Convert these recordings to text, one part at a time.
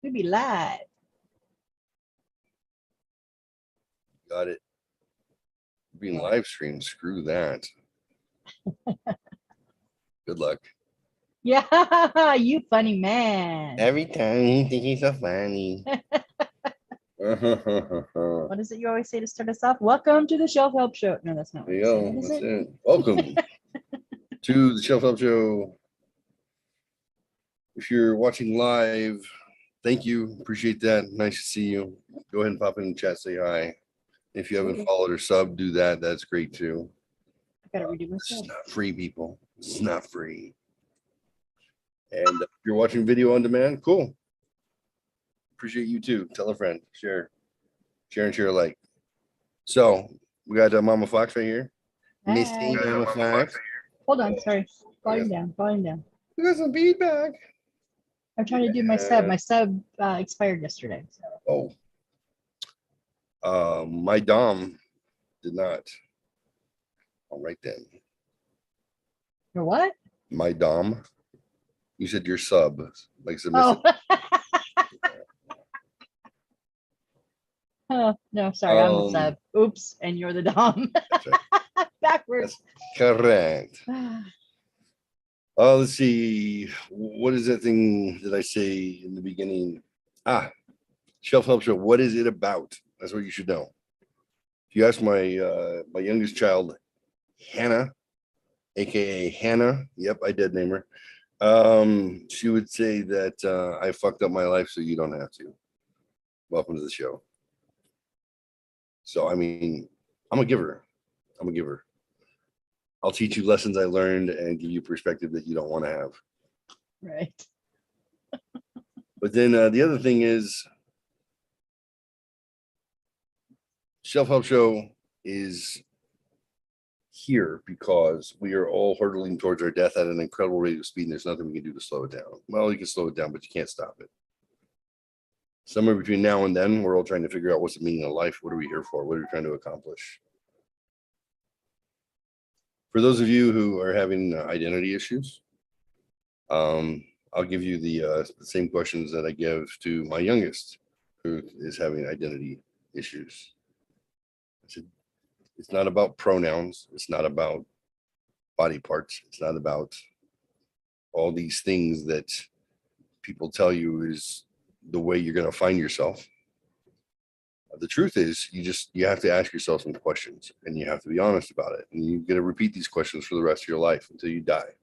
We be live. Got it. Being live streamed. Screw that. Good luck. Yeah, you funny man. Every time you think he's so funny. What is it you always say to start us off? Welcome to the Shelf Help Show. No, that's not what There you you go. say. That's it. Welcome to the Shelf Help Show. If you're watching live, thank you. Appreciate that. Nice to see you. Go ahead and pop in the chat, say hi. If you haven't followed or subbed, do that. That's great too. I gotta redo This is myself. not free, people. This is not free. And if you're watching video on demand, cool. Appreciate you too. Tell a friend. Share and share alike. So we got Mama Fox right here. Missy Hi. Mama Fox. Hold on, sorry. Volume down, volume down. We got some feedback. I'm trying to do my sub. My sub expired yesterday. So. My Dom did not. All right then. Your what? My Dom. You said your sub, like submissive. Oh, no, sorry, I'm the sub. Oops, and you're the dom. Right. Backwards. That's correct. Oh, let's see. What is that thing that I say in the beginning? Shelf Help Show. What is it about? That's what you should know. If you ask my my youngest child, Hannah, aka Hannah, yep, I did name her. She would say that I fucked up my life so you don't have to. Welcome to the show. So I mean, I'm a giver. I'll teach you lessons I learned and give you perspective that you don't want to have. Right. But then the other thing is, Shelf Help Show is here because we are all hurtling towards our death at an incredible rate of speed, and there's nothing we can do to slow it down. Well, you can slow it down, but you can't stop it. Somewhere between now and then, we're all trying to figure out what's the meaning of life. What are we here for? What are we trying to accomplish? For those of you who are having identity issues, I'll give you the same questions that I give to my youngest, who is having identity issues. It's not about pronouns. It's not about body parts. It's not about all these things that people tell you is the way you're going to find yourself. The truth is, you have to ask yourself some questions, and you have to be honest about it. And you're going to repeat these questions for the rest of your life until you die.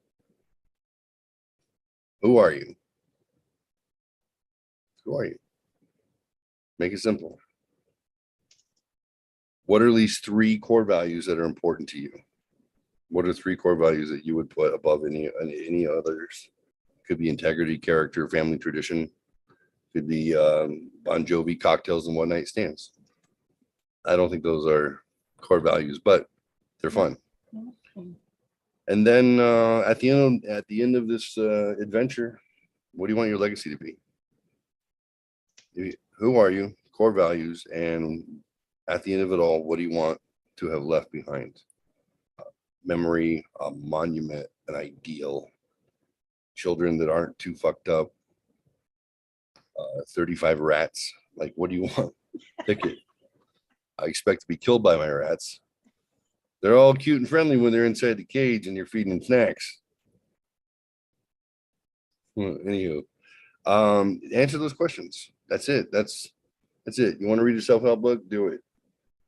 Who are you? Who are you? Make it simple. What are these three core values that are important to you? What are three core values that you would put above any others? Could be integrity, character, family tradition. Could be Bon Jovi, cocktails, and one night stands. I don't think those are core values, but they're fun. And then at the end of this adventure, what do you want your legacy to be? Who are you? Core values, and at the end of it all, what do you want to have left behind? Memory, a monument, an ideal. Children that aren't too fucked up. 35 rats. Like, what do you want? Pick it. I expect to be killed by my rats. They're all cute and friendly when they're inside the cage and you're feeding them snacks. Anywho, answer those questions. That's it. That's it. You want to read a self-help book? Do it.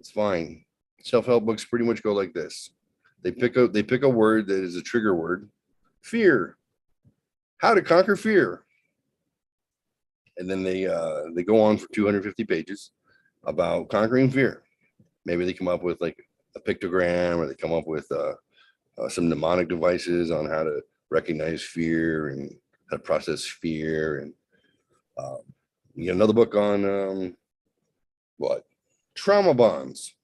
It's fine. Self-help books pretty much go like this. They pick a word that is a trigger word. Fear. How to conquer fear. And then they go on for 250 pages about conquering fear. Maybe they come up with like a pictogram, or they come up with some mnemonic devices on how to recognize fear and how to process fear. And you get another book on what? Trauma bonds.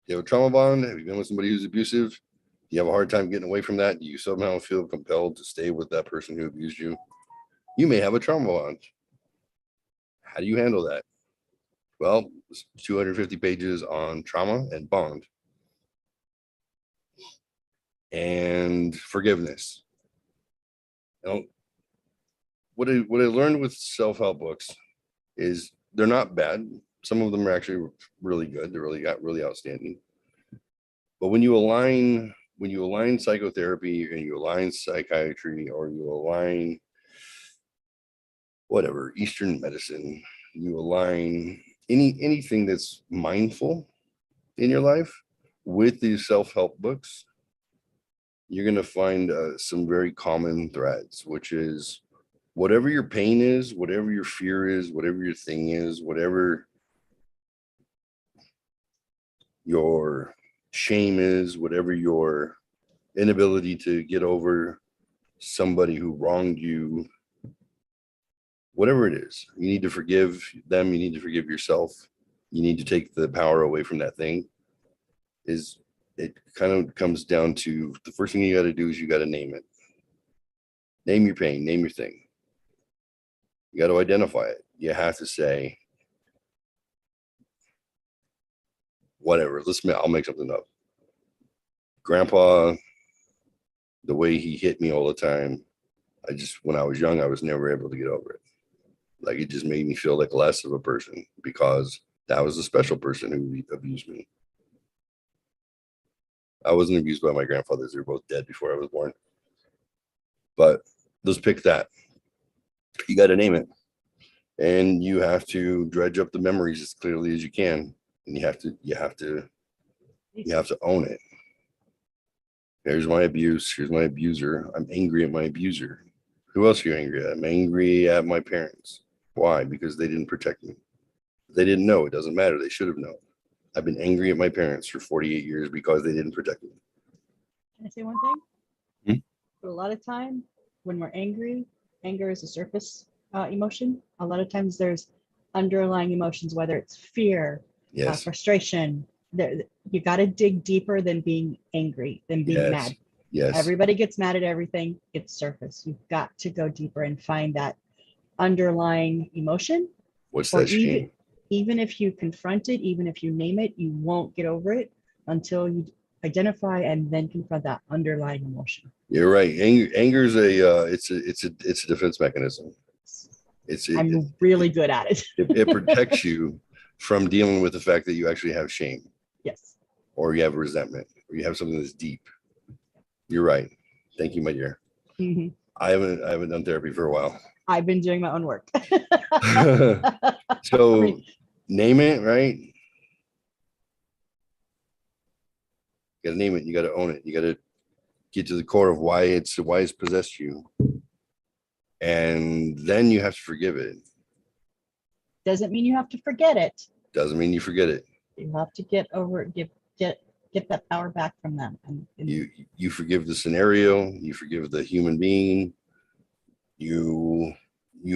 You have a trauma bond? Have you been with somebody who's abusive? Do you have a hard time getting away from that? Do you somehow feel compelled to stay with that person who abused you? You may have a trauma bond. How do you handle that? Well, 250 pages on trauma and bond and forgiveness. what I learned with self-help books is they're not bad. Some of them are actually really good. They're really outstanding. But when you align psychotherapy and you align psychiatry, or you align whatever Eastern medicine, you align anything that's mindful in your life with these self-help books, you're going to find some very common threads, which is whatever your pain is, whatever your fear is, whatever your thing is, whatever your shame is, whatever your inability to get over somebody who wronged you, whatever it is, you need to forgive them. You need to forgive yourself. You need to take the power away from that thing. It kind of comes down to the first thing you got to do is you got to name it. Name your pain, name your thing. You got to identify it. You have to say, whatever, I'll make something up. Grandpa, the way he hit me all the time, when I was young, I was never able to get over it. Like, it just made me feel like less of a person because that was a special person who abused me. I wasn't abused by my grandfathers. They were both dead before I was born. But let's pick that. You got to name it. And you have to dredge up the memories as clearly as you can. And you have to own it. Here's my abuse. Here's my abuser. I'm angry at my abuser. Who else are you angry at? I'm angry at my parents. Why? Because they didn't protect me. They didn't know. It doesn't matter. They should have known. I've been angry at my parents for 48 years because they didn't protect me. Can I say one thing? But a lot of time when we're angry, anger is a surface emotion. A lot of times there's underlying emotions, whether it's fear, Yes. Frustration. You got to dig deeper than being angry, than being mad. Yes. Everybody gets mad at everything. It's surface. You've got to go deeper and find that underlying emotion. What's that shame? Even if you confront it, even if you name it, you won't get over it until you identify and then confront that underlying emotion. You're right. Anger is it's a defense mechanism. I'm really good at it. It protects you from dealing with the fact that you actually have shame. Yes. Or you have resentment, or you have something that's deep. You're right. Thank you, my dear. Mm-hmm. I haven't done therapy for a while. I've been doing my own work. So name it, right? You gotta name it. You gotta own it. You gotta get to the core of why it's possessed you. And then you have to forgive it. Doesn't mean you have to forget it. Doesn't mean you forget it. You have to get over it, get that power back from them. And you forgive the scenario, you forgive the human being. You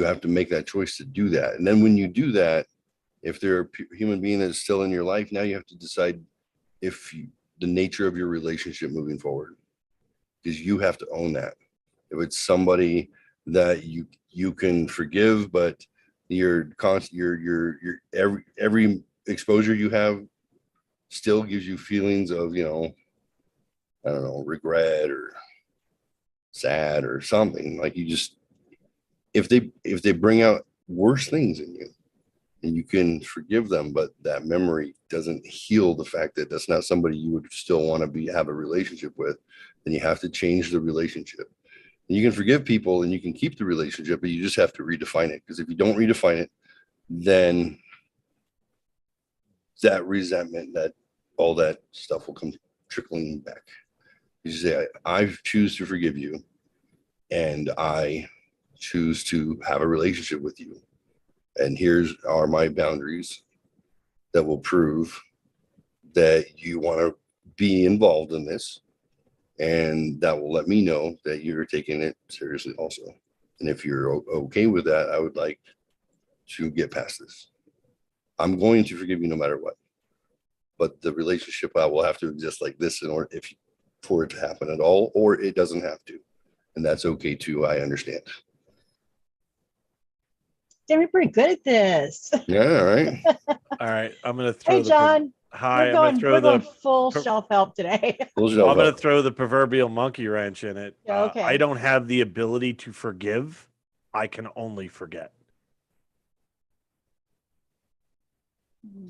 have to make that choice to do that. And then when you do that, if they're a human being that's still in your life, now you have to decide the nature of your relationship moving forward, because you have to own that. If it's somebody that you can forgive, but your every exposure you have still gives you feelings of, I don't know, regret or sad or something, like, you just, if they bring out worse things in you, and you can forgive them, but that memory doesn't heal the fact that that's not somebody you would still want to have a relationship with, then you have to change the relationship. And you can forgive people and you can keep the relationship, but you just have to redefine it. Because if you don't redefine it, then that resentment, that all that stuff will come trickling back. You say, I choose to forgive you, and I choose to have a relationship with you. And are my boundaries that will prove that you want to be involved in this. And that will let me know that you're taking it seriously also. And if you're okay with that, I would like to get past this. I'm going to forgive you no matter what. But the relationship will have to exist like this in order for it to happen at all, or it doesn't have to. And that's okay too. I understand. Damn, you're pretty good at this. Yeah, all right. All right. I'm going to throw Hey, John. Hi, we're going full self-help today. I'm going to throw the proverbial monkey wrench in it. Yeah, okay. I don't have the ability to forgive. I can only forget.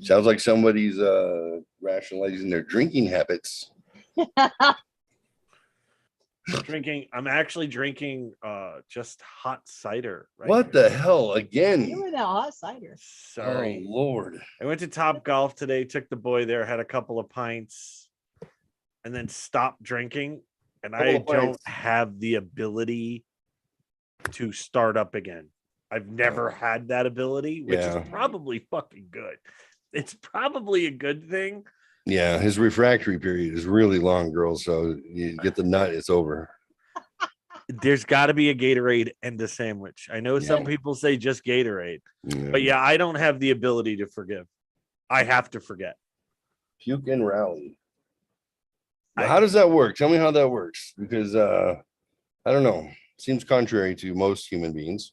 Sounds like somebody's rationalizing their drinking habits. I'm actually drinking just hot cider right What now. the hell You again? were that hot cider. Sorry. Oh Lord. I went to Top Golf today, took the boy there, had a couple of pints, and then stopped drinking. And Couple I of don't pints. have the ability to start up again. I've never had that ability, which Yeah. is probably fucking good. It's probably a good thing. Yeah, his refractory period is really long, girls. So you get the nut, it's over. There's got to be a Gatorade and a sandwich. I know some Yeah. people say just Gatorade, Yeah. but yeah, I don't have the ability to forgive. I have to forget. Puke and rally. Now, I- how does that work? Tell me how that works, because I don't know. Seems contrary to most human beings.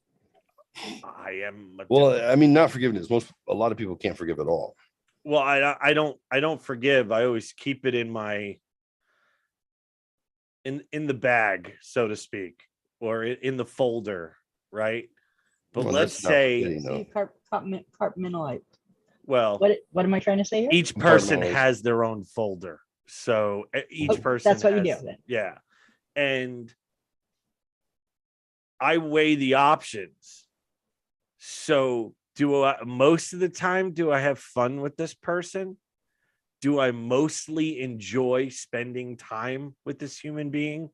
I am. Well, I mean, not forgiveness. A lot of people can't forgive at all. Well, I don't forgive. I always keep it in my in the bag, so to speak, or in the folder, right? But Well, let's that's not say, forgetting, So though. you compartmentalize. well, What am I trying to say here? each person Compartmentalize. has their own folder. So each Oh, person that's what you has, do then. yeah. And I weigh the options. So most of the time, do I have fun with this person? Do I mostly enjoy spending time with this human being?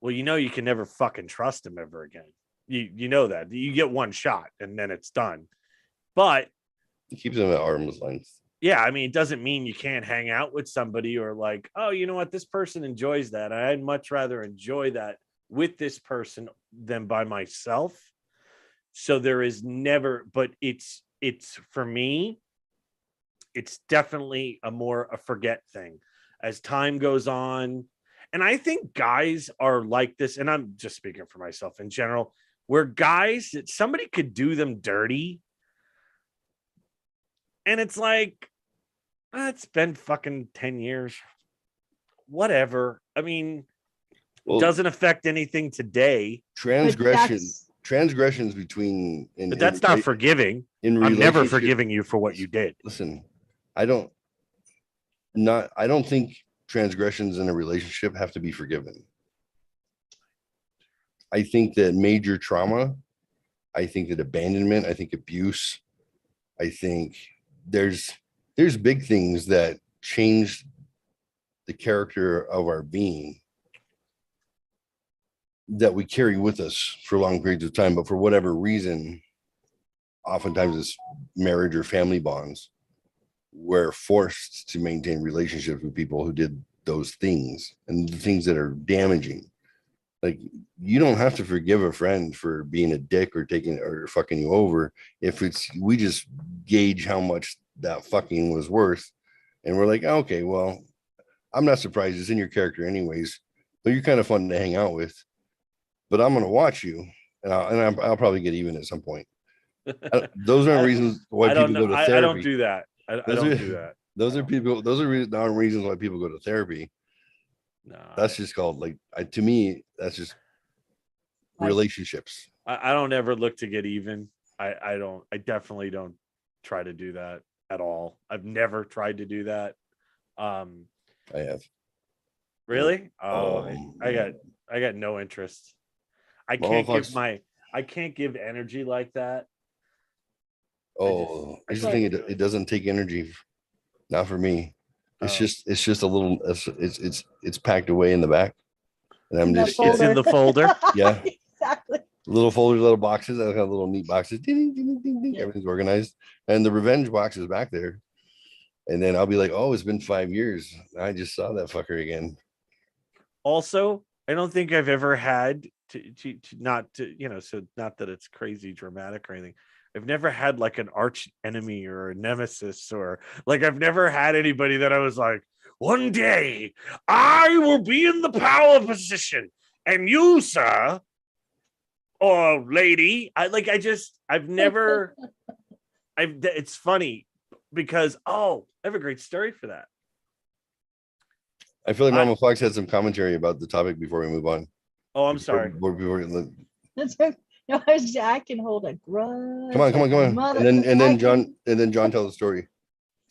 Well, you can never fucking trust him ever again. You know that. You get one shot and then it's done. But It keeps them at arm's length. yeah, I mean, it doesn't mean you can't hang out with somebody or like, oh, you know what? This person enjoys that. I'd much rather enjoy that with this person than by myself. So there is never, but it's for me, it's definitely a forget thing as time goes on. And I think guys are like this, and I'm just speaking for myself in general, where guys that somebody could do them dirty. And it's like, it's been fucking 10 years. Whatever. I mean, Well, doesn't affect anything today. Transgressions between But that's not forgiving. in I'm never relationship- forgiving you for what you did. Listen, I don't think transgressions in a relationship have to be forgiven. I think that major trauma, I think that abandonment, I think abuse, I think there's big things that change the character of our being that we carry with us for long periods of time, but for whatever reason, oftentimes it's marriage or family bonds. We're forced to maintain relationships with people who did those things and the things that are damaging. Like, you don't have to forgive a friend for being a dick or taking or fucking you over. If we just gauge how much that fucking was worth, and we're like, okay, well, I'm not surprised. It's in your character anyways, but you're kind of fun to hang out with. But I'm gonna watch you, and I'll probably get even at some point. Those aren't reasons why people go to therapy. I don't do that. I don't do that. Those are not reasons why people go to therapy. No, That's just called to me, that's just relationships. I don't ever look to get even. I definitely don't try to do that at all. I've never tried to do that. I have. Really? I got no interest. I can't give energy like that. I just think it doesn't take energy. Not for me. It's just a little, it's packed away in the back. And I'm just, it's in the folder. Yeah. Exactly. Little folders, little boxes. I got little neat boxes. Ding, ding, ding, ding, ding. Yeah. Everything's organized. And the revenge box is back there. And then I'll be like, oh, it's been 5 years. I just saw that fucker again. Also, I don't think I've ever had to not to, so not that it's crazy dramatic or anything. I've never had like an arch enemy or a nemesis, or like I've never had anybody that I was like, one day I will be in the power position and you, sir, or lady, it's funny because, I have a great story for that. I feel like Mama Fox had some commentary about the topic before we move on. Oh, I'm sorry. No, I can hold a grudge. Come on, come on, like a come on. mother- And then I can- John tell the story.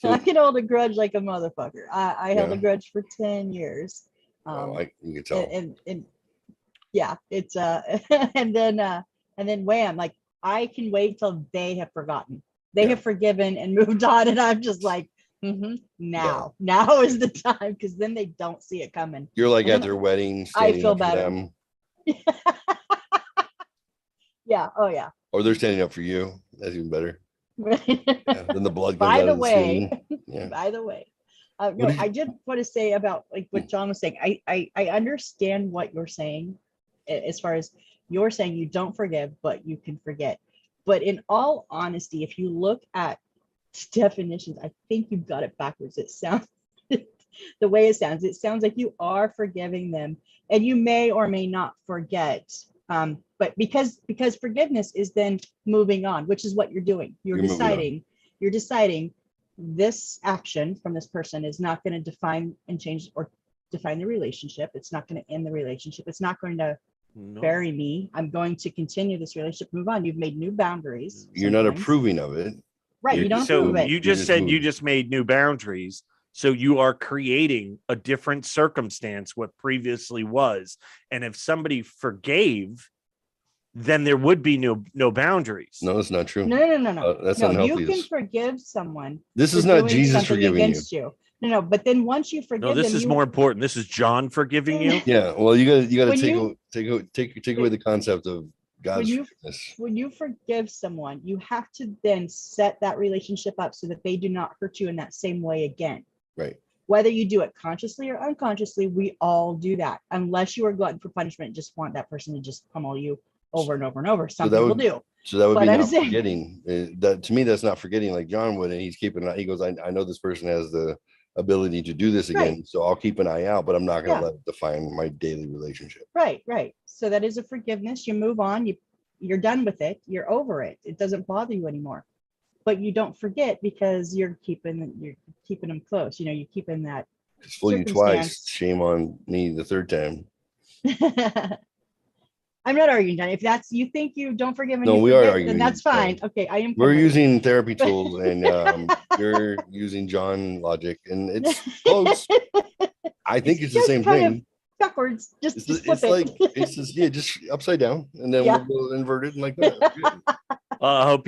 I So can hold a grudge like a motherfucker. I held a Yeah. grudge for 10 years. you can tell. And yeah, it's and then wham, like I can wait till they have forgotten. They Yeah. have forgiven and moved on, and I'm just like, now is the time, because then they don't see it coming. You're like and at then their wedding, I standing feel up for better. them, Yeah. Oh yeah. or they're standing up for you. That's even better. Yeah. Then the blood comes By out the of the way, skin. Yeah. by the way, What no, did you- I did want to say about like what John was saying. I understand what you're saying, as far as you're saying you don't forgive, but you can forget. But in all honesty, if you look at definitions, I think you've got it backwards. It sounds the way it sounds like you are forgiving them, and you may or may not forget. But because forgiveness is then moving on, which is what you're doing. You're deciding this action from this person is not going to define and change or define the relationship. It's not going to end the relationship. It's not going to bury me. I'm going to continue this relationship, move on. You've made new boundaries. You're not sometimes. approving of it. Right. You're You don't just approve moving. it. You just said you moved. just made new boundaries. So you are creating a different circumstance what previously was. And if somebody forgave, then there would be no boundaries. No, that's not true. No. That's No, unhealthy. you can forgive someone. This is for not doing Jesus something forgiving you. against you. No, but then once you forgive No, this them, is you, more important. This is John forgiving you. Yeah. Well, you got to When you- take away the concept of God's you- forgiveness. when you forgive someone, you have to then set that relationship up so that they do not hurt you in that same way again. Right. Whether you do it consciously or unconsciously, we all do that. Unless you are glutton for punishment, just want that person to just pummel you over and over and over. Some that people would- do. So that would But be I'm not saying- forgetting. That to me, that's not forgetting like John would, and he's keeping. He goes, I know this person has the ability to do this again, Right. so I'll keep an eye out, but I'm not going to Yeah. let it define my daily relationship. Right. So that is a forgiveness. You move on. You're done with it. You're over it. It doesn't bother you anymore. But you don't forget because you're keeping them close. You're keeping that. Just fool you twice. Circumstance. Shame on me the third time. I'm not arguing, John. If that's you think you don't forgive and No, you we are forget, arguing, then that's John. fine. Okay, I am. We're converted. using therapy tools, and you're using John logic, and it's close. I think it's the just same kind of thing. backwards. Just flip It's it. like it's just upside down, and then Yeah. we'll go inverted like that. Good. I hope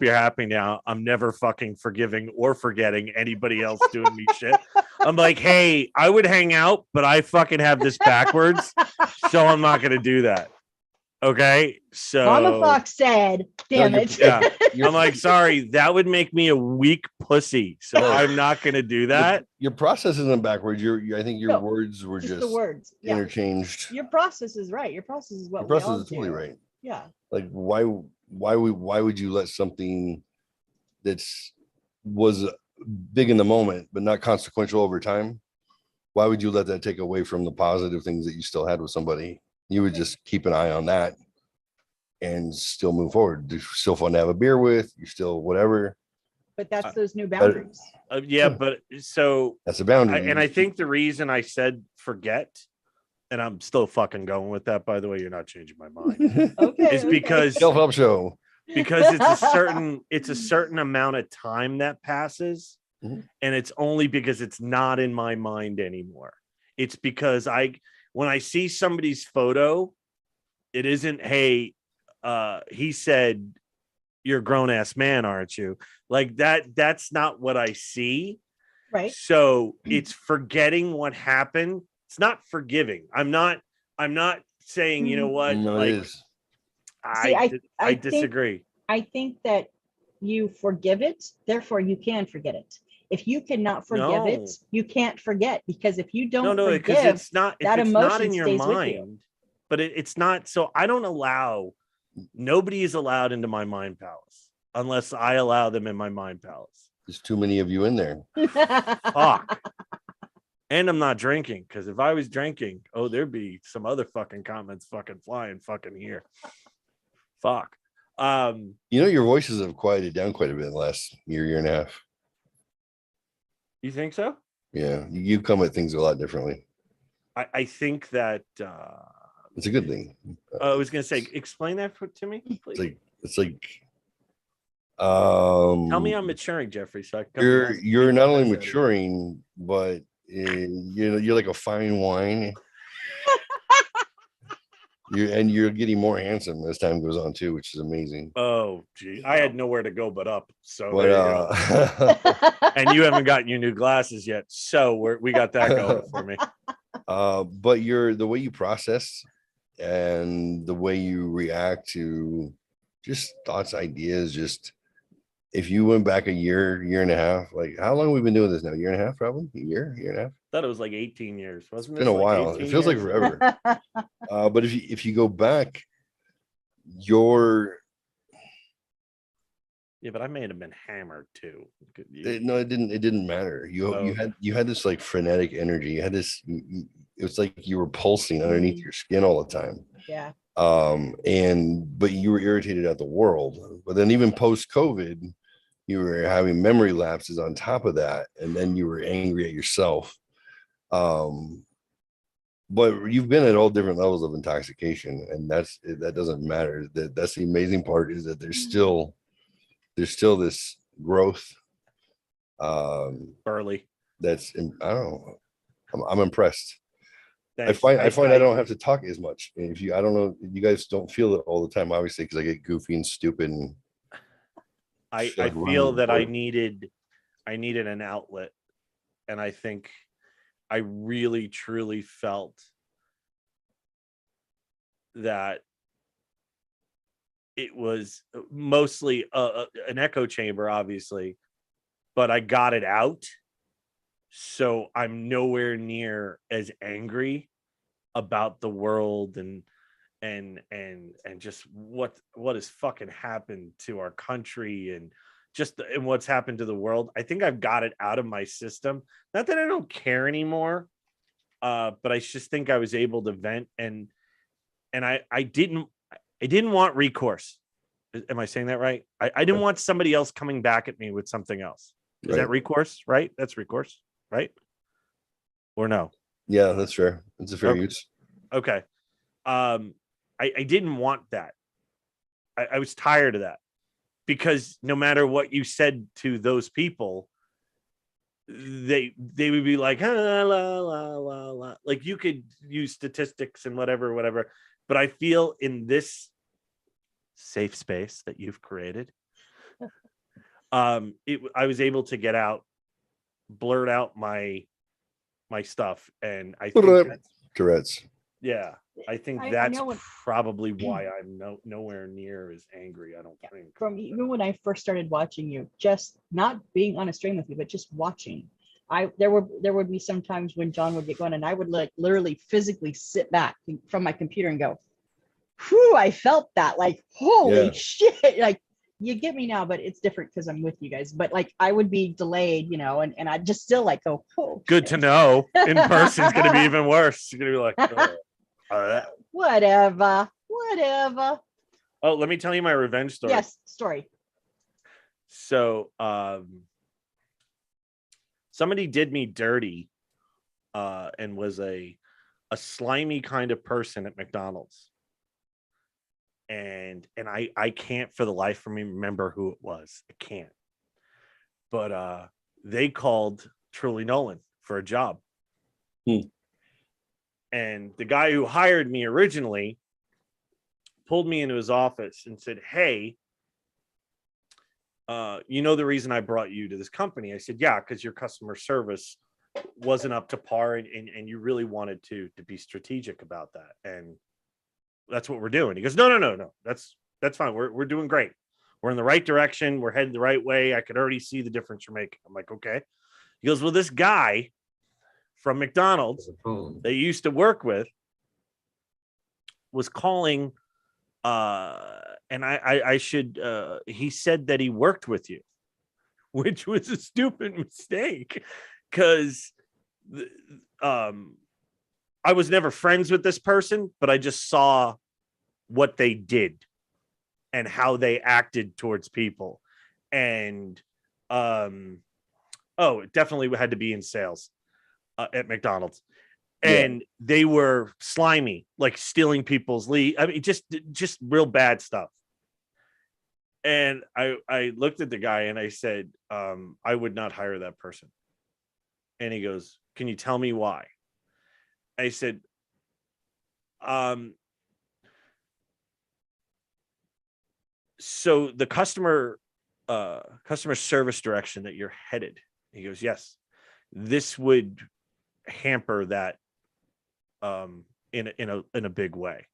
you're happy now. I'm never fucking forgiving or forgetting anybody else doing me shit. I'm like, hey, I would hang out, but I fucking have this backwards, so I'm not gonna do that. Okay, so Mama Fox said, "Damn No, it." yeah, You're- I'm like, sorry, that would make me a weak pussy, so Right. I'm not gonna do that. Your process isn't backwards. I think your No, words were Just just the words. Yeah. interchanged. Your process is right. Your process is what Your we all process is totally do. right. Yeah. Like why would you let something was big in the moment but not consequential over time? Why would you let that take away from the positive things that you still had with somebody? You would just keep an eye on that and still move forward. You're still fun to have a beer with. You're still whatever. But that's those new boundaries. Yeah, but so That's a boundary. and I think the reason I said forget, and I'm still fucking going with that, by the way, you're not changing my mind, Okay. is because self-help show. because it's a certain amount of time that passes, Mhm. and it's only because it's not in my mind anymore. It's because when I see somebody's photo, it isn't, hey, he said you're a grown-ass man, aren't you? Like that's not what I see. Right. So it's forgetting what happened. It's not forgiving. I'm not saying, you know what, No, like it is. See, I think- disagree. I think that you forgive it, therefore you can forget it. If you cannot forgive it, No. you can't forget, because if you don't No, because forgive, it's not. If that it's not emotion in your stays with you. mind, but it's not. So I don't allow. Nobody is allowed into my mind palace unless I allow them in my mind palace. There's too many of you in there. Fuck. And I'm not drinking, because if I was drinking, oh, there'd be some other fucking comments fucking flying fucking here. Fuck. Your voices have quieted down quite a bit in the last year and a half. You think so? Yeah, you come at things a lot differently. I think that It's a good thing. I was gonna say, explain that to me, please. It's like Tell me I'm maturing, Jeffrey. So I can come to you're not only Massachusetts. maturing, but you're like a fine wine. You're getting more handsome as time goes on too, which is amazing. Oh, gee, I had nowhere to go but up. So But there you go. And you haven't gotten your new glasses yet, so we got that going for me. But the way you process and the way you react to just thoughts, ideas, just if you went back a year and a half, like how long have we been doing this now? Year and a half, probably a year and a half. Thought it was like 18 years, wasn't it? It's been a while. It feels like forever. But if you go back, Yeah, but I may have been hammered too. no, it didn't matter. You had this like frenetic energy. You had this. It was like you were pulsing underneath your skin all the time. Yeah. But you were irritated at the world. But then even post COVID, you were having memory lapses on top of that, and then you were angry at yourself. But you've been at all different levels of intoxication, and that doesn't matter. That's the amazing part, is that there's still this growth. Burley. That's, I don't know. I'm impressed. Thanks. I find I don't have to talk as much. And I don't know, you guys don't feel it all the time, obviously, because I get goofy and stupid. And I feel that I needed an outlet, and I think I really truly felt that it was mostly an echo chamber, obviously, but I got it out. So I'm nowhere near as angry about the world and just what has fucking happened to our country and what's happened to the world. I think I've got it out of my system. Not that I don't care anymore, but I just think I was able to vent, and I didn't want recourse. Am I saying that right? I didn't want somebody else coming back at me with something else. Is that recourse, right? That's recourse, right? Or no? Yeah, that's fair. It's a fair use. Okay. I didn't want that. I was tired of that, because no matter what you said to those people, they would be like, la, la, la, la. Like, you could use statistics and whatever, but I feel in this safe space that you've created, I was able to get out, blurt out my stuff, and I think Tourette's. Yeah, I think that's probably why I'm nowhere near as angry. I don't think. From even when I first started watching you, just not being on a stream with you, but just watching, there would be some times when John would get going, and I would like literally physically sit back from my computer and go, "Whew!" I felt that, like, holy shit! Like, you get me now, but it's different because I'm with you guys. But like, I would be delayed, and I'd just still like go, "Oh, good to know." In person, it's gonna be even worse. You're gonna be like, whatever. Oh, let me tell you my revenge story. Yes, story. So, somebody did me dirty, and was a slimy kind of person at McDonald's, and I can't for the life of me remember who it was. I can't. But they called Truly Nolan for a job. And the guy who hired me originally pulled me into his office and said, "Hey, you know the reason I brought you to this company?" I said, "Yeah, because your customer service wasn't up to par, and you really wanted to be strategic about that. And that's what we're doing." He goes, No. That's fine. We're doing great. We're in the right direction. We're heading the right way. I could already see the difference you're making. I'm like, okay. He goes, "Well, this guy from McDonald's that you used to work with was calling, and I should, he said that he worked with you," which was a stupid mistake, because I was never friends with this person, but I just saw what they did and how they acted towards people. And it definitely had to be in sales at McDonald's. and they were slimy, like stealing people's lead. I mean, just real bad stuff. And I looked at the guy and I said, I would not hire that person. And he goes, can you tell me why? I said, so the customer service direction that you're headed. He goes, yes, this would hamper that in a big way.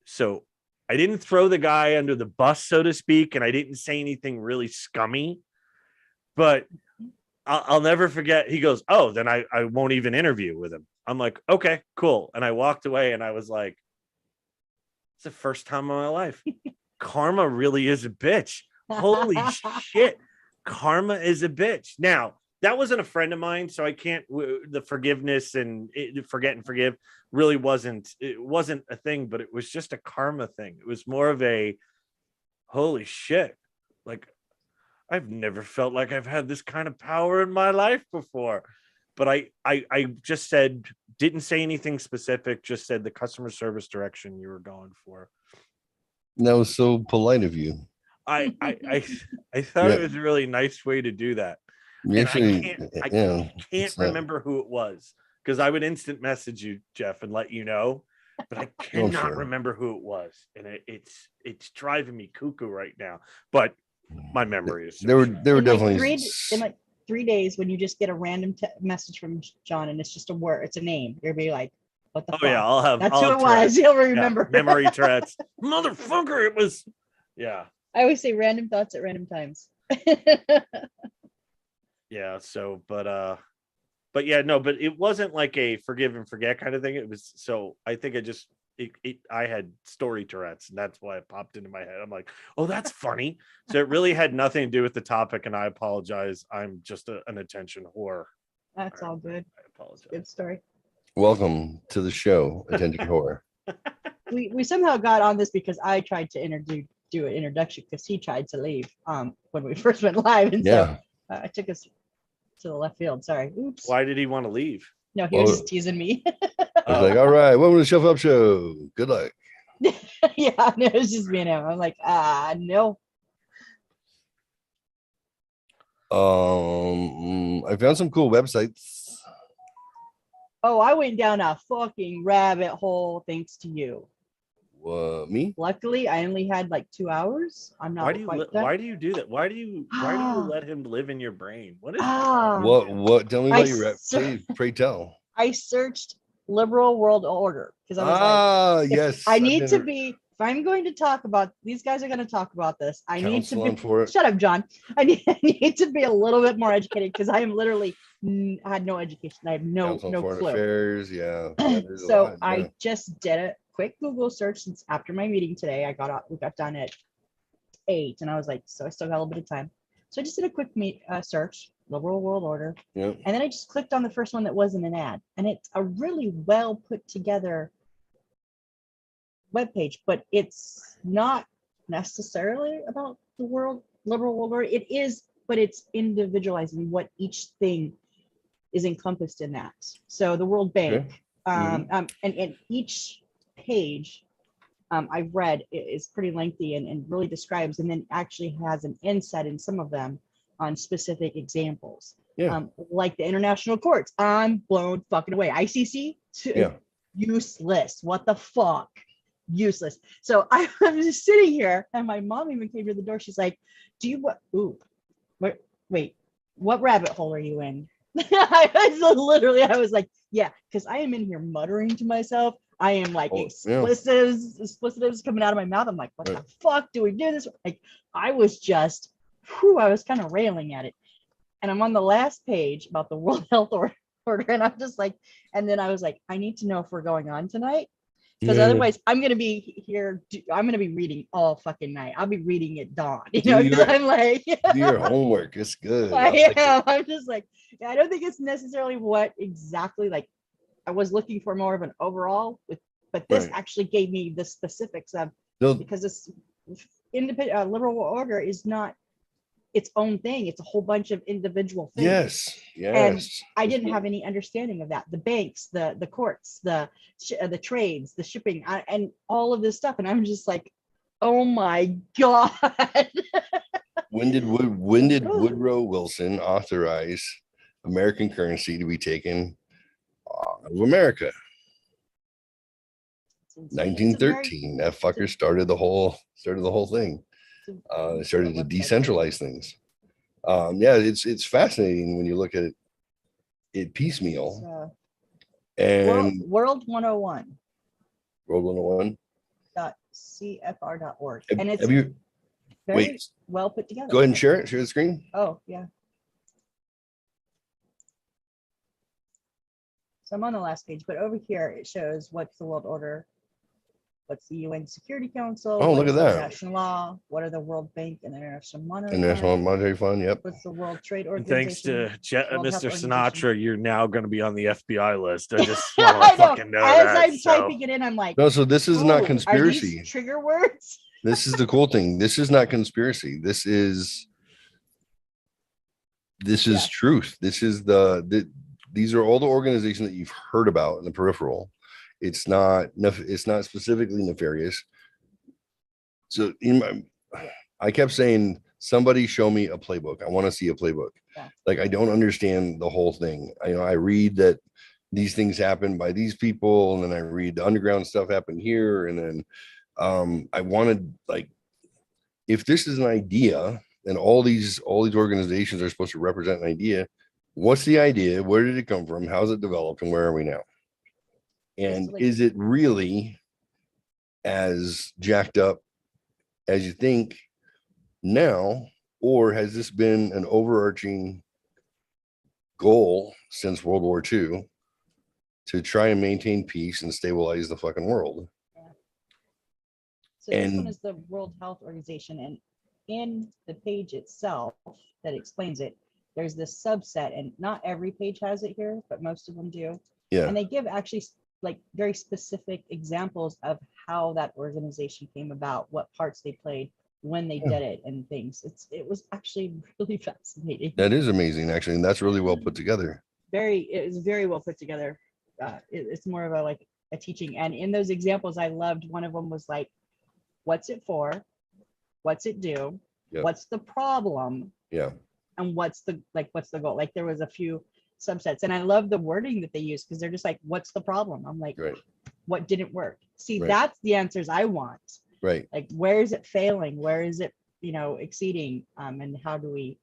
So I didn't throw the guy under the bus, so to speak, and I didn't say anything really scummy, but I'll never forget. He goes, oh, then I won't even interview with him. I'm like, okay, cool. And I walked away and I was like, it's the first time in my life. Karma really is a bitch. Holy shit. Karma is a bitch. Now, that wasn't a friend of mine, so I can't, the forgiveness and forget and forgive really wasn't a thing, but it was just a karma thing. It was more of a, holy shit. Like, I've never felt like I've had this kind of power in my life before. But I just said, didn't say anything specific, just said the customer service direction you were going for. That was so polite of you. I thought it was a really nice way to do that. And I can't remember who it was, because I would instant message you, Jeff, and let you know, but I cannot remember who it was. And it's driving me cuckoo right now. But my memory is they were definitely in like 3 days when you just get a random message from John and it's just a word, it's a name. You'll be like, what the fuck? Yeah, that's who it was. You'll remember. Yeah, memory Tourette's. Motherfucker, it was. Yeah. I always say random thoughts at random times. Yeah, so but yeah, no, but it wasn't like a forgive and forget kind of thing. It was, so I think I had story Tourette's, and that's why it popped into my head. I'm like, oh, that's funny. So it really had nothing to do with the topic, and I apologize. I'm just an attention whore. That's all good. I apologize. Good story. Welcome to the show, Attention Horror. We somehow got on this because I tried to do an introduction because he tried to leave when we first went live, and so I took us to the left field. Sorry. Oops. Why did he want to leave? No, he was just teasing me. I was like, all right, welcome to the Shelf Up Show. Good luck. Yeah, no, it was just me and him. I'm like, no. I found some cool websites. Oh, I went down a fucking rabbit hole thanks to you. Me? Luckily, I only had like 2 hours. I'm not. Why do you do that? Why do you let him live in your brain? What is what? Tell me about your pray tell. I searched liberal world order because I was like, yes. I need to be. If I'm going to talk about these guys are going to talk about this, I need to be. Shut up, John. I need to be a little bit more educated because I am literally had no education. I have no clue. Affairs, yeah. So I just did a quick Google search since after my meeting today. We got done at 8, and I was like, so I still got a little bit of time. So I just did a quick search, liberal world order, and then I just clicked on the first one that wasn't an ad, and it's a really well put together webpage, but it's not necessarily about the liberal world order. It is, but it's individualizing what each thing is encompassed in that. So the World Bank, and each page I've read is pretty lengthy and really describes, and then actually has an inset in some of them on specific examples. Like the international courts, I'm blown fucking away. ICC, useless. What the fuck? Useless. So I'm just sitting here, and my mom even came to the door. She's like, wait, what rabbit hole are you in? I was like, yeah, because I am in here muttering to myself. I am like explicitives coming out of my mouth. I'm like, what the fuck do we do this? Like, I was just, I was kind of railing at it. And I'm on the last page about the World Health Order, and I'm just like, and then I was like, I need to know if we're going on tonight, because otherwise I'm gonna be here. I'm gonna be reading all fucking night. I'll be reading at dawn. I'm like, do your homework. It's good. I'm just like, I don't think it's necessarily what exactly like I was looking for, more of an overall but this actually gave me the specifics of, because this independent liberal order is not its own thing. It's a whole bunch of individual things. Yes. And Yes. I didn't have any understanding of that. The banks, the courts, the trades, the shipping, and all of this stuff. And I'm just like, oh my God. When did Woodrow Wilson authorize American currency to be taken out of America? It's insane. 1913. That fucker started the whole thing. They started to decentralize things. Yeah, it's fascinating when you look at it piecemeal. And World 101. World 101. .cfr.org. And it's very well put together. Go ahead and share it. Share the screen. Oh, yeah. So I'm on the last page, but over here it shows what's the world order, what's the UN Security Council. Oh, look at that. International law. What are the World Bank and the International Monetary Fund. Yep. What's the World Trade And Organization? thanks to World Health Mr. Organization. Sinatra, you're now going to be on the FBI list. I just want I to know. fucking know As that. I'm so. typing it in, I'm like, No, so this is "Ooh, not are conspiracy. these trigger words? This is the cool thing. This is not conspiracy. This is truth. This is these are all the organizations that you've heard about in the peripheral. It's not specifically nefarious. So I kept saying, somebody show me a playbook. I want to see a playbook. Yeah. Like, I don't understand the whole thing. I read that these things happen by these people, and then I read the underground stuff happen here, and then I wanted, like, if this is an idea and all these organizations are supposed to represent an idea, what's the idea? Where did it come from? How's it developed? And where are we now? And is it really as jacked up as you think now, or has this been an overarching goal since World War II to try and maintain peace and stabilize the fucking world? So this one is the World Health Organization, and in the page itself that explains it, there's this subset, and not every page has it here, but most of them do. Yeah. And they give actually like very specific examples of how that organization came about, what parts they played, when they did it, and things. It was actually really fascinating. That is amazing, actually, and that's really well put together. It was very well put together. It's more of a teaching, and in those examples, I loved one of them was like, what's it for? What's it do? Yep. What's the problem? Yeah. And what's the goal? Like there was a few subsets, and I love the wording that they use, because they're just like, what's the problem? I'm like, right. What didn't work? See, right. That's the answers I want. Right. Like, where is it failing? Where is it, exceeding? And how do we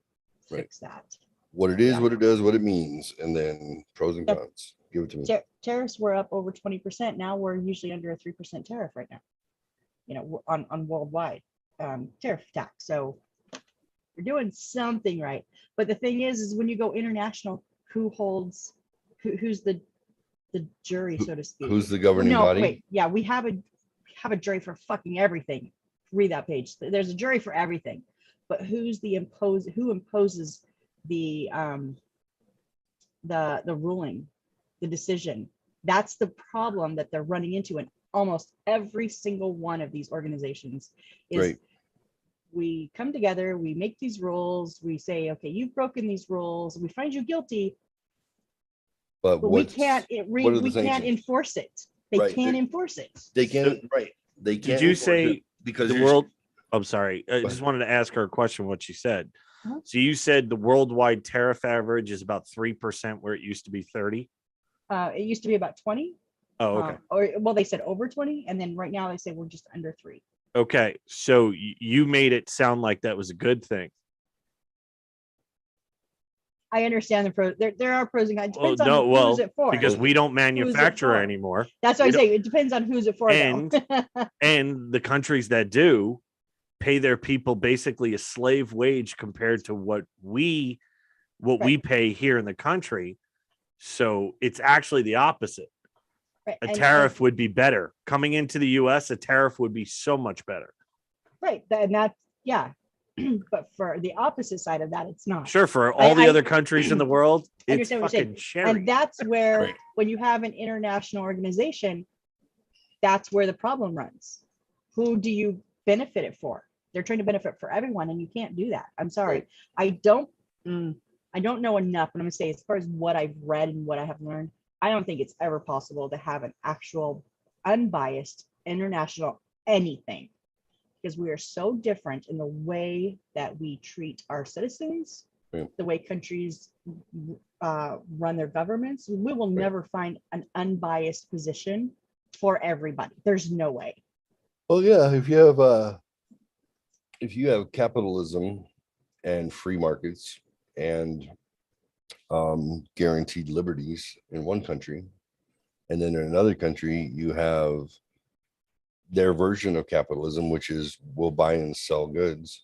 fix that? What it is, what it does, what it means, and then pros and cons. Give it to me. Tariffs were up over 20%. Now we're usually under a 3% tariff right now. On worldwide tariff tax. So we're doing something right. But the thing is when you go international, who's the jury, so to speak? Who's the governing body? Wait, yeah, we have a jury for fucking everything. Read that page. There's a jury for everything. But who imposes the ruling, the decision? That's the problem that they're running into in almost every single one of these organizations. Is we come together, we make these rules, we say, okay, you've broken these rules, we find you guilty, but we can't enforce it. They can't enforce it. They can't. Right. They can't. Did you say because the world? I'm sorry. I just wanted to ask her a question. What she said. So you said the worldwide tariff average is about 3%, where it used to be 30. It used to be about 20. Oh, okay. Or they said over 20, and then right now they say we're just under 3. Okay, so you made it sound like that was a good thing. I understand the pros. There are pros and cons. It depends on who's it for. Because we don't manufacture anymore. That's what I say. It depends on who's it for. And the countries that do pay their people basically a slave wage compared to what we pay here in the country. So it's actually the opposite. A tariff would be better. Coming into the US, a tariff would be so much better. Right. And that's, yeah. But for the opposite side of that, it's not. Sure, for all the other countries in the world, it's fucking cherry. And that's where, when you have an international organization, that's where the problem runs. Who do you benefit it for? They're trying to benefit for everyone, and you can't do that. I'm sorry. Right. I don't know enough, but I'm gonna say, as far as what I've read and what I have learned, I don't think it's ever possible to have an actual unbiased international anything, because we are so different in the way that we treat our citizens, Yeah. the way countries run their governments. We will Right. never find an unbiased position for everybody. There's no way. Well, yeah, if you have capitalism and free markets and guaranteed liberties in one country, and then in another country you have their version of capitalism, which is we'll buy and sell goods.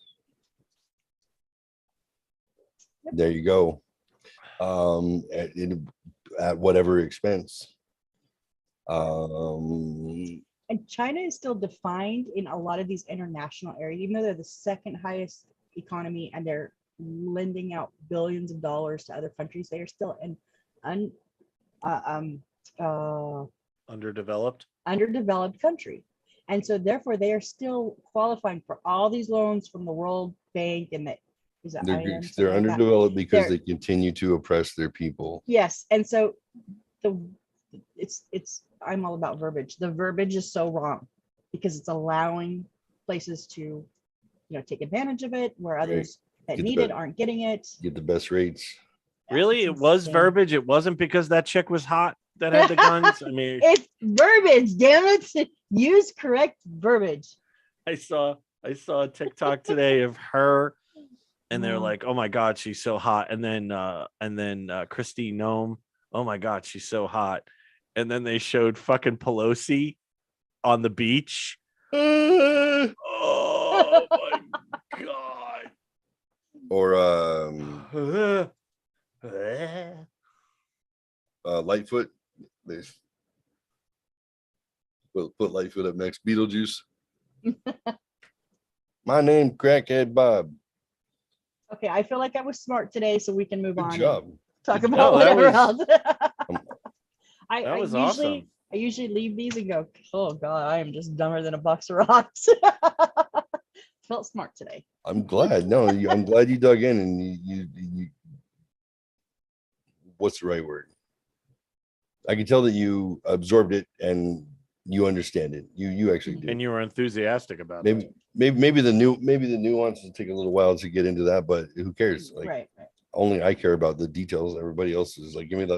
There you go. At whatever expense. And China is still defined in a lot of these international areas, even though they're the second highest economy and they're lending out billions of dollars to other countries. They are still an Underdeveloped. underdeveloped country. And so therefore they are still qualifying for all these loans from the World Bank and the is it They're, IM, they're something like that. underdeveloped because They're- they continue to oppress their people. Yes. And so it's I'm all about verbiage. The verbiage is so wrong because it's allowing places to, take advantage of it where others that Get the need bet- it aren't getting it. Get the best rates. Really? It's It was insane. verbiage. It wasn't because that chick was hot that had the guns. I mean, It's verbiage, damn it. Use correct verbiage. I saw a TikTok today of her, and they're Oh. like, "Oh my god, she's so hot." And then Christy Nome, "Oh my god, she's so hot." And then they showed fucking Pelosi on the beach. Oh my god. Or Lightfoot. They put Lightfoot up next. Beetlejuice. My name Crackhead Bob. Okay, I feel like I was smart today, so we can move Good on. job. And talk Good about job. That whatever was- else. I That was usually awesome. I usually leave these and go, oh god, I am just dumber than a box of rocks. Felt smart today. I'm glad. No, I'm glad you dug in and you what's the right word? I can tell that you absorbed it and you understand it. You actually do. And you were enthusiastic about it. Maybe the nuances take a little while to get into that, but who cares? Like Right. only I care about the details. Everybody else is like, give me the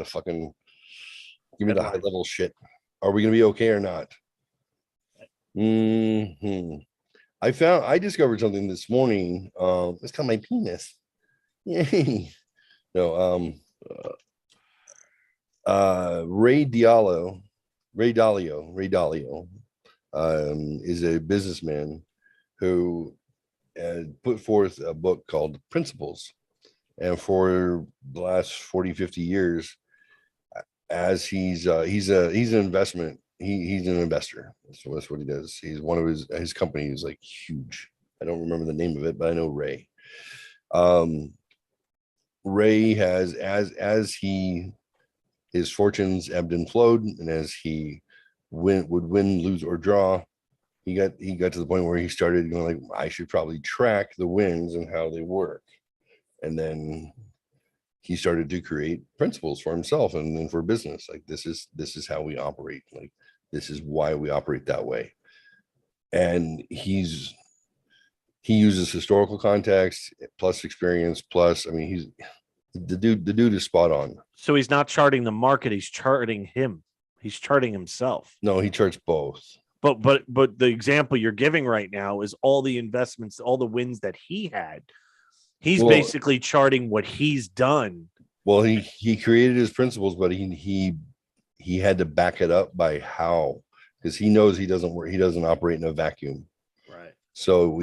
high level shit. Are we gonna be okay or not? I discovered something this morning. It's called my penis. Yay. No, Ray Dalio is a businessman who put forth a book called Principles. And for the last 40, 50 years, as he's an investment, he's an investor. So that's what he does. He's one of his company is like huge. I don't remember the name of it, but I know Ray. Ray has as his fortunes ebbed and flowed, and as he would win, lose, or draw, he got to the point where he started going like, I should probably track the wins and how they work. And then he started to create principles for himself and then for business. Like this is how we operate. Like this is why we operate that way. And he uses historical context plus experience plus. I mean, he's the dude is spot on. So he's not charting the market, he's charting him. He's charting himself. No, he charts both. But the example you're giving right now is all the investments, all the wins that he had. He's basically charting what he's done. Well, he created his principles, but he had to back it up by how, because he knows he doesn't operate in a vacuum. Right. So,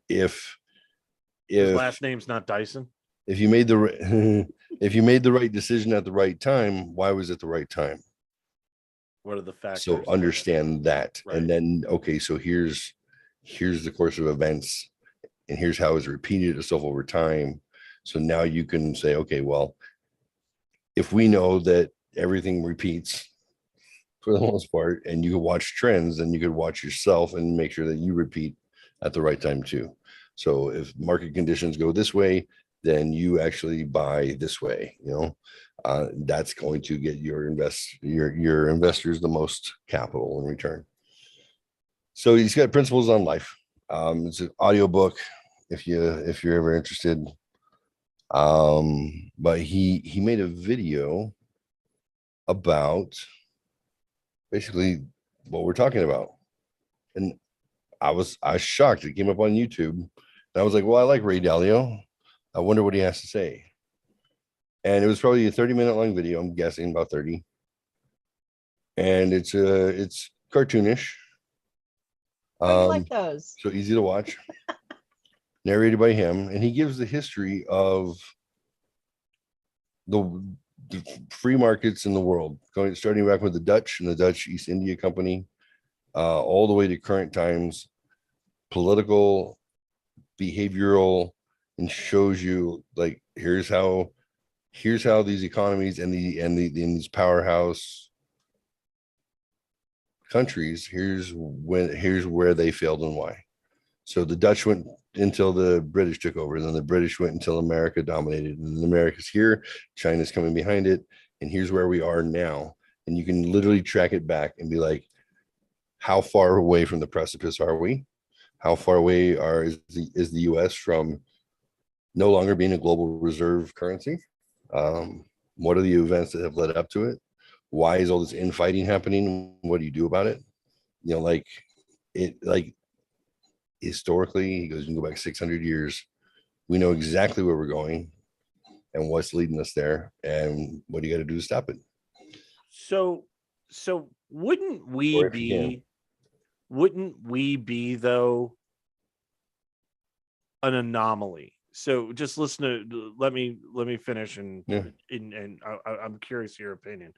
if His last name's not Dyson. If you made the right decision at the right time, why was it the right time? What are the factors? So understand that. Right. And then, okay, so here's the course of events and here's how it's repeated itself over time. So now you can say, okay, well, if we know that everything repeats for the most part and you can watch trends, then you could watch yourself and make sure that you repeat at the right time too. So if market conditions go this way, then you actually buy this way, that's going to get your investors the most capital in return. So he's got principles on life. It's an audiobook if you're ever interested. But he made a video about basically what we're talking about. And I was shocked. It came up on YouTube. And I was like, well, I like Ray Dalio. I wonder what he has to say. And it was probably a 30-minute long video. I'm guessing about 30. And it's cartoonish. Oh, you like those? So easy to watch. Narrated by him. And he gives the history of the free markets in the world, starting back with the Dutch and the Dutch East India Company, all the way to current times, political, behavioral, and shows you like here's how these economies and these powerhouse countries, here's where they failed and why. So the Dutch went until the British took over, and then the British went until America dominated, and then America's here, China's coming behind it, and here's where we are now. And you can literally track it back and be like, how far away from the precipice are we? How far away is the US from no longer being a global reserve currency? What are the events that have led up to it? Why is all this infighting happening? What do you do about it? Historically, he goes, you can go back 600 years. We know exactly where we're going and what's leading us there, and what do you got to do to stop it? So wouldn't we be though an anomaly? So just listen to let me finish and I'm curious your opinion.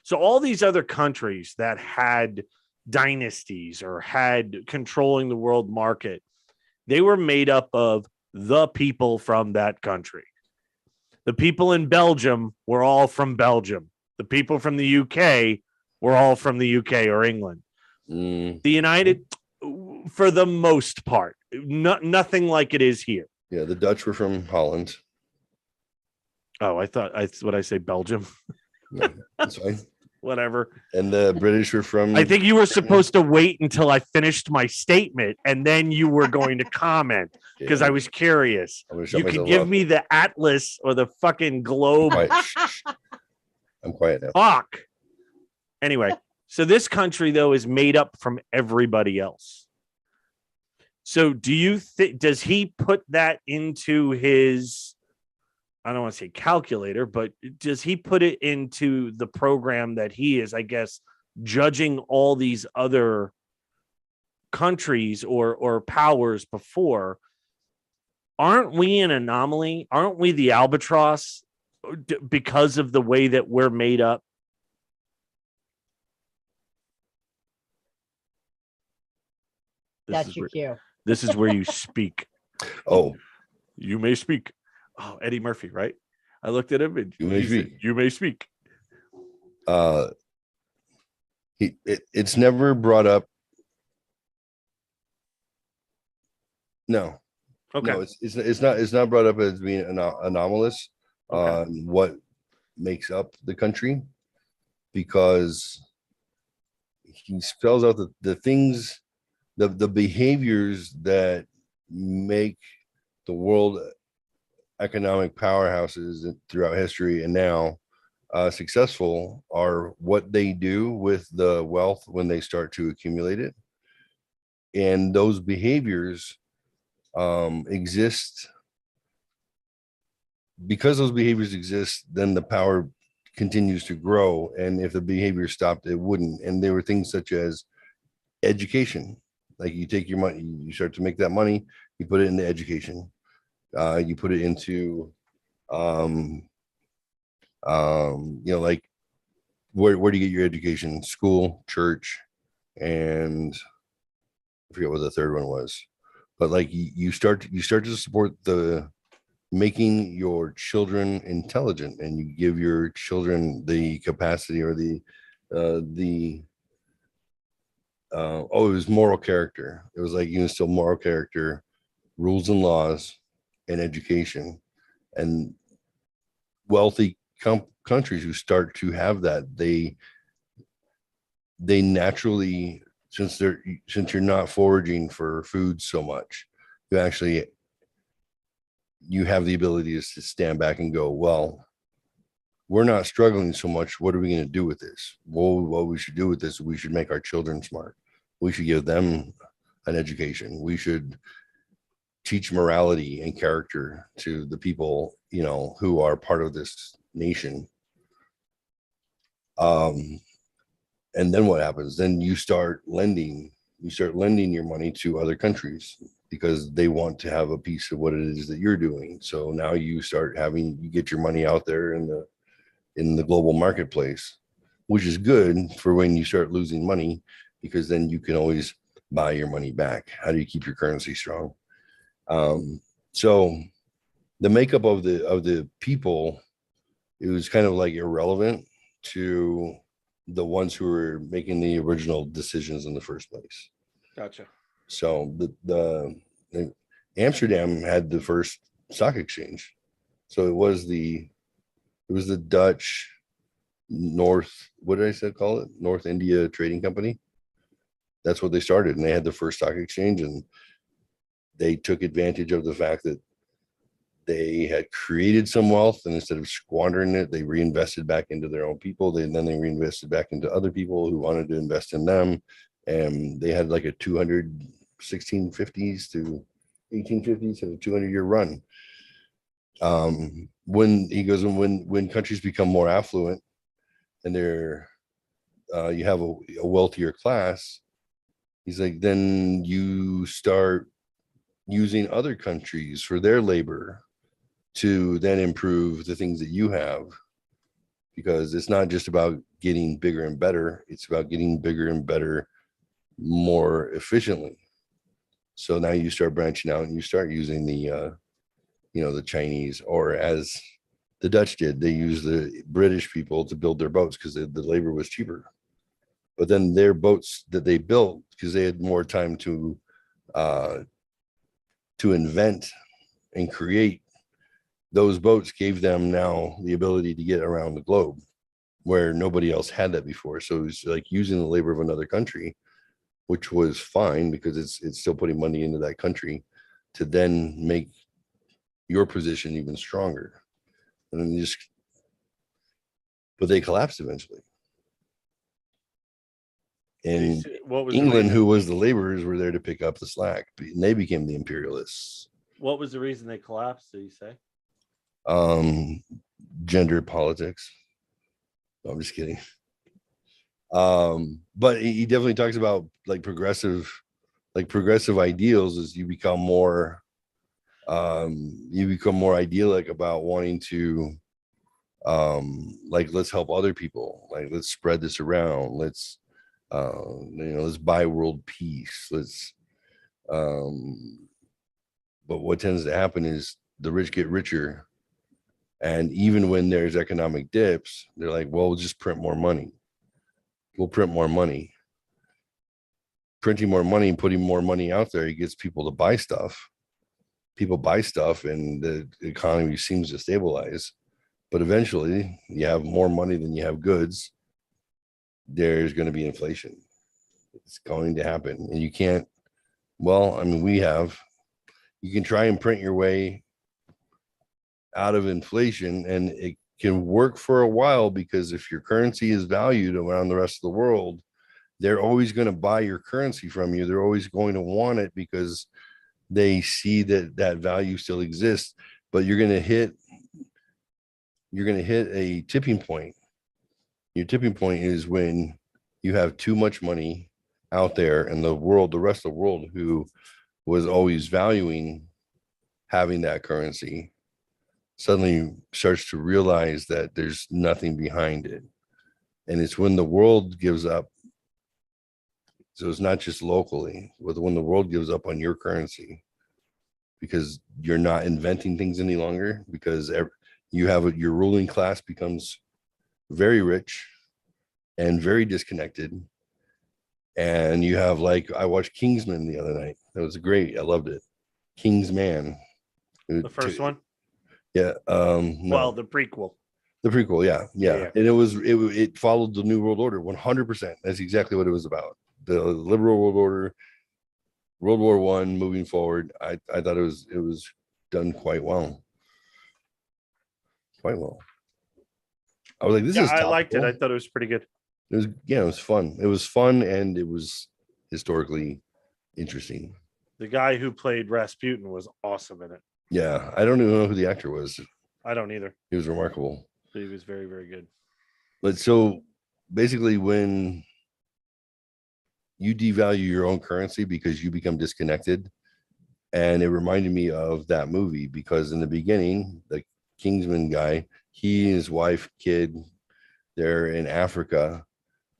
So all these other countries that had dynasties or had controlling the world market, they were made up of the people from that country. The people in Belgium were all from Belgium. The people from the UK were all from the UK or England. The United, for the most part, nothing like it is here. Yeah, the Dutch were from Holland. Oh, what I say, Belgium. No, that's fine. Whatever. And the British were from... I think you were supposed to wait until I finished my statement, and then you were going to comment, because I was curious. You could give me the atlas or the fucking globe. I'm quiet now. Fuck. Anyway, so this country, though, is made up from everybody else. So do you think, does he put that into his... I don't want to say calculator, but does he put it into the program that he is, I guess, judging all these other countries or powers before? Aren't we an anomaly? Aren't we the albatross because of the way that we're made up? That's your cue. This is where you speak. Oh, you may speak. Oh, Eddie Murphy, right? I looked at him and you may speak. You may speak. It's never brought up. No. Okay. No, it's not brought up as being anomalous on what makes up the country, because he spells out the things, the behaviors that make the world economic powerhouses throughout history and now successful are what they do with the wealth when they start to accumulate it. And those behaviors exist. Because those behaviors exist, then the power continues to grow. And if the behavior stopped, it wouldn't. And there were things such as education. Like you take your money, you start to make that money, you put it into education. You put it into, like where do you get your education? School, church, and I forget what the third one was. But like you start to support the making your children intelligent, and you give your children the capacity or the oh, it was moral character. It was like you instill moral character, rules and laws, and education. And wealthy countries who start to have that, they naturally, since you're not foraging for food so much, you have the ability to stand back and go, well, we're not struggling so much. What are we going to do with this? Well, what we should do with this, we should make our children smart. We should give them an education. We should teach morality and character to the people, who are part of this nation. And then what happens? Then you start lending your money to other countries because they want to have a piece of what it is that you're doing. So now you get your money out there in the global marketplace, which is good for when you start losing money, because then you can always buy your money back. How do you keep your currency strong? So the makeup of the people, it was kind of like irrelevant to the ones who were making the original decisions in the first place. Gotcha. So the Amsterdam had the first stock exchange. So it was the Dutch what did I say call it? North India Trading Company. That's what they started, and they had the first stock exchange, and they took advantage of the fact that they had created some wealth, and instead of squandering it, they reinvested back into their own people. Then they reinvested back into other people who wanted to invest in them. And they had like a 1650s to 1850s, had a 200-year run. When countries become more affluent and you have a wealthier class, he's like, then you start using other countries for their labor to then improve the things that you have, because it's not just about getting bigger and better, it's about getting bigger and better more efficiently. So now you start branching out and you start using the Chinese, or as the Dutch did, they used the British people to build their boats because the labor was cheaper. But then their boats that they built, because they had more time to invent and create, those boats gave them now the ability to get around the globe where nobody else had that before. So it was like using the labor of another country, which was fine because it's still putting money into that country to then make your position even stronger. And then but they collapsed eventually. And England, who was the laborers, were there to pick up the slack, and they became the imperialists. What was the reason they collapsed, did you say? Gender politics. No, I'm just kidding. But he definitely talks about like progressive ideals as you become more idyllic about wanting to let's help other people, like let's spread this around, let's buy world peace, but what tends to happen is the rich get richer. And even when there's economic dips, they're like, well, we'll just print more money. We'll print more money. Printing more money and putting more money out there, it gets people to buy stuff. People buy stuff and the economy seems to stabilize. But eventually, you have more money than you have goods. There's going to be inflation. It's going to happen. And you can't, you can try and print your way out of inflation, and it can work for a while, because if your currency is valued around the rest of the world, they're always going to buy your currency from you. They're always going to want it because they see that value still exists. But you're going to hit a tipping point. Your tipping point is when you have too much money out there, and the rest of the world, who was always valuing having that currency, suddenly starts to realize that there's nothing behind it. And it's when the world gives up. So it's not just locally, but when the world gives up on your currency, because you're not inventing things any longer, because your ruling class becomes very rich and very disconnected. And you have like, I watched Kingsman the other night. That was great. I loved it. Kingsman. The first one? Yeah. No. Well, the prequel. The prequel, yeah, Yeah, yeah. yeah. And it followed the New World Order 100%. That's exactly what it was about. The liberal world order, World War One, moving forward. I thought it was done quite well. Quite well. I was like, this Yeah, is I liked it. topical. I thought it was pretty good. It was, yeah, it was fun. It was fun, and it was historically interesting. The guy who played Rasputin was awesome in it. Yeah, I don't even know who the actor was. I don't either. He was remarkable. But he was very, very good. But so basically, when you devalue your own currency because you become disconnected, and it reminded me of that movie because in the beginning, the Kingsman guy, he and his wife, kid, they're in Africa,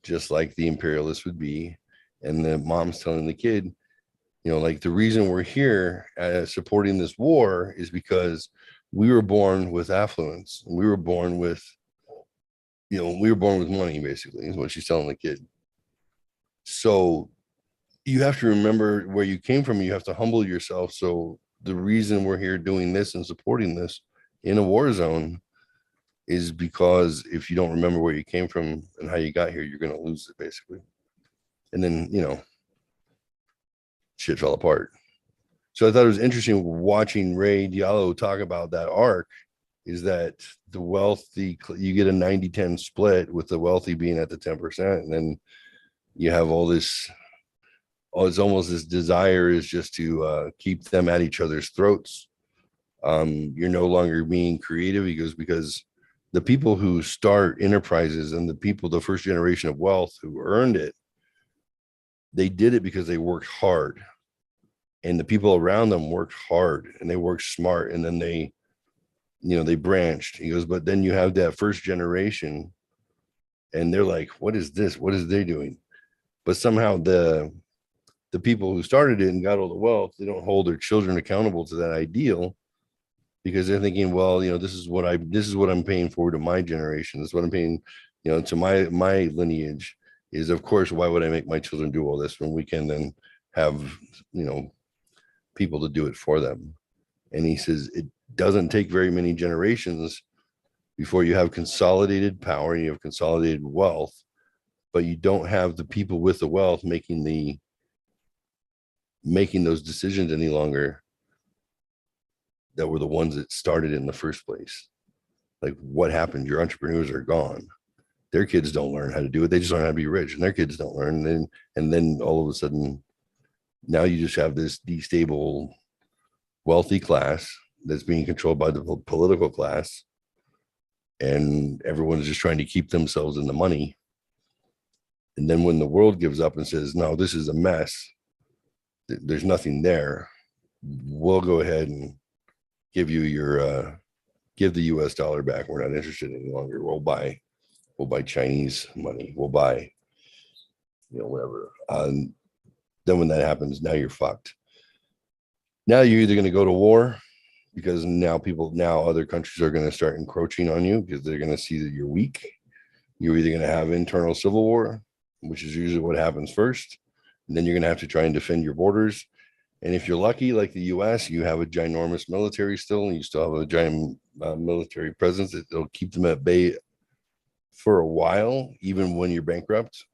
just like the imperialists would be, and the mom's telling the kid, like the reason we're here supporting this war is because we were born with affluence. We were born with, we were born with money, basically, is what she's telling the kid. So you have to remember where you came from. You have to humble yourself. So the reason we're here doing this and supporting this in a war zone is because if you don't remember where you came from and how you got here, you're going to lose it, basically. And then, shit fell apart. So I thought it was interesting watching Ray Diallo talk about that arc, is that the wealthy, you get a 90-10 split with the wealthy being at the 10%. And then you have all this, it's almost this desire is just to keep them at each other's throats. You're no longer being creative because the people who start enterprises and the first generation of wealth who earned it, they did it because they worked hard. And the people around them worked hard and they worked smart. And then they branched. He goes, but then you have that first generation and they're like, what is this? What is they doing? But somehow the people who started it and got all the wealth, they don't hold their children accountable to that ideal because they're thinking, well, this is what I'm paying forward to my generation. This is what I'm paying, to my lineage is, of course, why would I make my children do all this when we can then have, people to do it for them? And he says it doesn't take very many generations before you have consolidated power and you have consolidated wealth, but you don't have the people with the wealth making those decisions any longer that were the ones that started in the first place. Like, what happened? Your entrepreneurs are gone. Their kids don't learn how to do it. They just learn how to be rich, and their kids don't learn. And then all of a sudden, now you just have this destable, wealthy class that's being controlled by the political class, and everyone is just trying to keep themselves in the money. And then when the world gives up and says, no, this is a mess, there's nothing there, we'll go ahead and give the US dollar back. We're not interested any longer. We'll buy Chinese money. We'll buy, whatever. Then when that happens, now you're fucked. Now you're either going to go to war because now other countries are going to start encroaching on you because they're going to see that you're weak. You're either going to have internal civil war, which is usually what happens first. And then you're going to have to try and defend your borders. And if you're lucky, like the US, you have a ginormous military still, and you still have a giant military presence that'll keep them at bay for a while, even when you're bankrupt.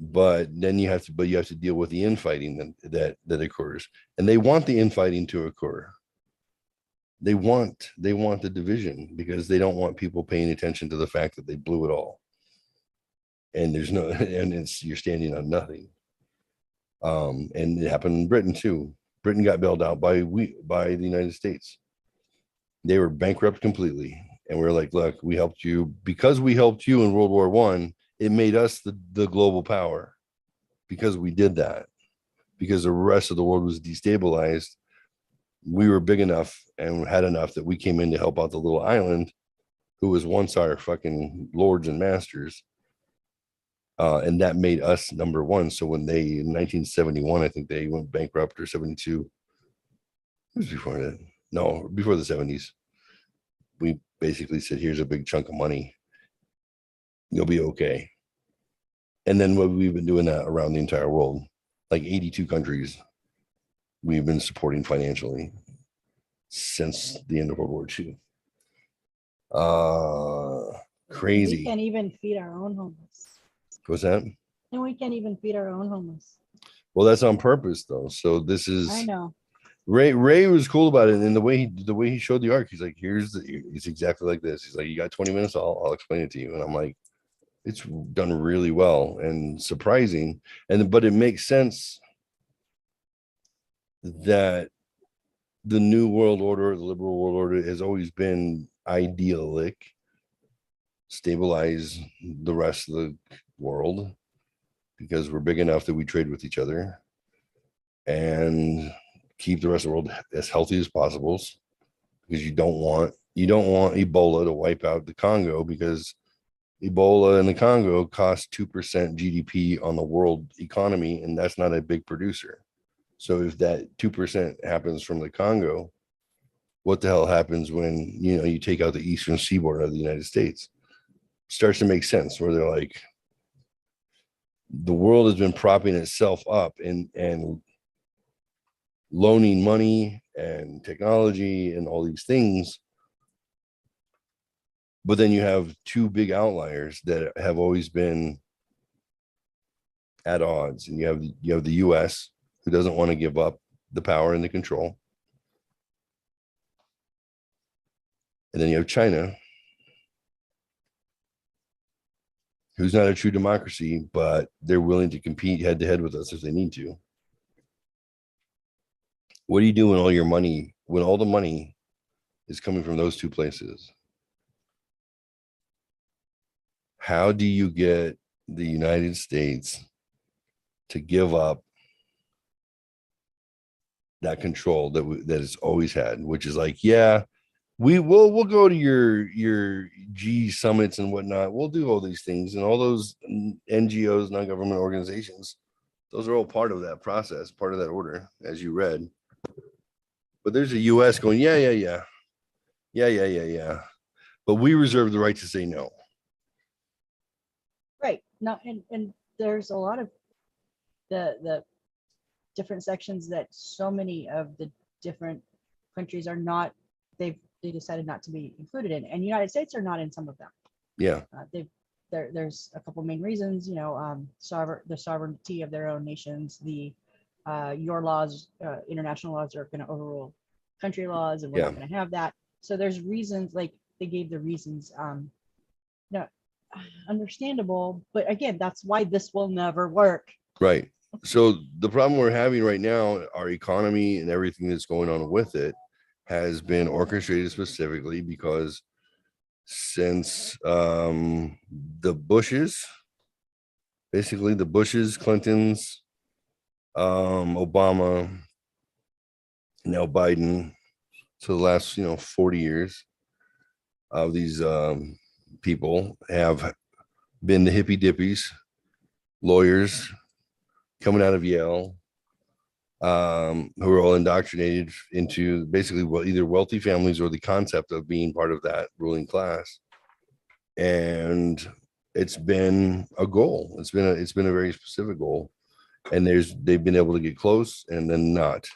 But then you have to deal with the infighting that occurs. And they want the infighting to occur. They want the division because they don't want people paying attention to the fact that they blew it all. And you're standing on nothing. And it happened in Britain too. Britain got bailed out by the United States. They were bankrupt completely. And we're like, look, we helped you because we helped you in World War One. It made us the global power because we did that. Because the rest of the world was destabilized. We were big enough and had enough that we came in to help out the little island who was once our fucking lords and masters. And that made us number one. So when in 1971, I think they went bankrupt, or 72. It was before that. No, before the 70s. We basically said, here's a big chunk of money. You'll be okay. And then what we've been doing that around the entire world, like 82 countries we've been supporting financially since the end of World War II. We Crazy. can't even feed our own homeless. What's that? And we can't even feed our own homeless. Well, that's on purpose though. So this I is know. Ray was cool about it. And the way he showed the arc, he's like, it's exactly like this. He's like, you got 20 minutes, I'll explain it to you. And I'm like, it's done really well and surprising. But it makes sense that the new world order, the liberal world order, has always been idyllic, stabilize the rest of the world because we're big enough that we trade with each other and keep the rest of the world as healthy as possible, because you don't want Ebola to wipe out the Congo, because Ebola in the Congo costs 2% GDP on the world economy, and that's not a big producer. So if that 2% happens from the Congo, what the hell happens when you take out the eastern seaboard of the United States? Starts to make sense, where they're like, the world has been propping itself up and loaning money and technology and all these things. But then you have two big outliers that have always been at odds. And you have the US, who doesn't want to give up the power and the control. And then you have China, who's not a true democracy, but they're willing to compete head to head with us if they need to. What do you do when all the money is coming from those two places? How do you get the United States to give up that control that it's always had, which is like, yeah, we'll go to your G summits and whatnot. We'll do all these things, and all those NGOs, non-government organizations, those are all part of that process, part of that order, as you read. But there's a US going, yeah. But we reserve the right to say no. Right. Now, and there's a lot of the different sections that so many of the different countries are not, they decided not to be included in, and United States are not in some of them. Yeah. There's a couple main reasons, the sovereignty of their own nations, your laws, international laws are going to overrule country laws, and we're not going to have that. So there's reasons, like they gave the reasons, understandable, but again, that's why this will never work. Right. So the problem we're having right now, our economy and everything that's going on with it, has been orchestrated specifically because since the Bushes, Clintons, Obama, now Biden, so the last 40 years of these people have been the hippy dippies, lawyers coming out of Yale, who are all indoctrinated into basically either wealthy families or the concept of being part of that ruling class. And it's been a goal. It's been a very specific goal, and they've been able to get close and then not.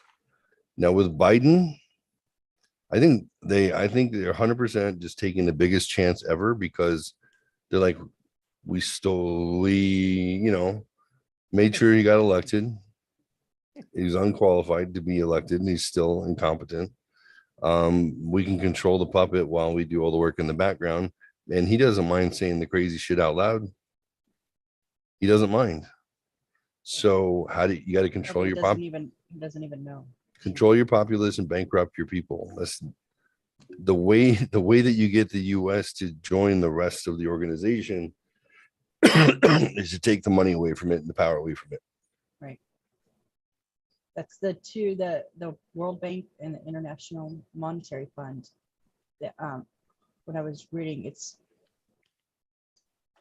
Now with Biden, I think they're 100% just taking the biggest chance ever, because they're like, we made sure he got elected. He's unqualified to be elected, and he's still incompetent. We can control the puppet while we do all the work in the background, and he doesn't mind saying the crazy shit out loud. He doesn't mind. So you got to control your pop? He doesn't even know. Control your populace and bankrupt your people. That's the way that you get the US to join the rest of the organization is to take the money away from it and the power away from it. Right. That's the World Bank and the International Monetary Fund. That when I was reading,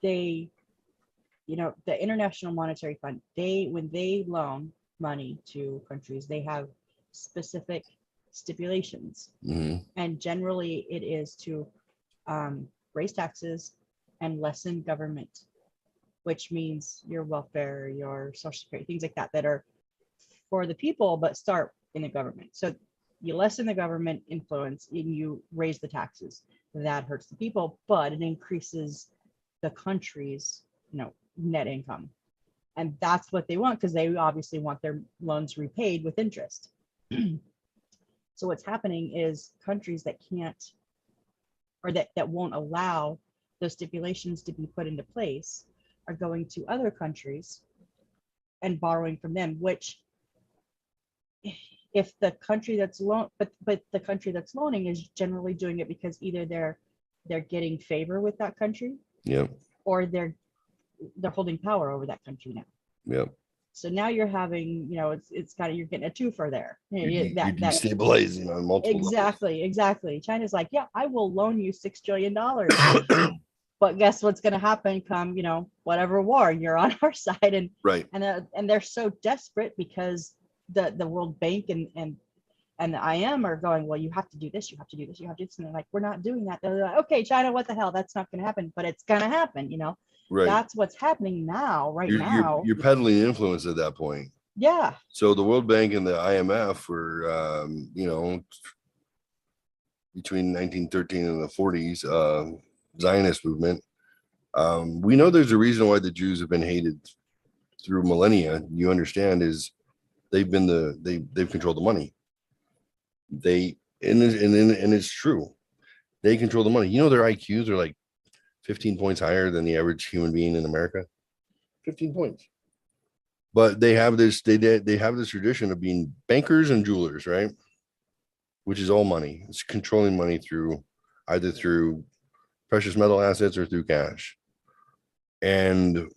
the International Monetary Fund, when they loan money to countries, they have specific stipulations. Mm-hmm. And generally it is to raise taxes and lessen government which means your welfare, your social security, things like that, that are for the people, but start in the government. So you lessen the government influence and you raise the taxes. That hurts the people, but it increases the country's, net income. And that's what they want because they obviously want their loans repaid with interest. So what's happening is countries that can't, or that won't allow those stipulations to be put into place are going to other countries and borrowing from them, which if the country that's but the country that's loaning is generally doing it because either they're getting favor with that country, Yep. or they're holding power over that country now. Yep. So now you're having, it's kind of, you're getting a twofer there. You're destabilizing on multiple Exactly. China's like, yeah, I will loan you $6 trillion. But guess what's going to happen come, whatever war, you're on our side. And right. And they're so desperate because the World Bank and the IM are going, well, you have to do this, you have to do this, you have to do this. And they're like, we're not doing that. They're like, okay, China, what the hell? That's not going to happen, but it's going to happen, Right. That's what's happening now, now. You're peddling influence at that point. Yeah. So the World Bank and the IMF were, between 1913 and the 40s, Zionist movement. We know there's a reason why the Jews have been hated through millennia. You understand is they've controlled the money. And it's true. They control the money. Their IQs are like 15 points higher than the average human being in America. 15 points. But they have this tradition of being bankers and jewelers, right? Which is all money. It's controlling money either through precious metal assets or through cash. And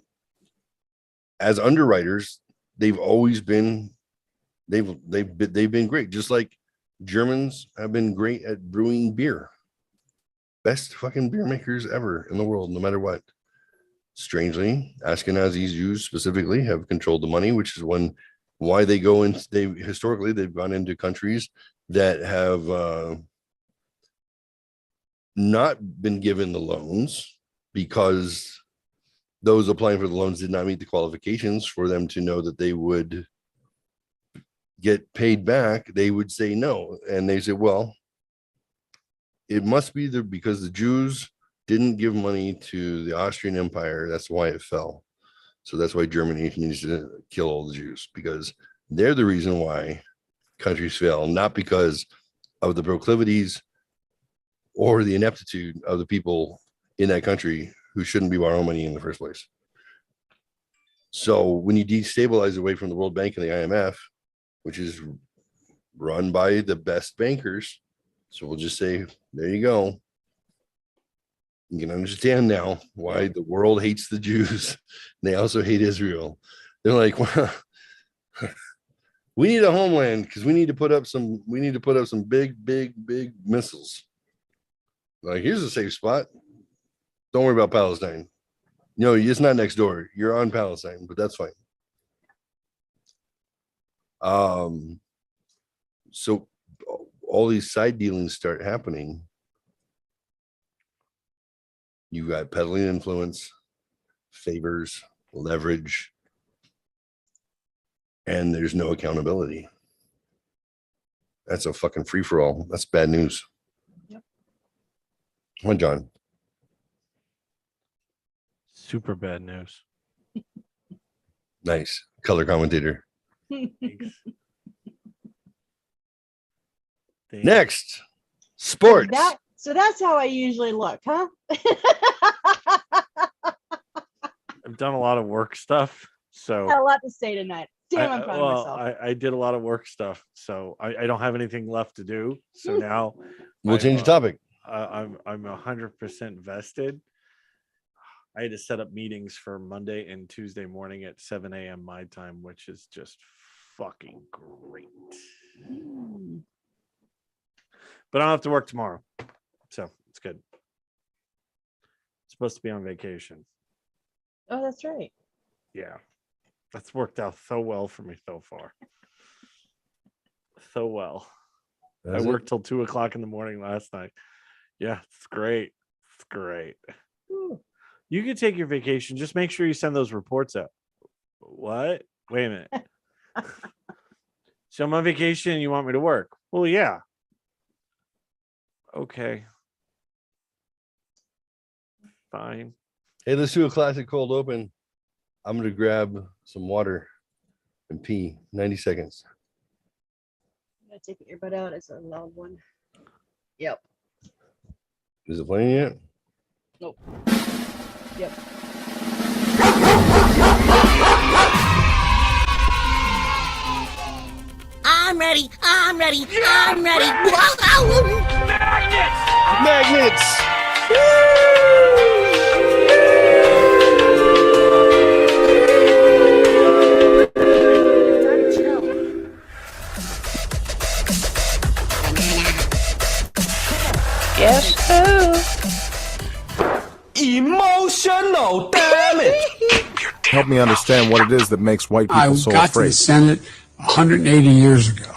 as underwriters, they've always been they've been great, just like Germans have been great at brewing beer. Best fucking beer makers ever in the world, no matter what. Strangely, Ashkenazi Jews specifically have controlled the money, which is why they go in. They've gone into countries that have not been given the loans because those applying for the loans did not meet the qualifications for them to know that they would get paid back. They would say no, and they say, well, it must be because the Jews didn't give money to the Austrian Empire. That's why it fell. So that's why Germany needs to kill all the Jews, because they're the reason why countries fail, not because of the proclivities or the ineptitude of the people in that country who shouldn't be borrowing money in the first place. So when you destabilize away from the World Bank and the IMF, which is run by the best bankers, so we'll just say, there you go. You can understand now why the world hates the Jews. They also hate Israel. They're like, well, we need a homeland because we need to put up some big missiles. Like, here's a safe spot. Don't worry about Palestine. It's not next door. You're on Palestine, but that's fine. So all these side dealings start happening. You got peddling influence, favors, leverage, and there's no accountability. That's a fucking free-for-all. That's bad news. Yep. Come on, John. Super bad news. Nice. Color commentator. Thanks. Next, sports. So that's how I usually look, huh? I've done a lot of work stuff, so Got a lot to say tonight. Damn, I'm proud of myself. I did a lot of work stuff, so I don't have anything left to do. So now we'll change the topic. I'm 100% vested. I had to set up meetings for Monday and Tuesday morning at 7 a.m. my time, which is just fucking great. But I don't have to work tomorrow, so it's good. Supposed to be on vacation. Oh, that's right. Yeah, that's worked out so well for me so far. So well. I worked till 2:00 in the morning last night. Yeah, it's great. It's great. Ooh. You can take your vacation. Just make sure you send those reports out. What? Wait a minute. So I'm on vacation and you want me to work? Well, yeah. Okay. Fine. Hey, let's do a classic cold open. I'm gonna grab some water and pee. 90 seconds. I'm gonna take the earbud out. It's a loud one. Yep. Is it playing yet? Nope. Yep. I'm ready. I'm ready. I'm ready. Whoa, Magnets. Emotional damage. Help me understand what it is that makes white people I so got to afraid. the Senate 180 years ago.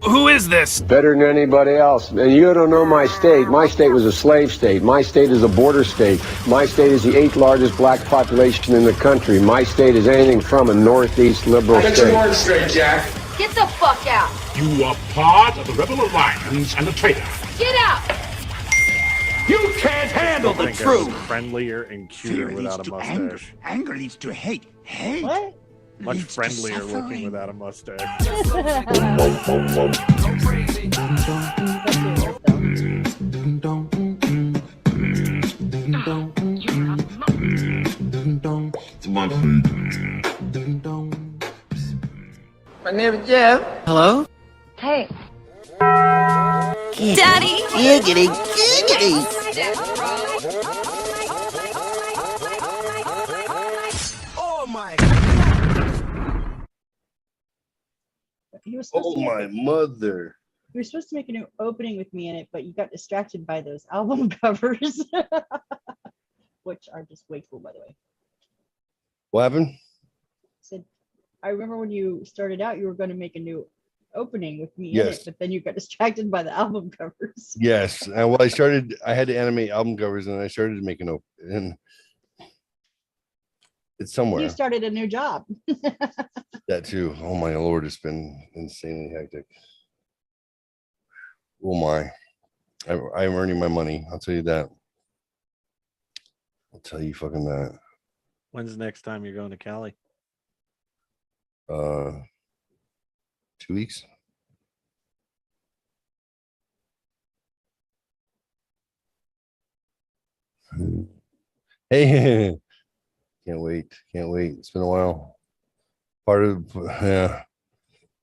Who is this? Better than anybody else. And you don't know my state. My state was a slave state. My state is a border state. My state is the 8th largest black population in the country. My state is anything from a northeast liberal Get your state. words straight, Jack. Get the fuck out! You are part of the Rebel Alliance and a traitor. Get out! You can't handle the truth. Friendlier and cuter without a mustache. Anger leads to hate. Hate What? Much leads to friendlier looking suffering. without a mustache. My name is Jeff. Hello? Hey. Daddy. Giggity, giggity. Oh my. He was supposed Oh to make my it- mother. you were supposed to make a new opening with me in it, but you got distracted by those album covers, which are just way cool, by the way. What happened? Said, I remember when you started out, you were going to make a new opening with me in Yes. it, but then you got distracted by the album covers. Yes. And well, I had to animate album covers and I started making open. And it's somewhere. You started a new job. That too. Oh my Lord, it's been insanely hectic. Oh my. I'm earning my money. I'll tell you that. I'll tell you fucking that. When's the next time you're going to Cali? 2 weeks. Hey, can't wait. Can't wait. It's been a while. Yeah,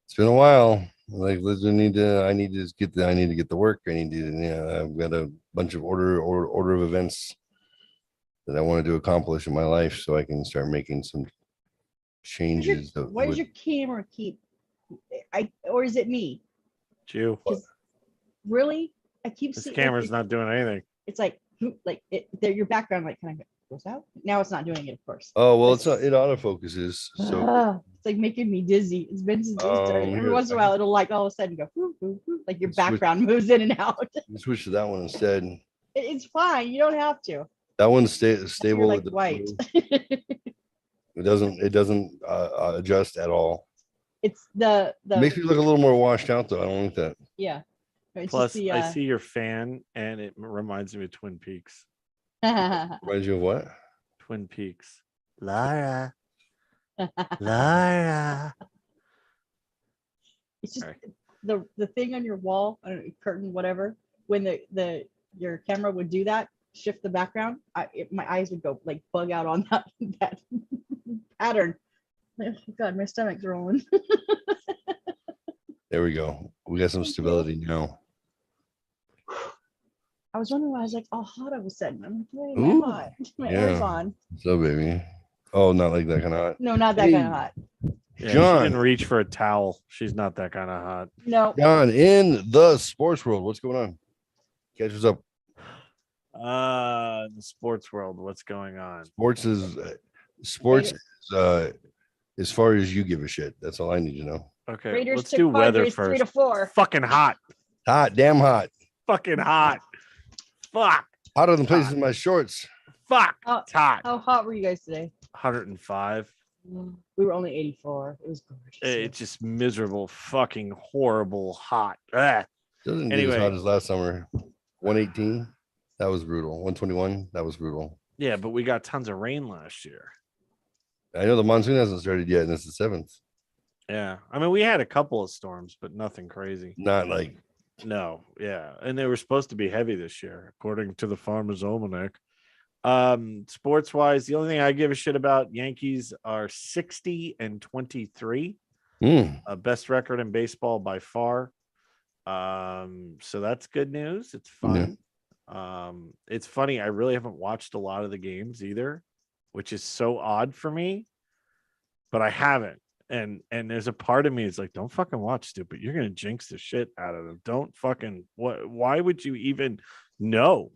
it's been a while. Like, I need to get the work. I need to, yeah, I've got a bunch of order of events that I wanted to accomplish in my life so I can start making some changes. Why does your camera keep? Or is it me? It's you. Really? I keep This seeing camera's not doing anything. It's like your background like kind of goes out. Now it's not doing it, of course. Oh well, it's not. It autofocuses. So It's like making me dizzy. It's been since we started. Every weird. once in a while, it'll like all of a sudden go whoop, whoop, whoop, like your Switch- background moves in and out. switch to that one instead. It's fine. You don't have to. That one's You're stable. like with the white. blue. It doesn't adjust at all. It's the It makes me look a little more washed out though. I don't like that. yeah. It's Plus, just the, I see your fan, and it reminds me of Twin Peaks. Reminds you of what? Twin Peaks. Lara. Lara. It's just Sorry. the thing on your wall, I don't know, curtain, whatever. When your camera would do that, shift the background, my eyes would go like bug out on that pattern. Oh God, my stomach's rolling. There we go. We got some stability now. I was wondering why I was like all hot all of a sudden. I'm like, wait, Ooh, I'm hot. My air's yeah. on. So baby. Oh, not like that kind of hot. No, not that kind of hot. Yeah, John. She didn't reach for a towel. She's not that kind of hot. No. John, in the sports world, what's going on? Catch us up. In the sports world, what's going on? Sports is as far as you give a shit. That's all I need to know. Okay, Raiders let's took do weather Padres first. 3-4. Fucking hot. Hot, damn hot. Fucking hot. Fuck. Hotter than places in my shorts. Fuck, How- it's hot. How hot were you guys today? 105. We were only 84. It was gorgeous. It's just miserable, fucking horrible hot. Ah. Doesn't get Anyway. as hot as last summer. 118. That was brutal. 121. That was brutal. Yeah, but we got tons of rain last year. I know the monsoon hasn't started yet, and it's the 7th. Yeah. I mean, we had a couple of storms, but nothing crazy. Not like No. Yeah. And they were supposed to be heavy this year, according to the Farmer's Almanac. Sports wise, the only thing I give a shit about, Yankees are 60-23. Best record in baseball by far. So that's good news. It's fun. It's funny, I really haven't watched a lot of the games either, which is so odd for me, but I haven't. And there's a part of me is like, don't fucking watch, stupid. You're gonna jinx the shit out of them. Don't fucking why would you even no.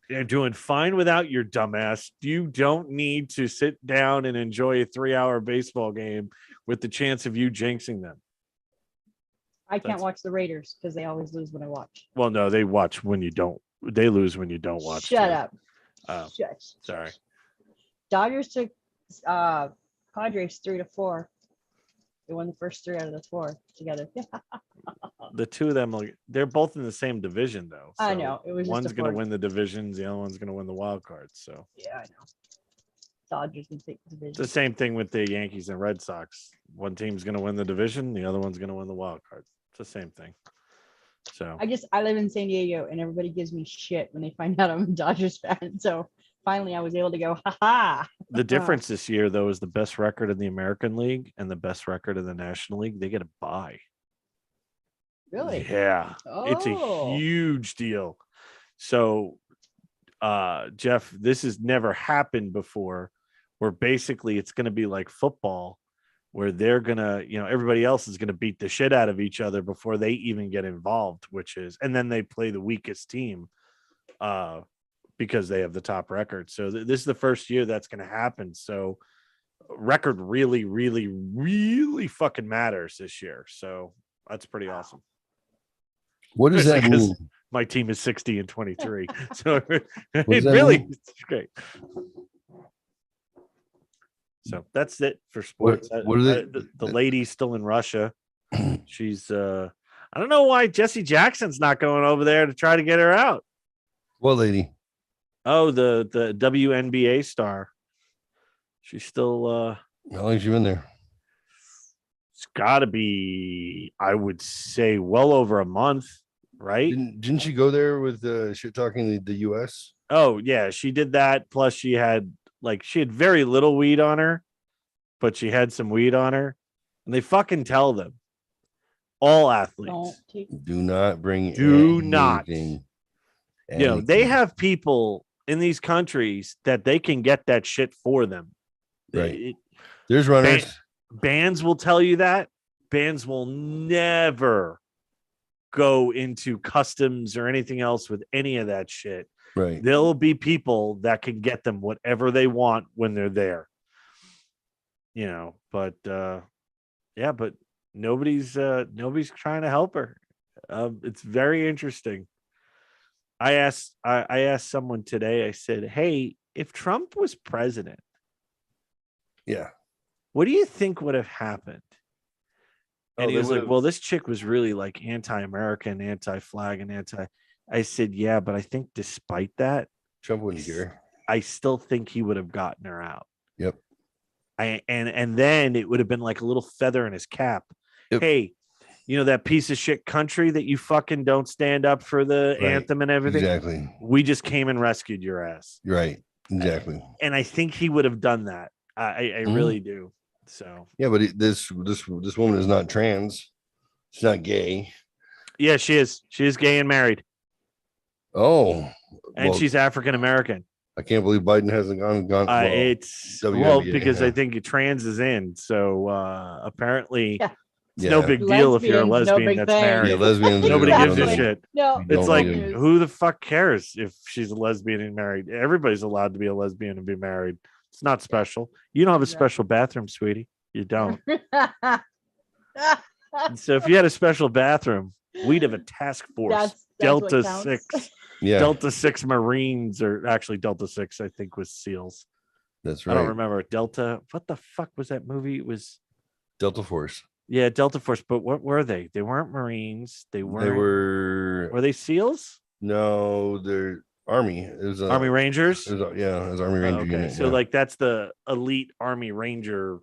They're doing fine without your dumbass. You don't need to sit down and enjoy a 3-hour baseball game with the chance of you jinxing them. I can't watch the Raiders because they always lose when I watch. Well, no, they watch when you don't. They lose when you don't watch. Shut too. up. Oh, Shush. sorry. Dodgers took Padres 3-4. They won the first 3 out of the 4 together. The two of them, they're both in the same division, though. I so know. It was just one's a going to fourth. win the divisions, the other one's going to win the wild cards. So Yeah, I know. Dodgers can take the it's the division. same thing with the Yankees and Red Sox. One team's going to win the division, the other one's going to win the wild card. It's the same thing. So I live in San Diego and everybody gives me shit when they find out I'm a Dodgers fan. So finally I was able to go, ha. the difference this year, though, is the best record in the American League and the best record in the National League. They get a bye. Really? Yeah. It's a Oh. huge deal. So, Jeff, this has never happened before, where basically it's going to be like football, where they're going to, everybody else is going to beat the shit out of each other before they even get involved, and then they play the weakest team because they have the top record. So this is the first year that's going to happen. So record really, really, really fucking matters this year. So that's pretty awesome. what does that Because mean? my team is 60-23. So it does that really mean? it's great. So that's it for sports. What are they- The lady's still in Russia. She's I don't know why Jesse Jackson's not going over there to try to get her out. What lady? Oh, the WNBA star. She's still How long has she been there? it's gotta be, I would say, well over a month, right? Didn't she go there with shit talking the US? Oh yeah, she did that. Plus, she had very little weed on her, but she had some weed on her, and they fucking tell them, all athletes, Don't take Do not bring Do not. anything. they have people in these countries that they can get that shit for them. Right. There's runners. Bands will tell you that. Bands will never go into customs or anything else with any of that shit. Right. There'll be people that can get them whatever they want when they're there. But but nobody's trying to help her. It's very interesting. I asked someone today, I said, hey, if Trump was president, Yeah. what do you think would have happened? And he they was like, would've- well, this chick was really like anti-American, anti-flag, and I said, yeah, but I think despite that, Trump wouldn't care. I still think he would have gotten her out. Yep. And then it would have been like a little feather in his cap. Yep. Hey, that piece of shit country that you fucking don't stand up for the Right. anthem and everything. Exactly. We just came and rescued your ass. You're right. Exactly. And I think he would have done that. I really do. So Yeah, but this woman is not trans. She's not gay. yeah, she is. She is gay and married. Oh. And well, she's African American. I can't believe Biden hasn't gone. Well, It's WNBA, because yeah. I think trans is in. So apparently Yeah. it's no big deal if you're a Lesbians, no lesbian big that's thing. married. Yeah, lesbians. Nobody are- gives a no, no. shit. No, We It's don't like, need- who the fuck cares if she's a lesbian and married? Everybody's allowed to be a lesbian and be married. It's not special. You don't have a Yeah. special bathroom, sweetie. You don't. So if you had a special bathroom, we'd have a task force That's what Delta counts. 6. Yeah, Delta 6 Marines, or actually Delta 6, I think, was SEAls. that's I don't right. remember. Delta, what the fuck was that movie? It was, Delta Force. yeah, Delta Force. But what were they? They weren't Marines. They They weren't. were Were they SEALs? no, they're Army. It was Army Rangers? It was Army Oh, Ranger okay, unit. so Yeah. like that's the elite Army Ranger,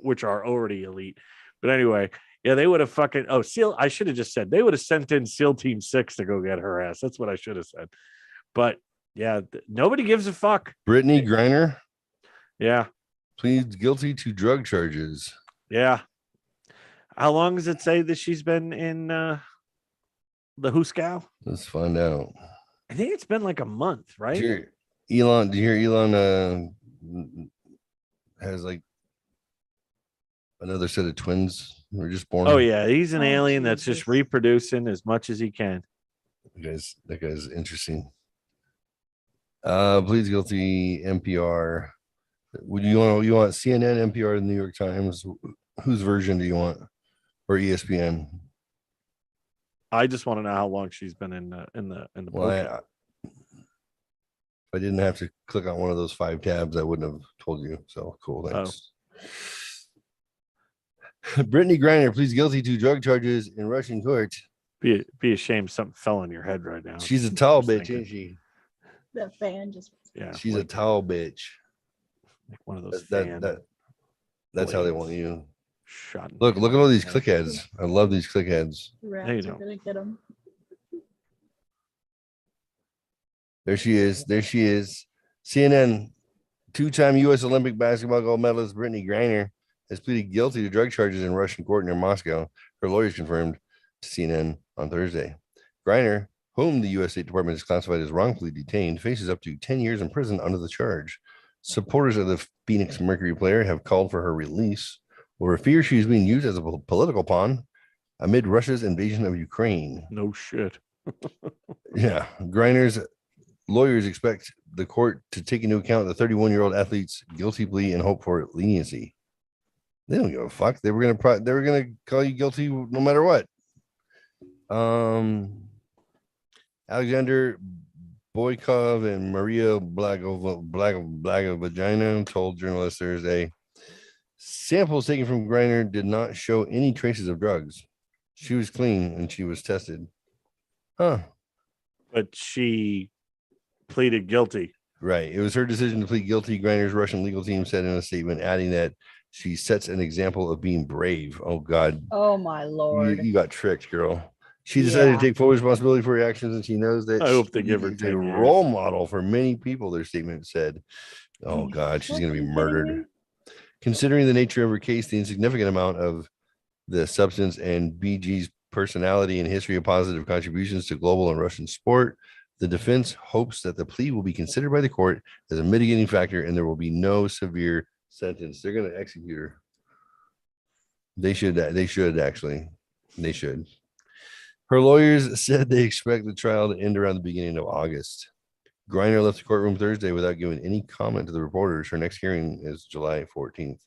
which are already elite. But anyway, yeah, they would have fucking SEAL. I should have just said they would have sent in SEAL Team 6 to go get her ass. That's what I should have said. But yeah, nobody gives a fuck. Brittany Griner Yeah, pleads guilty to drug charges. yeah. How long does it say that she's been in the Huskow? Let's find out. I think it's been like a month, right? Did you hear Elon has like another set of twins who were just born? Oh yeah, he's an Oh, alien that's just Jesus. reproducing as much as he can. That guy's interesting. Pleads guilty. NPR. Would you want CNN, NPR, the New York Times? Whose version do you want, or ESPN? I just want to know how long she's been in the Well, if I didn't have to click on one of those 5 tabs, I wouldn't have told you. So cool, thanks. Brittany Griner pleads guilty to drug charges in Russian court. Be ashamed something fell on your head right now. She's a tall Just bitch, thinking. isn't she? That fan just. Yeah, She's like, a tall bitch. like one of those That's how they want blades. you. Shot. in Look the at all these head. click heads. I love these click heads. Rats There you are go. gonna get them. There she is. There she is. CNN, 2-time U.S. Olympic basketball gold medalist Brittany Griner has pleaded guilty to drug charges in Russian court near Moscow. Her lawyers confirmed to CNN on Thursday. Griner, whom the U.S. State Department has classified as wrongfully detained, faces up to 10 years in prison under the charge. Supporters of the Phoenix Mercury player have called for her release over fear she is being used as a political pawn amid Russia's invasion of Ukraine. No shit. Yeah, Griner's lawyers expect the court to take into account the 31-year-old athlete's guilty plea and hope for leniency. They don't give a fuck. They were gonna call you guilty no matter what. Alexander Boykov and Maria Blagovagina told journalists Thursday samples taken from Griner did not show any traces of drugs. She was clean and she was tested. Huh. But she pleaded guilty. Right. It was her decision to plead guilty, Griner's Russian legal team said in a statement, adding that she sets an example of being brave. Oh, God. Oh my lord. You got tricked, girl. She decided to take full responsibility for her actions, and she knows that I hope they give her she's 10 a years. role model for many people, their statement said. Oh, God, she's going to be murdered. Considering the nature of her case, the insignificant amount of the substance, and BG's personality and history of positive contributions to global and Russian sport, the defense hopes that the plea will be considered by the court as a mitigating factor and there will be no severe sentence. They're going to execute her. They should actually. They should. Her lawyers said they expect the trial to end around the beginning of August. Griner left the courtroom Thursday without giving any comment to the reporters. Her next hearing is July 14th.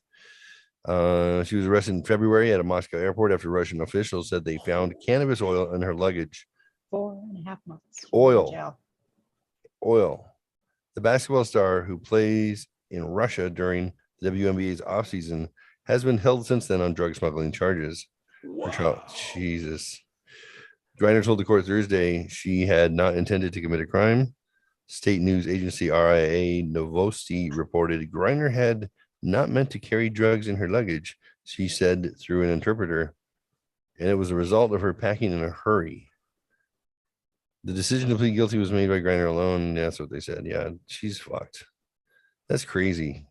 She was arrested in February at a Moscow airport after Russian officials said they found cannabis oil in her luggage. 4.5 months. Oil. The basketball star who plays in Russia during the WNBA's offseason has been held since then on drug smuggling charges. Wow. Jesus. Griner told the court Thursday she had not intended to commit a crime. State news agency RIA Novosti reported Griner had not meant to carry drugs in her luggage, she said through an interpreter, and it was a result of her packing in a hurry. The decision to plead guilty was made by Griner alone. That's what they said. Yeah, she's fucked. That's crazy.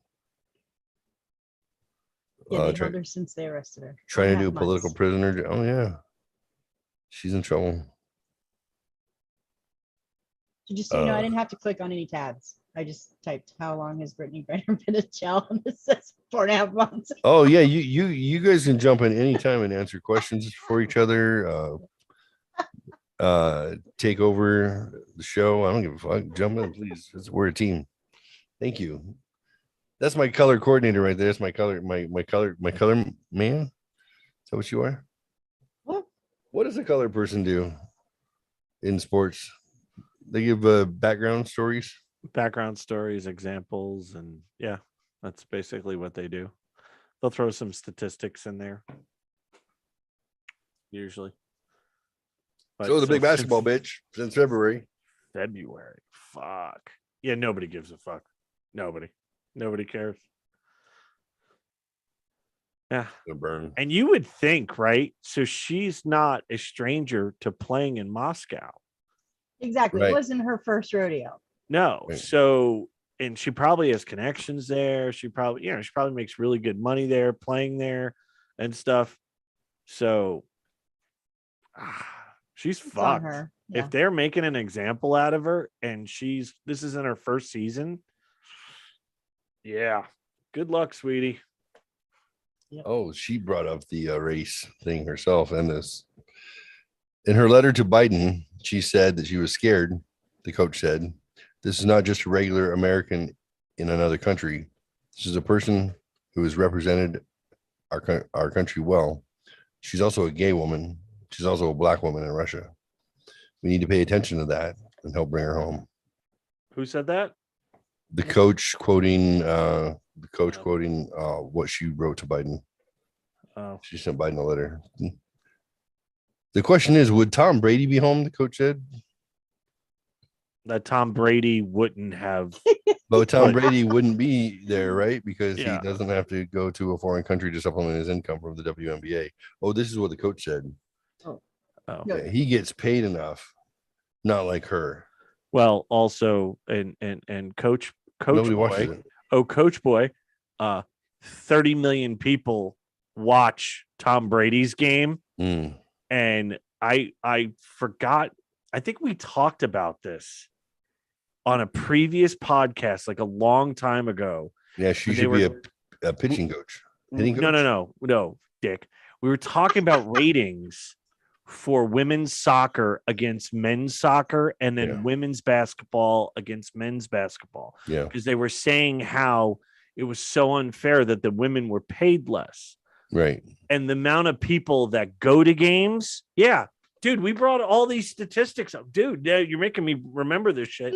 Yeah, they held her since they arrested her. Trying to do a political prisoner. Oh, yeah. She's in trouble. Just so you know, I didn't have to click on any tabs. I just typed how long has Brittany Griner been in jail, and it says 4.5 months. Oh yeah, you guys can jump in anytime and answer questions for each other. Take over the show. I don't give a fuck. Jump in, please. We're a team. Thank you. That's my color coordinator right there. That's my color man. Is that what you are? What? What does a color person do? in sports. They give background stories. Background stories, examples, and yeah, that's basically what they do. They'll throw some statistics in there, usually. But So the big since basketball bitch since February. February. Fuck. Yeah, nobody gives a fuck. Nobody cares. Yeah. Gonna burn. And you would think, right? So she's not a stranger to playing in Moscow. Exactly. Right. It wasn't her first rodeo. No. Right. So, and she probably has connections there. She probably makes really good money there, playing there and stuff. So she's It's on fucked. her. Yeah. If they're making an example out of her and this isn't her first season, yeah. Good luck, sweetie. Oh, she brought up the race thing herself and this. In her letter to Biden, she said that she was scared. The coach said, "This is not just a regular American in another country. This is a person who has represented our country well. She's also a gay woman. She's also a black woman in Russia. We need to pay attention to that and help bring her home." Who said that? The coach quoting what she wrote to Biden. Oh, She sent Biden a letter. The question is, would Tom Brady be home? The coach said. that Tom Brady wouldn't have. But Tom Brady wouldn't be there, right? Because he Yeah. doesn't have to go to a foreign country to supplement his income from the WNBA. Oh, this is what the coach said. Oh, Yeah, he gets paid enough, not like her. well, also, and coach Nobody watches boy. it. Oh, coach boy. 30 million people watch Tom Brady's game. Mm. And I forgot. I think we talked about this on a previous podcast, like a long time ago. Yeah, she should be a pitching coach. Hitting coach? No, Dick. We were talking about ratings for women's soccer against men's soccer, and then women's basketball against men's basketball. Yeah, because they were saying how it was so unfair that the women were paid less. Right. And the amount of people that go to games. Yeah. Dude, we brought all these statistics up. Dude, you're making me remember this shit.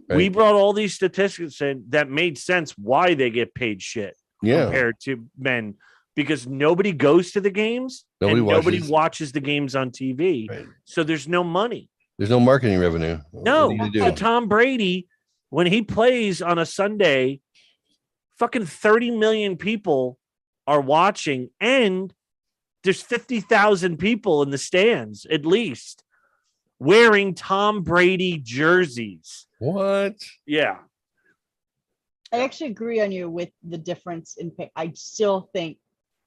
Right. We brought all these statistics in that made sense why they get paid shit compared to men, because nobody goes to the games. Nobody watches the games on TV. Right. So there's no money. There's no marketing revenue. No. So Tom Brady, when he plays on a Sunday, fucking 30 million people are watching, and there's 50,000 people in the stands at least wearing Tom Brady jerseys. What? Yeah. I actually agree on you with the difference in pay. I still think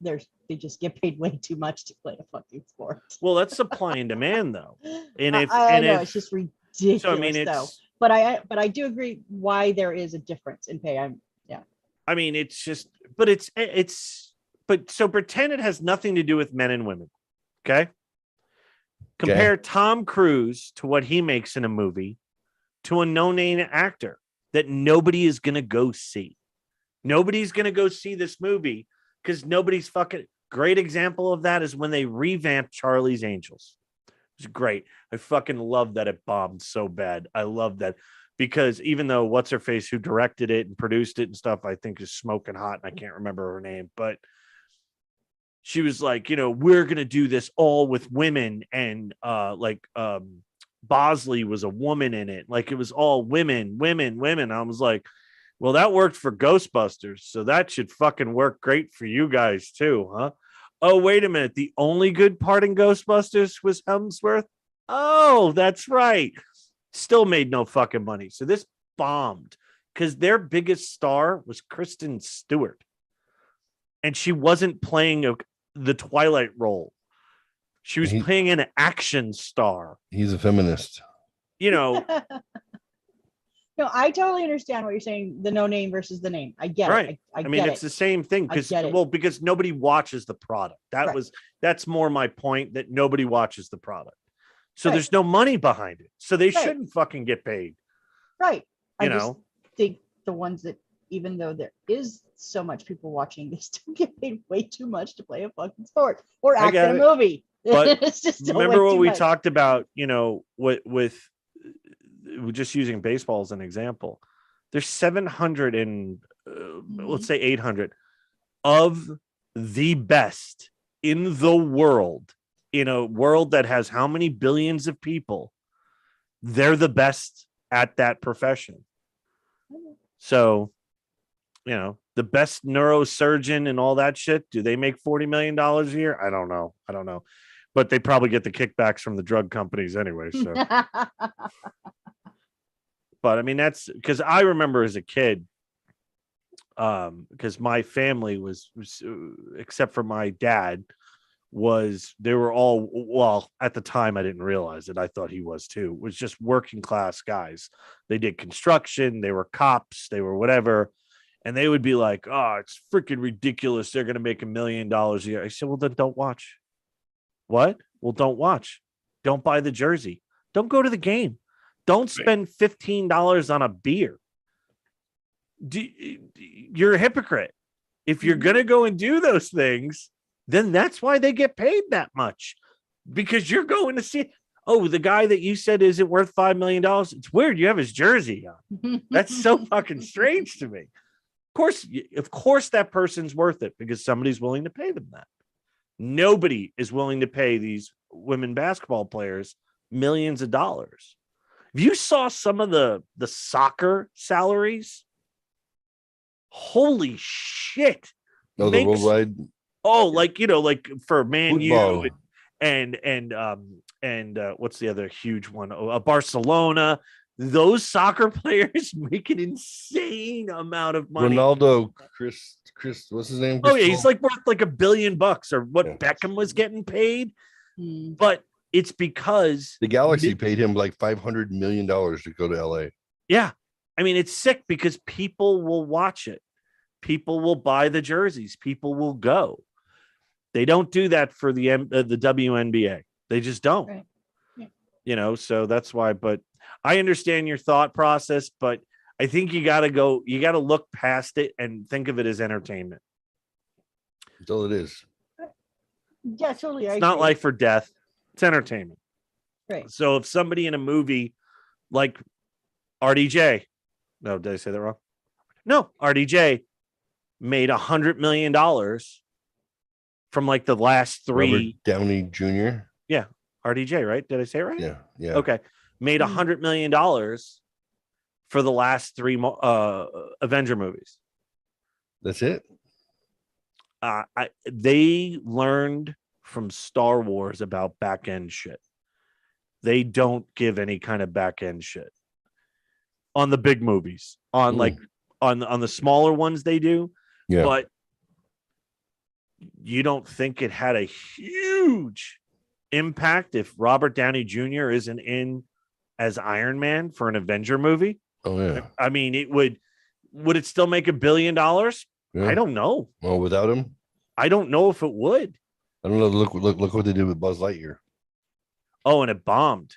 they just get paid way too much to play a fucking sport. Well, that's supply and demand, though. And it's just ridiculous. So I mean, though. But I do agree why there is a difference in pay. I mean, it's just, but so pretend it has nothing to do with men and women. Okay. Compare Tom Cruise to what he makes in a movie to a no-name actor that nobody is going to go see. Nobody's going to go see this movie because nobody's fucking. Great example of that is when they revamped Charlie's Angels. It was great. I fucking love that it bombed so bad. I love that. Because even though what's her face who directed it and produced it and stuff, I think is smoking hot, and I can't remember her name, but she was like, we're gonna do this all with women, and Bosley was a woman in it, like it was all women. I was like, well, that worked for Ghostbusters, so that should fucking work great for you guys too, huh? Oh, wait a minute, the only good part in Ghostbusters was Hemsworth. Oh, that's right. Still made no fucking money. So this bombed because their biggest star was Kristen Stewart. And she wasn't playing the Twilight role. She was playing an action star. He's a feminist. No, I totally understand what you're saying. The no name versus the name. I get it. I mean, it's the same thing because nobody watches the product. That's more my point, that nobody watches the product. So there's no money behind it. So they shouldn't fucking get paid. Right. I just think the ones that, even though there is so much people watching, they still get paid way too much to play a fucking sport or act in a movie. But It's just don't remember like what too we much. talked about, with just using baseball as an example. There's 700 and let's say 800 of the best in the world, in a world that has how many billions of people. They're the best at that profession. So, the best neurosurgeon and all that shit, do they make $40 million a year? I don't know. But they probably get the kickbacks from the drug companies anyway. So, but I mean, that's because I remember as a kid, because my family was except for my dad, they were all, well, at the time I didn't realize it. I thought he was too, was just working class guys. They did construction, they were cops, they were whatever. And they would be like, oh, it's freaking ridiculous. They're going to make $1 million a year. I said, well, then don't watch. What? Well, don't watch. Don't buy the jersey. Don't go to the game. Don't spend $15 on a beer. You're a hypocrite. If you're going to go and do those things, then that's why they get paid that much, because you're going to see, oh, the guy that you said isn't worth $5 million. It's weird. You have his jersey on. That's so fucking strange to me. Of course, that person's worth it because somebody's willing to pay them that. Nobody is willing to pay these women basketball players millions of dollars. If you saw some of the soccer salaries, holy shit. No, the worldwide. Oh, like for Man Football. U and what's the other huge one? Barcelona. Those soccer players make an insane amount of money. Ronaldo, Chris, what's his name? Oh yeah, he's like worth like $1 billion, or what Beckham was getting paid. But it's because the Galaxy paid him like $500 million to go to LA. Yeah, I mean, it's sick because people will watch it. People will buy the jerseys. People will go. They don't do that for the WNBA. They just don't. Right. Yeah. So that's why. But I understand your thought process, but I think you got to look past it and think of it as entertainment. That's all it is. Yeah, totally. It's not life or death. It's entertainment. Right. So if somebody in a movie like RDJ, no, did I say that wrong? No, RDJ made $100 million from like the last three. Robert Downey Jr. Yeah, RDJ, right? Did I say it right? Yeah, yeah. Okay, made $100 million for the last three Avenger movies. That's it. They learned from Star Wars about back end shit. They don't give any kind of back end shit on the big movies. On like on the smaller ones they do. Yeah. But you don't think it had a huge impact if Robert Downey Jr. isn't in as Iron Man for an Avenger movie? Oh yeah. I mean, would it still make $1 billion? Yeah. I don't know. Well, without him, I don't know if it would. I don't know. Look what they did with Buzz Lightyear. Oh, and it bombed.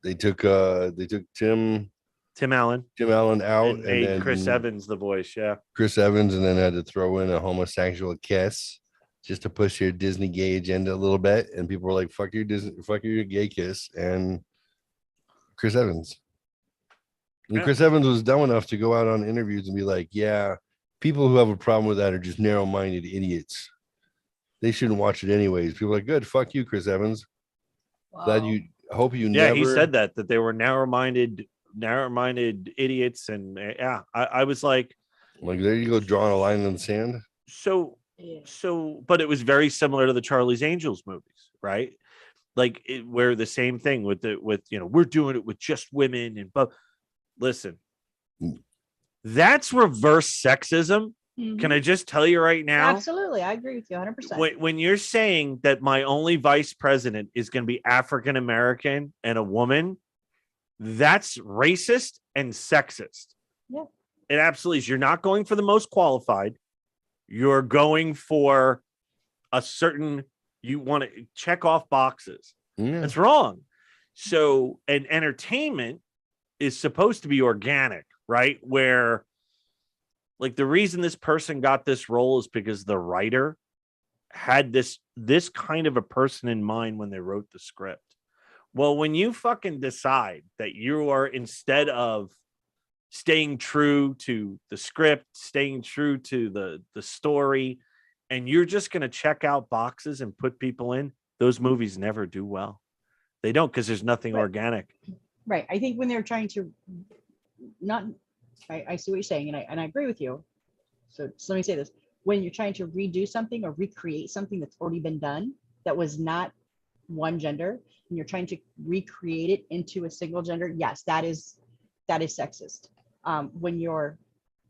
They took Tim Allen out and made then Chris Evans the voice. Yeah. Chris Evans, and then had to throw in a homosexual kiss just to push your Disney gay agenda a little bit. And people were like, fuck your Disney, fuck your gay kiss. And Chris Evans. And Chris Evans was dumb enough to go out on interviews and be like, yeah, people who have a problem with that are just narrow-minded idiots. They shouldn't watch it anyways. People are like, good, fuck you, Chris Evans. Wow. Glad you hope you Yeah, never. he said that they were narrow-minded idiots. And yeah, I was like, there you go, drawing a line in the sand. So, but it was very similar to the Charlie's Angels movies, right? Like where the same thing with we're doing it with just women but listen, that's reverse sexism. Mm-hmm. Can I just tell you right now? Absolutely. I agree with you 100%. When you're saying that my only vice president is going to be African-American and a woman, that's racist and sexist. Yeah. It absolutely is. You're not going for the most qualified. You're going for a certain, you want to check off boxes. Yeah. That's wrong. So, and entertainment is supposed to be organic, right? Where like the reason this person got this role is because the writer had this kind of a person in mind when they wrote the script. Well, when you fucking decide that you are, instead of staying true to the script, staying true to the story, and you're just going to check out boxes and put people in, those movies never do well. They don't, because there's nothing organic. Right. I think when they're trying to I see what you're saying, and I agree with you. So let me say this. When you're trying to redo something or recreate something that's already been done, that was not one gender, and you're trying to recreate it into a single gender, yes, that is sexist. When you're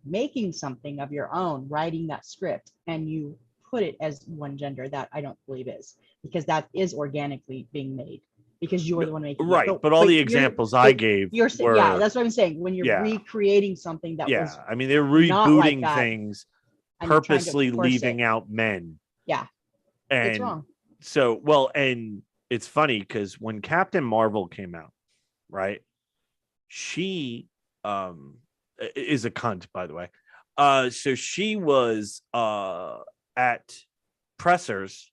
making something of your own, writing that script, and you put it as one gender, that I don't believe is, because that is organically being made, because you're the one making right. it. But all the examples I gave were, yeah, that's what I'm saying. When you're recreating something that was, I mean, they're not like rebooting that, things, and you're trying to purposely force leaving it. out men. Yeah, And it's wrong. so, well, and it's funny because when Captain Marvel came out, right, she is a cunt, by the way. So she was at pressers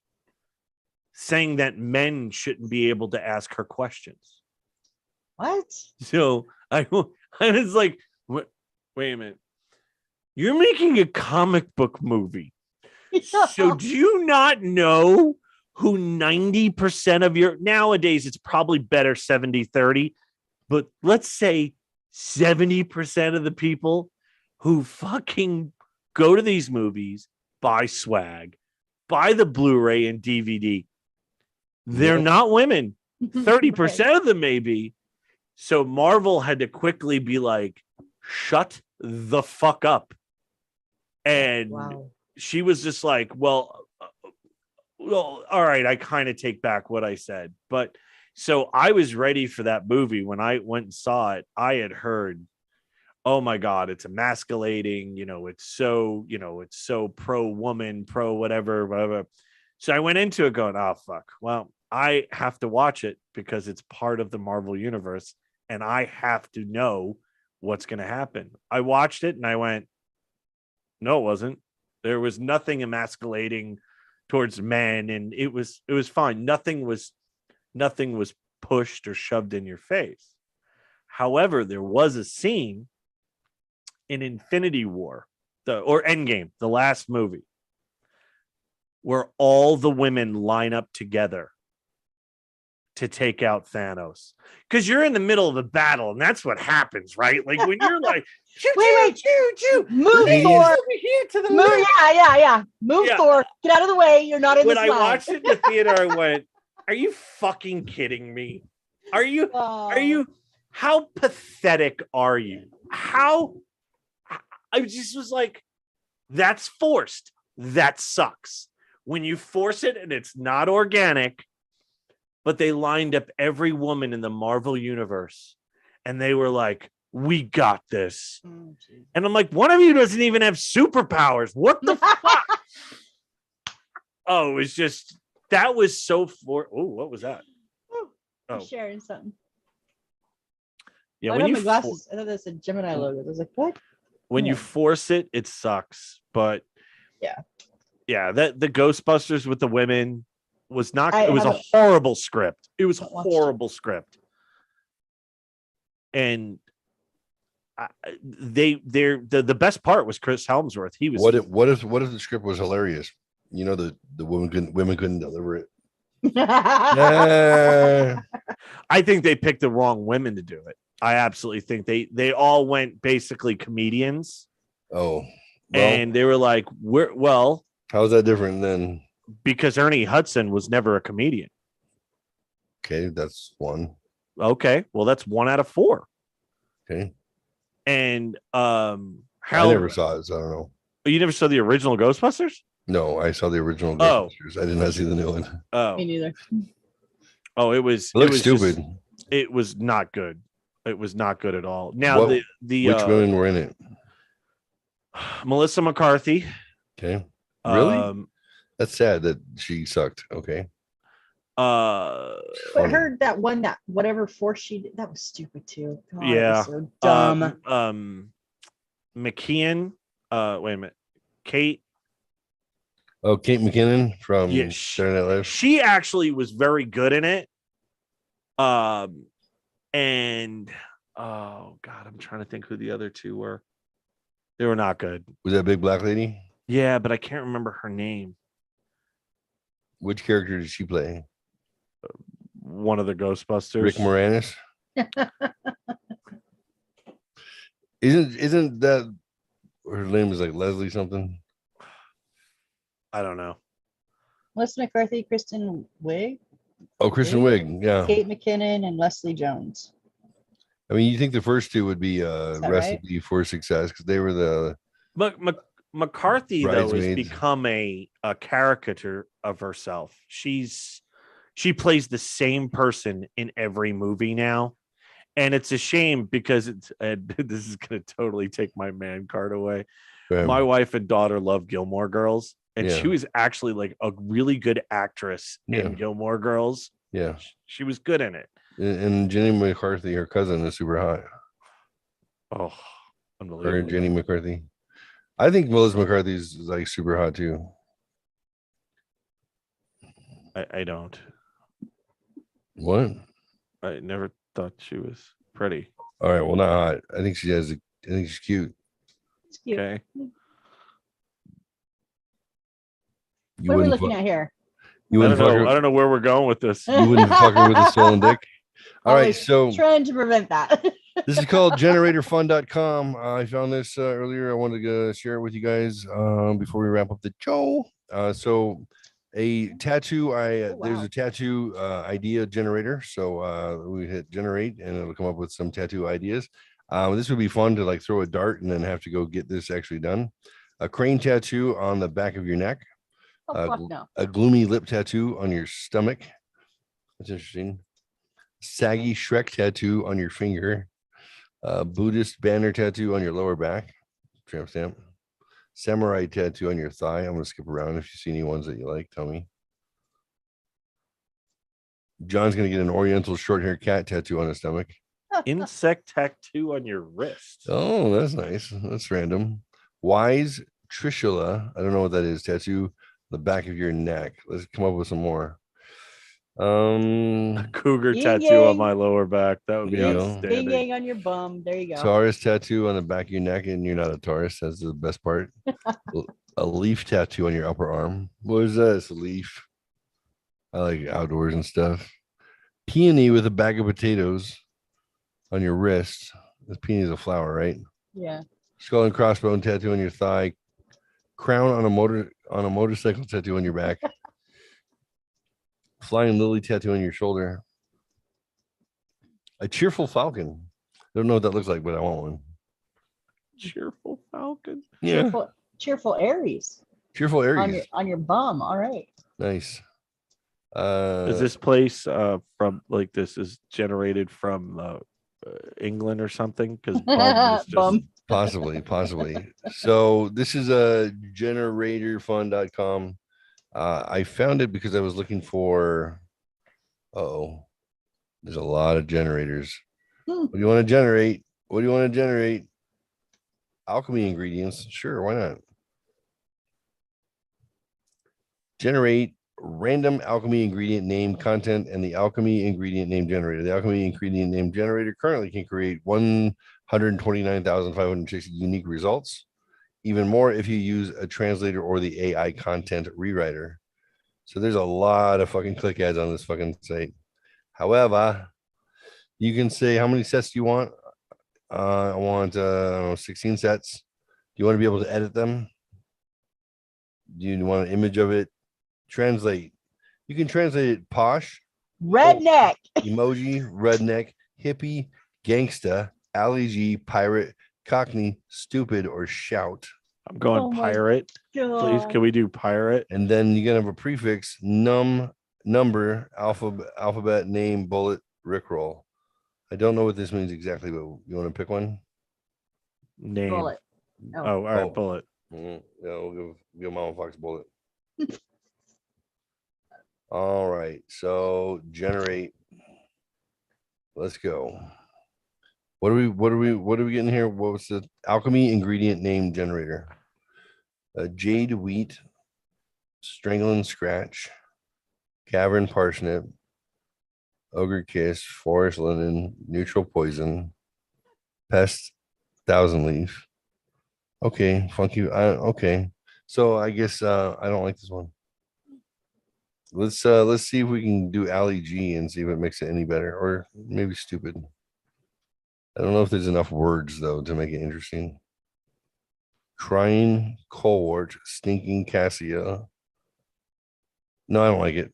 saying that men shouldn't be able to ask her questions. What? So I was like, wait a minute. You're making a comic book movie. So do you not know who 90% of your, nowadays it's probably better 70-30, but let's say 70% of the people who fucking go to these movies, buy swag, buy the Blu-ray and DVD, they're not women. 30% of them maybe. So Marvel had to quickly be like, shut the fuck up. And she was just like, well, all right, I kind of take back what I said. But so I was ready for that movie. When I went and saw it, I had heard, oh my God, it's emasculating. It's so pro woman, pro whatever. So I went into it going, oh, fuck. Well, I have to watch it because it's part of the Marvel universe and I have to know what's going to happen. I watched it and I went, no, it wasn't. There was nothing emasculating towards men, and it was fine. Nothing was pushed or shoved in your face. However, there was a scene in Infinity War, or Endgame, the last movie, where all the women line up together to take out Thanos. Because you're in the middle of the battle, and that's what happens, right? Like when you're like, wait, move Thor over here to the left. Yeah. Move Thor, get out of the way. You're not in this line. When I watched it in the theater, I went, are you fucking kidding me? Are you how pathetic are you? I just was like, that's forced. That sucks. When you force it and it's not organic. But they lined up every woman in the Marvel universe and they were like, we got this. And I'm like, one of you doesn't even have superpowers. What the fuck? Oh, it was just, that was so what was that? Sharing something. Yeah, I had my glasses. I thought that's a Gemini logo. I was like, what? When you force it, it sucks. But yeah, that the Ghostbusters with the women was not. It was a horrible script. It was a horrible script, and the best part was Chris Helmsworth. He was what if the script was hilarious? The women couldn't deliver it. I think they picked the wrong women to do it. I absolutely think they all went basically comedians. Oh, and they were like, how's that different then? Because Ernie Hudson was never a comedian. Okay, that's one. Okay, well, that's 1 out of 4. Okay. And I never saw it, so I don't know. You never saw the original Ghostbusters? No, I saw the original Ghostbusters. I did not see the new one. Oh, me neither. Oh, it was stupid. It was not good. It was not good at all. Now which women were in it? Melissa McCarthy. Okay. Really? That's sad that she sucked. Okay. I heard that one, that whatever force she did, that was stupid too. God, yeah. so dumb. McKeon. Wait a minute. Kate. Oh, Kate McKinnon from Yeah, Saturday Night Live. she actually was very good in it. And oh god, I'm trying to think who the other two were. They were not good. Was that big black lady? Yeah, but I can't remember her name. Which character did she play? One of the Ghostbusters. Rick Moranis. Isn't that her name is like Leslie something? I don't know. Melissa McCarthy, Kristen Wiig, Oh, Kristen Wiig. Yeah. Kate McKinnon, and Leslie Jones. I mean, you think the first two would be that right? recipe for success because they were the McCarthy though has Bridesmaids. become a caricature of herself. She plays the same person in every movie now, and it's a shame because this is going to totally take my man card away. My wife and daughter love Gilmore Girls, and Yeah. she was actually like a really good actress in Gilmore Girls. Yeah. She was good in it. And Jenny McCarthy, her cousin, is super hot. Oh, Her unbelievable. and Jenny McCarthy. I think Melissa McCarthy is like super hot too. I don't. What? I never thought she was pretty. All right, well, not hot. I think she has. I think she's cute. It's cute. Okay. You What are we wouldn't looking fuck- at here? You I wouldn't don't fuck know. I her. don't know where we're going with this. You wouldn't fuck her with a stolen dick. All right, Always so trying to prevent that. this is called generatorfun.com. I found this earlier. I wanted to share it with you guys before we wrap up the show. So a tattoo, there's a tattoo idea generator. So we hit generate and it'll come up with some tattoo ideas. This would be fun to like throw a dart and then have to go get this actually done. A crane tattoo on the back of your neck. Oh, fuck no. A gloomy lip tattoo on your stomach. That's interesting. Saggy Shrek tattoo on your finger. Buddhist banner tattoo on your lower back. Tramp stamp. Samurai tattoo on your thigh. I'm going to skip around. If you see any ones that you like, tell me. John's going to get an oriental short hair cat tattoo on his stomach. Insect tattoo on your wrist. Oh, that's nice. That's random. Wise Trishula. I don't know what that is. Tattoo on the back of your neck. Let's come up with some more. Cougar Yin tattoo yang. on my lower back. That would be There you go. Yin outstanding. yang on your bum. There you go. Taurus tattoo on the back of your neck, and you're not a Taurus. That's the best part. A leaf tattoo on your upper arm. What is that? It's a leaf. I like outdoors and stuff. Peony with a bag of potatoes on your wrist. This peony is a flower, right? Yeah. Skull and crossbone tattoo on your thigh. Crown on a motorcycle tattoo on your back. Flying lily tattoo on your shoulder. A cheerful falcon. Don't know what that looks like, but I want one. Cheerful falcon. Yeah. Cheerful Aries. Cheerful Aries. On your bum. All right. Nice. Is this place from like this is generated from England or something? Because Bum. possibly. So this is a generatorfun.com. I found it because I was looking for there's a lot of generators. What do you want to generate? What do you want to generate? Alchemy ingredients. Sure, why not? Generate random alchemy ingredient name content and the alchemy ingredient name generator. The alchemy ingredient name generator currently can create 129,560 unique results. Even more if you use a translator or the AI content rewriter. So there's a lot of fucking click ads on this fucking site. However, you can say how many sets do you want? I want 16 sets. Do you want to be able to edit them? Do you want an image of it? Translate. You can translate it posh, redneck, emoji, redneck, hippie, gangsta, Ali G, pirate, cockney, stupid, or shout. I'm going pirate. Please, can we do pirate? And then you're gonna have a prefix, number, alphabet, name, bullet, rickroll. I don't know what this means exactly, but you want to pick one? Name. Bullet. Oh, all right, bullet. Yeah, we'll give Mama Fox bullet. All right, so generate. Let's go. What are we getting here? What was the alchemy ingredient name generator? Jade wheat, Strangling Scratch, Cavern Parsnip, Ogre Kiss, Forest Linen, Neutral Poison, Pest, Thousand Leaf. Okay, Funky. Okay, so I guess I don't like this one. Let's see if we can do Ali G and see if it makes it any better, or maybe stupid. I don't know if there's enough words though to make it interesting. Crying Colewort, Stinking Cassia. No, I don't like it.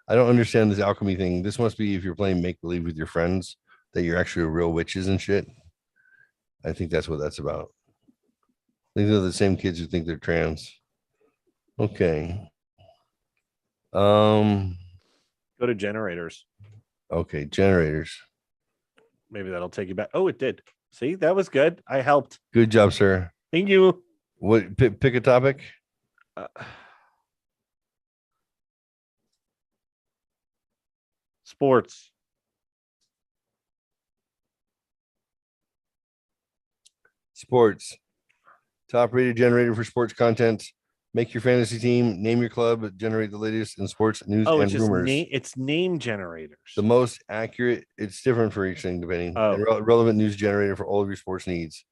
I don't understand this alchemy thing. This must be if you're playing make believe with your friends that you're actually real witches and shit. I think that's what that's about. I think they're the same kids who think they're trans. Okay. Go to generators. Okay, generators. Maybe that'll take you back. Oh, it did. See, that was good. I helped. Good job, sir. Thank you. What pick a topic? Sports. Sports. Top rated generator for sports content. Make your fantasy team, name your club, generate the latest in sports news Oh, and it's just rumors. it's name generators. The most accurate, it's different for each thing depending. Oh. And relevant news generator for all of your sports needs.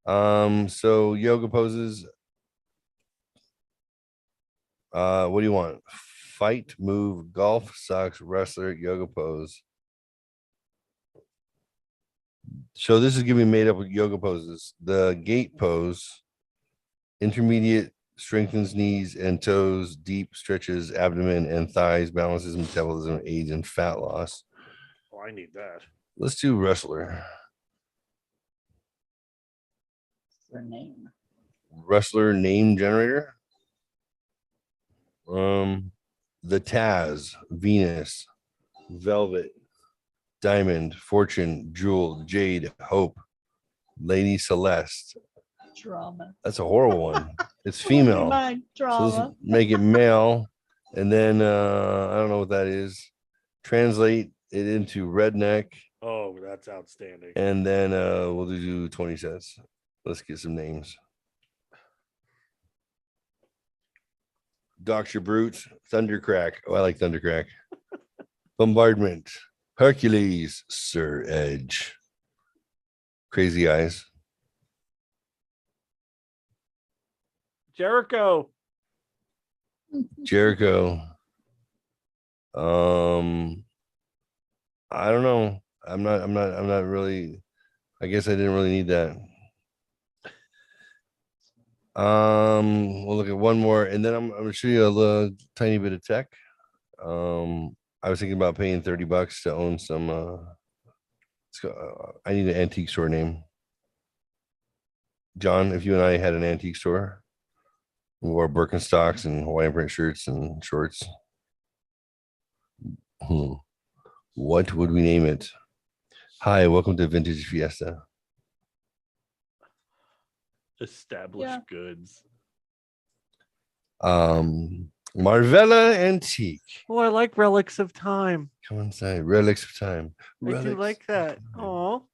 So yoga poses. What do you want? Fight, move, golf, socks, wrestler, yoga pose. So this is giving me made up with yoga poses. The gate pose, intermediate, strengthens knees and toes, deep stretches abdomen and thighs, balances metabolism, aids in fat loss. Oh, I need that. Let's do wrestler. Their name. Wrestler name generator. The Taz, Venus, Velvet, Diamond, Fortune, Jewel, Jade, Hope, Lady Celeste. Drama. That's a horrible one. It's female. Mine, So drama. let's make it male. And then I don't know what that is. Translate it into redneck. Oh, that's outstanding. And then we'll do 20 cents. Let's get some names. Dr. Brute, Thundercrack. Oh, I like Thundercrack. Bombardment, Hercules, Sir Edge, Crazy Eyes, Jericho. Jericho. I don't know. I'm not really. I guess I didn't really need that. We'll look at one more, and then I'm gonna show you a little tiny bit of tech. I was thinking about paying $30 to own some. I need an antique store name. John, if you and I had an antique store, we wore Birkenstocks and Hawaiian print shirts and shorts. What would we name it? Hi, welcome to Vintage Fiesta. Established goods. Marvella Antique. Oh, I like Relics of Time. Come inside. Relics of Time. I do like that. Oh,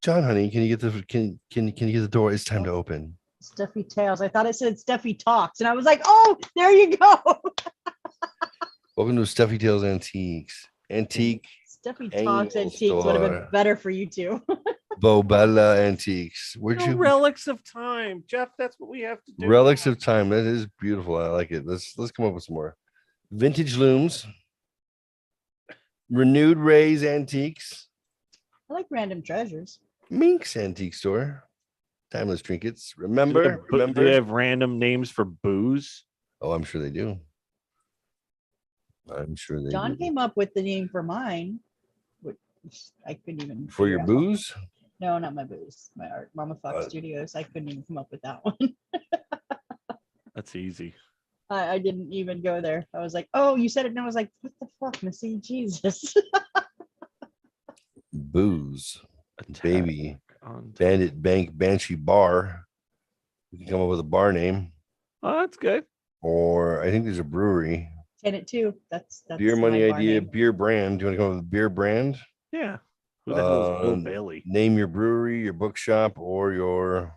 John, honey, can you get the can you get the door? It's time to open. Stuffy Tales. I thought it said Stuffy Talks, and I was like, oh, there you go. Welcome to Stuffy Tales Antiques. Antique. Stuffy Annual Talks Antiques would have been store. better for you two. Bobella Antiques. Where'd no, you Relics of Time, Jeff. That's what we have to do. Relics of Time. That is beautiful. I like it. Let's come up with some more. Vintage Looms. Renewed Rays Antiques. I like Random Treasures. Minx Antique Store. Timeless Trinkets. Do Remember? they have random names for booze? Oh, I'm sure they do. I'm sure they John do. came up with the name for mine, which I couldn't even. For your figure out. booze? No, not my booze. My art, Mama Fox Studios. I couldn't even come up with that one. That's easy. I didn't even go there. I was like, oh, you said it, and I was like, what the fuck, Missy? Jesus. Booze. Attack Baby. on- Bandit Bank Banshee Bar. We can come up with a bar name. Oh, that's good. Or I think there's a brewery. Tenant too. That's Beer money my bar idea, name. beer brand. Do you want to come up with a beer brand? Yeah. Who the hell is Bill Um, Bailey? Name your brewery, your bookshop, or your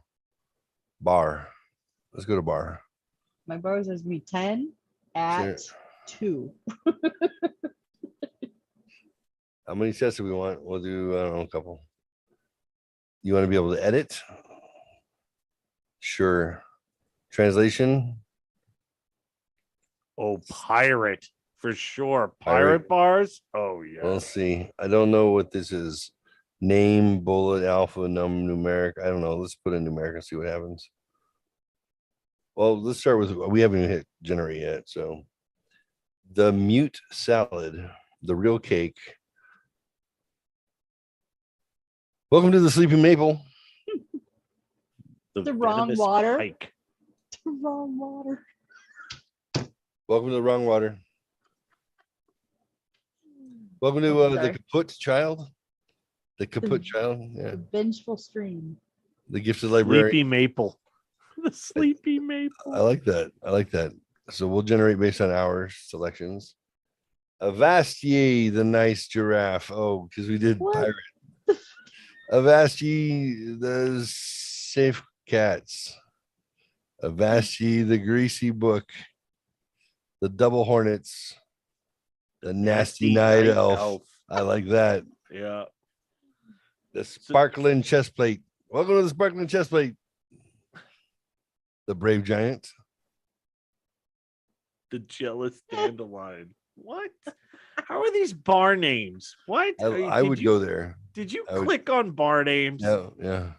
bar. Let's go to bar. My brother says me 10 at 2. How many sets do we want? We'll do, I don't know, a couple. You want to be able to edit? Sure. Translation? Oh, pirate for sure. Pirate. Pirate bars. Oh yeah. We'll see. I don't know what this is. Name, bullet, alpha, numeric. I don't know. Let's put in numeric and see what happens. Well, let's start with, we haven't even hit generate yet. So the mute salad, the real cake. Welcome to the Sleeping Maple. The wrong venomous water. pike. The wrong water. Welcome to the wrong water. Welcome to the Sorry. kaput child. The kaput child. Yeah. The vengeful stream. The gifted library. Sleepy maple. The sleepy maple. I like that. I like that. So we'll generate based on our selections. Avast-ye, the nice giraffe. Oh, because we did What? pirate. Avast-ye, the safe cats. Avast-ye, the greasy book. The double hornets. The nasty night elf. I like that. Yeah. The sparkling chest plate. Welcome to the sparkling chest plate. The brave giant. The jealous dandelion. What? How are these bar names? What? I would go there. Did you I would- click on bar names? Yeah, yeah.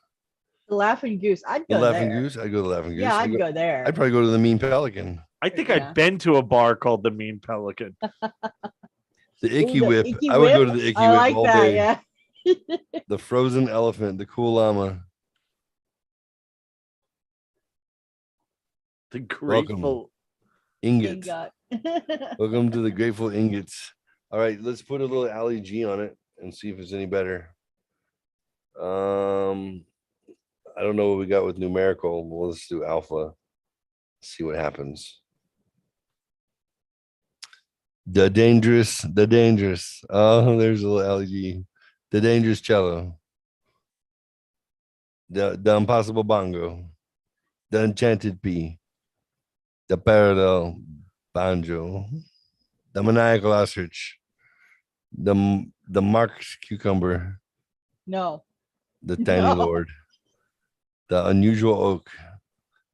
The laughing goose. I'd The go laughing there. goose. I'd go to the laughing goose. Yeah, I'd go there. I'd probably go to the mean pelican. I think Yeah. I'd been to a bar called the Mean Pelican. The icky Ooh, the whip. icky I would go whip? to the icky I whip like all that. day. Yeah. The frozen elephant. The cool llama. The Welcome. grateful. Ingot. Ingot. Welcome to the grateful ingots. All right, let's put a little Ali G on it and see if it's any better. I don't know what we got with numerical. Well, let's do alpha. See what happens. The dangerous. Oh, there's a little LG. The dangerous cello. The impossible bongo. The enchanted pea. The parallel banjo. The maniacal ostrich. The marked cucumber. No. The tiny No. lord. The unusual oak.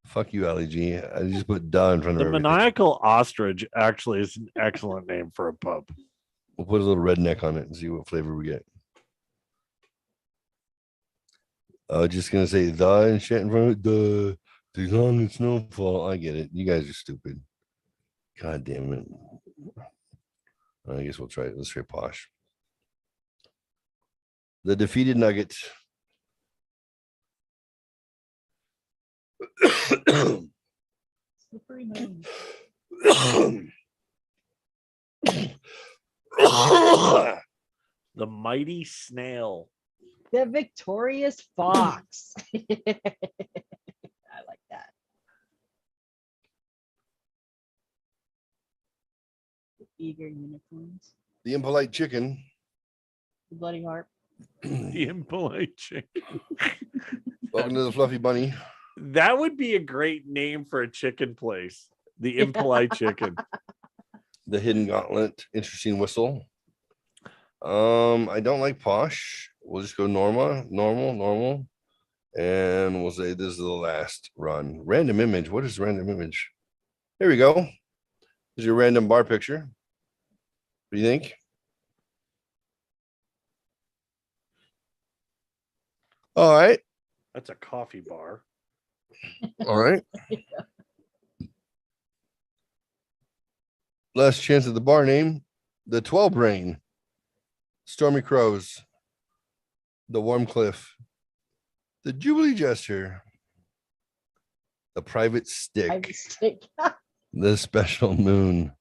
Fuck you, Ali G. I just put "duh" in front The of everything. maniacal ostrich actually is an excellent name for a pub. We'll put a little redneck on it and see what flavor we get. Just gonna say "the" and shit in front of it. The long and snowfall. I get it. You guys are stupid. God damn it. I guess we'll try it. Let's try posh. The defeated nugget. Slippery moon. The mighty snail. The victorious fox. I like that. The eager unicorns. The impolite chicken. The bloody harp. The impolite chicken. Welcome to the fluffy bunny. That would be a great name for a chicken place. The impolite chicken. The hidden gauntlet. Interesting whistle. I don't like posh. We'll just go normal. And we'll say this is the last run. Random image. What is random image? Here we go. Here's your random bar picture. What do you think? All right. That's a coffee bar. All right. Last chance at the bar name. The 12 Brain. Stormy Crows. The Warm Cliff. The Jubilee Gesture. The Private Stick. I mistake. The Special Moon.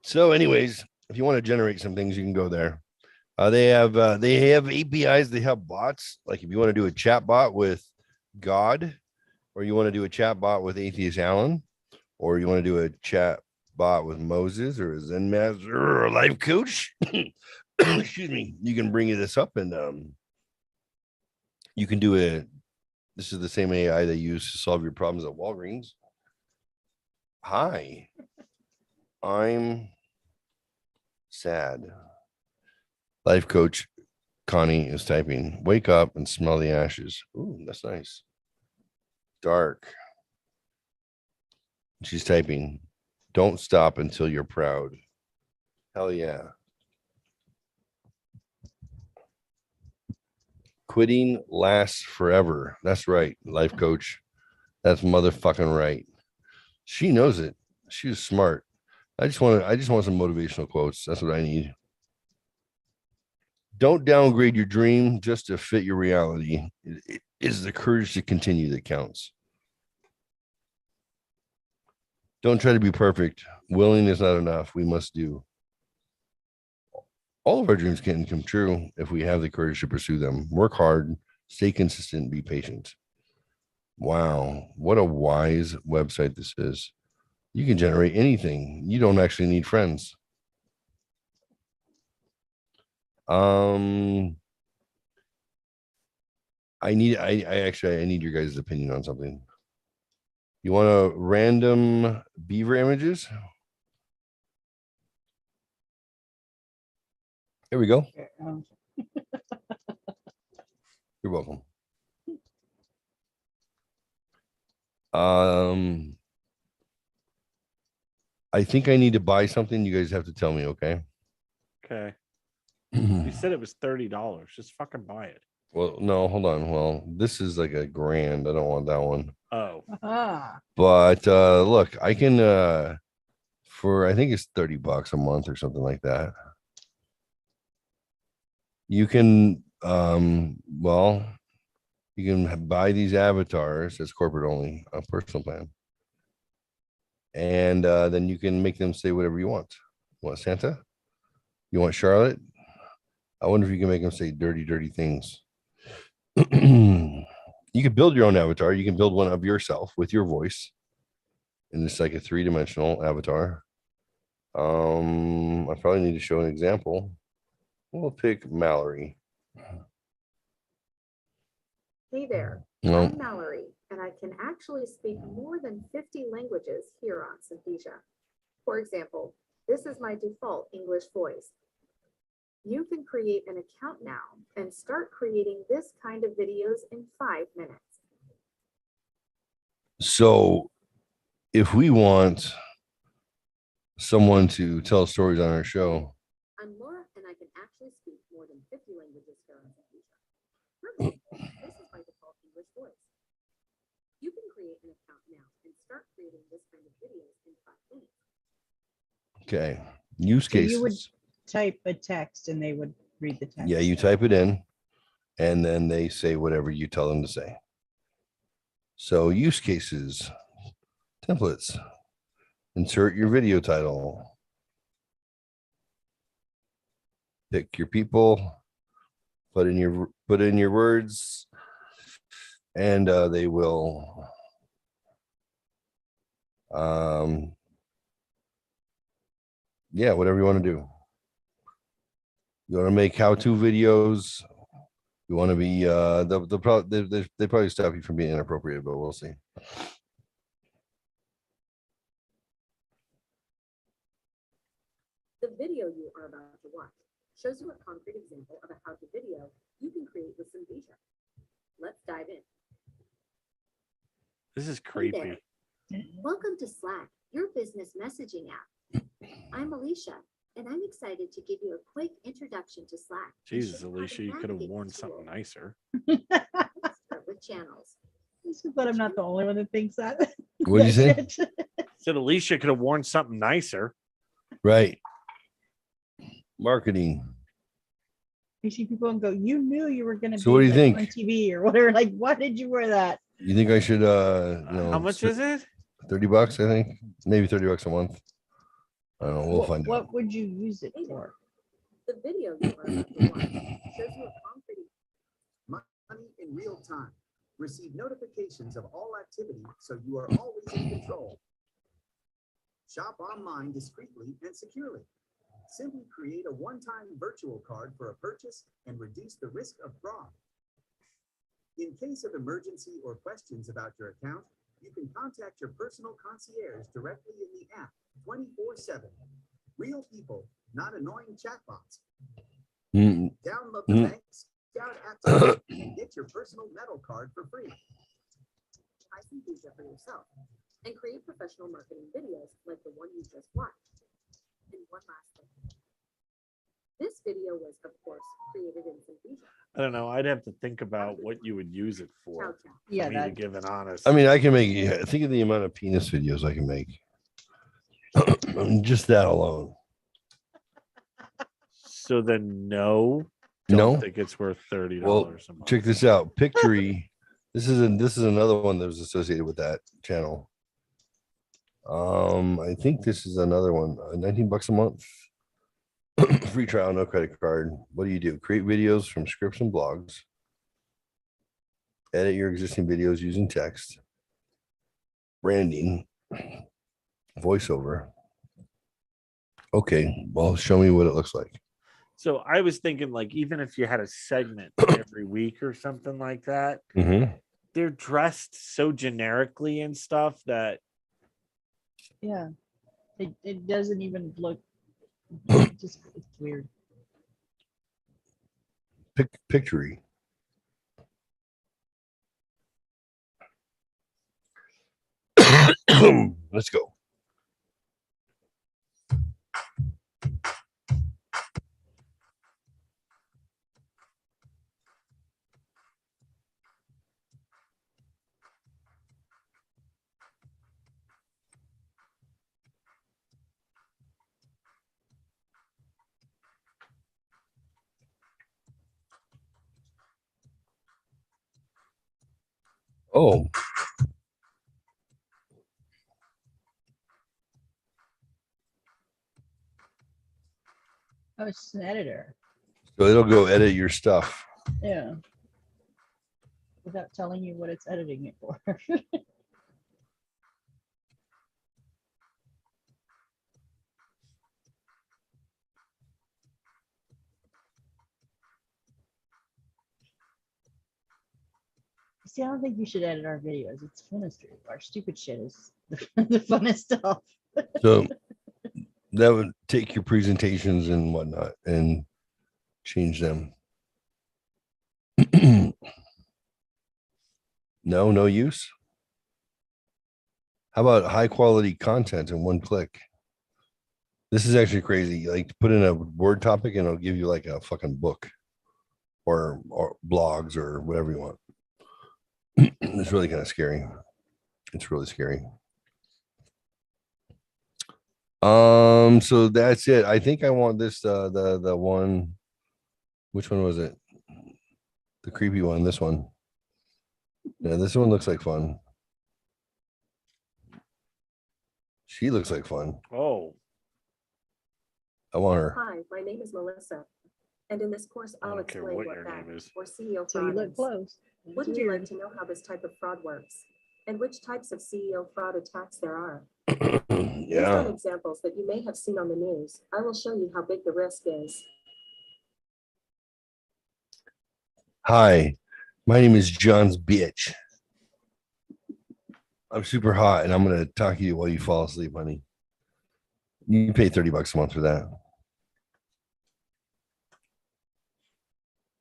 So anyways, if you want to generate some things, you can go there. They have APIs. They have bots. Like if you want to do a chat bot with God, or you want to do a chat bot with Atheist Alan, or you want to do a chat bot with Moses or a Zen master or a life coach, excuse me, you can bring this up and you can do This is the same AI they use to solve your problems at Walgreens. Hi, I'm sad. Life coach Connie is typing. Wake up and smell the ashes. Ooh, that's nice. Dark. She's typing. Don't stop until you're proud. Hell yeah. Quitting lasts forever. That's right, life coach. That's motherfucking right. She knows it. She's smart. I just want some motivational quotes. That's what I need. Don't downgrade your dream just to fit your reality. It is the courage to continue that counts. Don't try to be perfect. Willing is not enough. We must do. All of our dreams can come true if we have the courage to pursue them. Work hard, stay consistent, be patient. Wow, what a wise website this is. You can generate anything. You don't actually need friends. I need your guys' opinion on something. You want a random beaver images? Here we go. You're welcome. I think I need to buy something. You guys have to tell me, okay? Okay. You said it was $30. Just fucking buy it. Well, no, hold on. Well, this is like $1,000. I don't want that one. Oh. But look, I can for I think it's $30 a month or something like that. You can well, you can buy these avatars as corporate only, a personal plan. And then you can make them say whatever you want. You want Santa? You want Charlotte? I wonder if you can make them say dirty, dirty things. You can build your own avatar. You can build one of yourself with your voice. And it's like a 3-dimensional avatar. I probably need to show an example. We'll pick Mallory. Hey there, No. I'm Mallory, and I can actually speak more than 50 languages here on Synthesia. For example, this is my default English voice. You can create an account now and start creating this kind of videos in 5 minutes. So if we want someone to tell stories on our show. I'm Laura, and I can actually speak more than 50 languages here on Synthesia. For example, this is my default English voice. You can create an account now and start creating this kind of videos in 5 minutes. Okay. Use cases. You would type a text and they would read the text. Yeah, you type it in and then they say whatever you tell them to say. So use cases, templates, insert your video title, pick your people, put in your words, and they will yeah, whatever you want to do. You want to make how-to videos. You want to be they probably stop you from being inappropriate, but we'll see. The video you are about to watch shows you a concrete example of a how-to video you can create with Synthesia. Let's dive in. This is Hey creepy. there. Welcome to Slack, your business messaging app. I'm Alicia, and I'm excited to give you a quick introduction to Slack. Jesus, Alicia, you could have worn something nicer. Start with channels. But I'm not the only one that thinks that. What did you say? Said Alicia could have worn something nicer. Right. Marketing. You see people and go, you knew you were going to So be what do you like, think? on TV or whatever. Like, why did you wear that? You think I should How much is it? $30, I think. Maybe $30 a month. I don't know. We'll find out. What would you use it for? The video you are about to watch shows you a concrete money in real time. Receive notifications of all activity so you are always in control. Shop online discreetly and securely. Simply create a one-time virtual card for a purchase and reduce the risk of fraud. In case of emergency or questions about your account, you can contact your personal concierge directly in the app 24/7. Real people, not annoying chatbots. Download the Bank Scout app today and get your personal metal card for free. Isnt Visa for yourself and create professional marketing videos like the one you just watched. And one last thing. This video was, of course, created in St. Visa. I don't know. I'd have to think about what you would use it for. Yeah, For me to that- give an honest. I mean, I can make, yeah, think of the amount of penis videos I can make. Just that alone. So then, no, No. don't think it's worth $30 Well, a month. check this out. Pictory. This is another one that was associated with that channel. I think this is another one. $19 a month. Free trial, no credit card. What do? Create videos from scripts and blogs. Edit your existing videos using text. Branding. Voiceover. Okay, well, show me what it looks like. So I was thinking, like, even if you had a segment every week or something like that, they're dressed so generically and stuff that Yeah. It doesn't even look just it's weird. Pictory. Let's go. Oh. Oh, it's just an editor. So it'll go edit your stuff. Yeah. Without telling you what it's editing it for. See, I don't think you should edit our videos. It's fun as our stupid shit is the funnest stuff. So that would take your presentations and whatnot and change them. No use. How about high quality content in one click? This is actually crazy. Like, put in a word topic and it'll give you like a fucking book or blogs or whatever you want. It's really kind of scary. It's really scary. So that's it. I think I want this the one. Which one was it? The creepy one. This one. Yeah, this one looks like fun. She looks like fun. Oh. I want her. Hi, my name is Melissa. And in this course, I'll don't care explain what what your that name is. or CEO So you fraud look is. close. Wouldn't you like to know how this type of fraud works and which types of CEO fraud attacks there are? Based on Yeah. examples that you may have seen on the news, I will show you how big the risk is. Hi, my name is John's bitch. I'm super hot and I'm gonna talk to you while you fall asleep, honey. You pay $30 a month for that.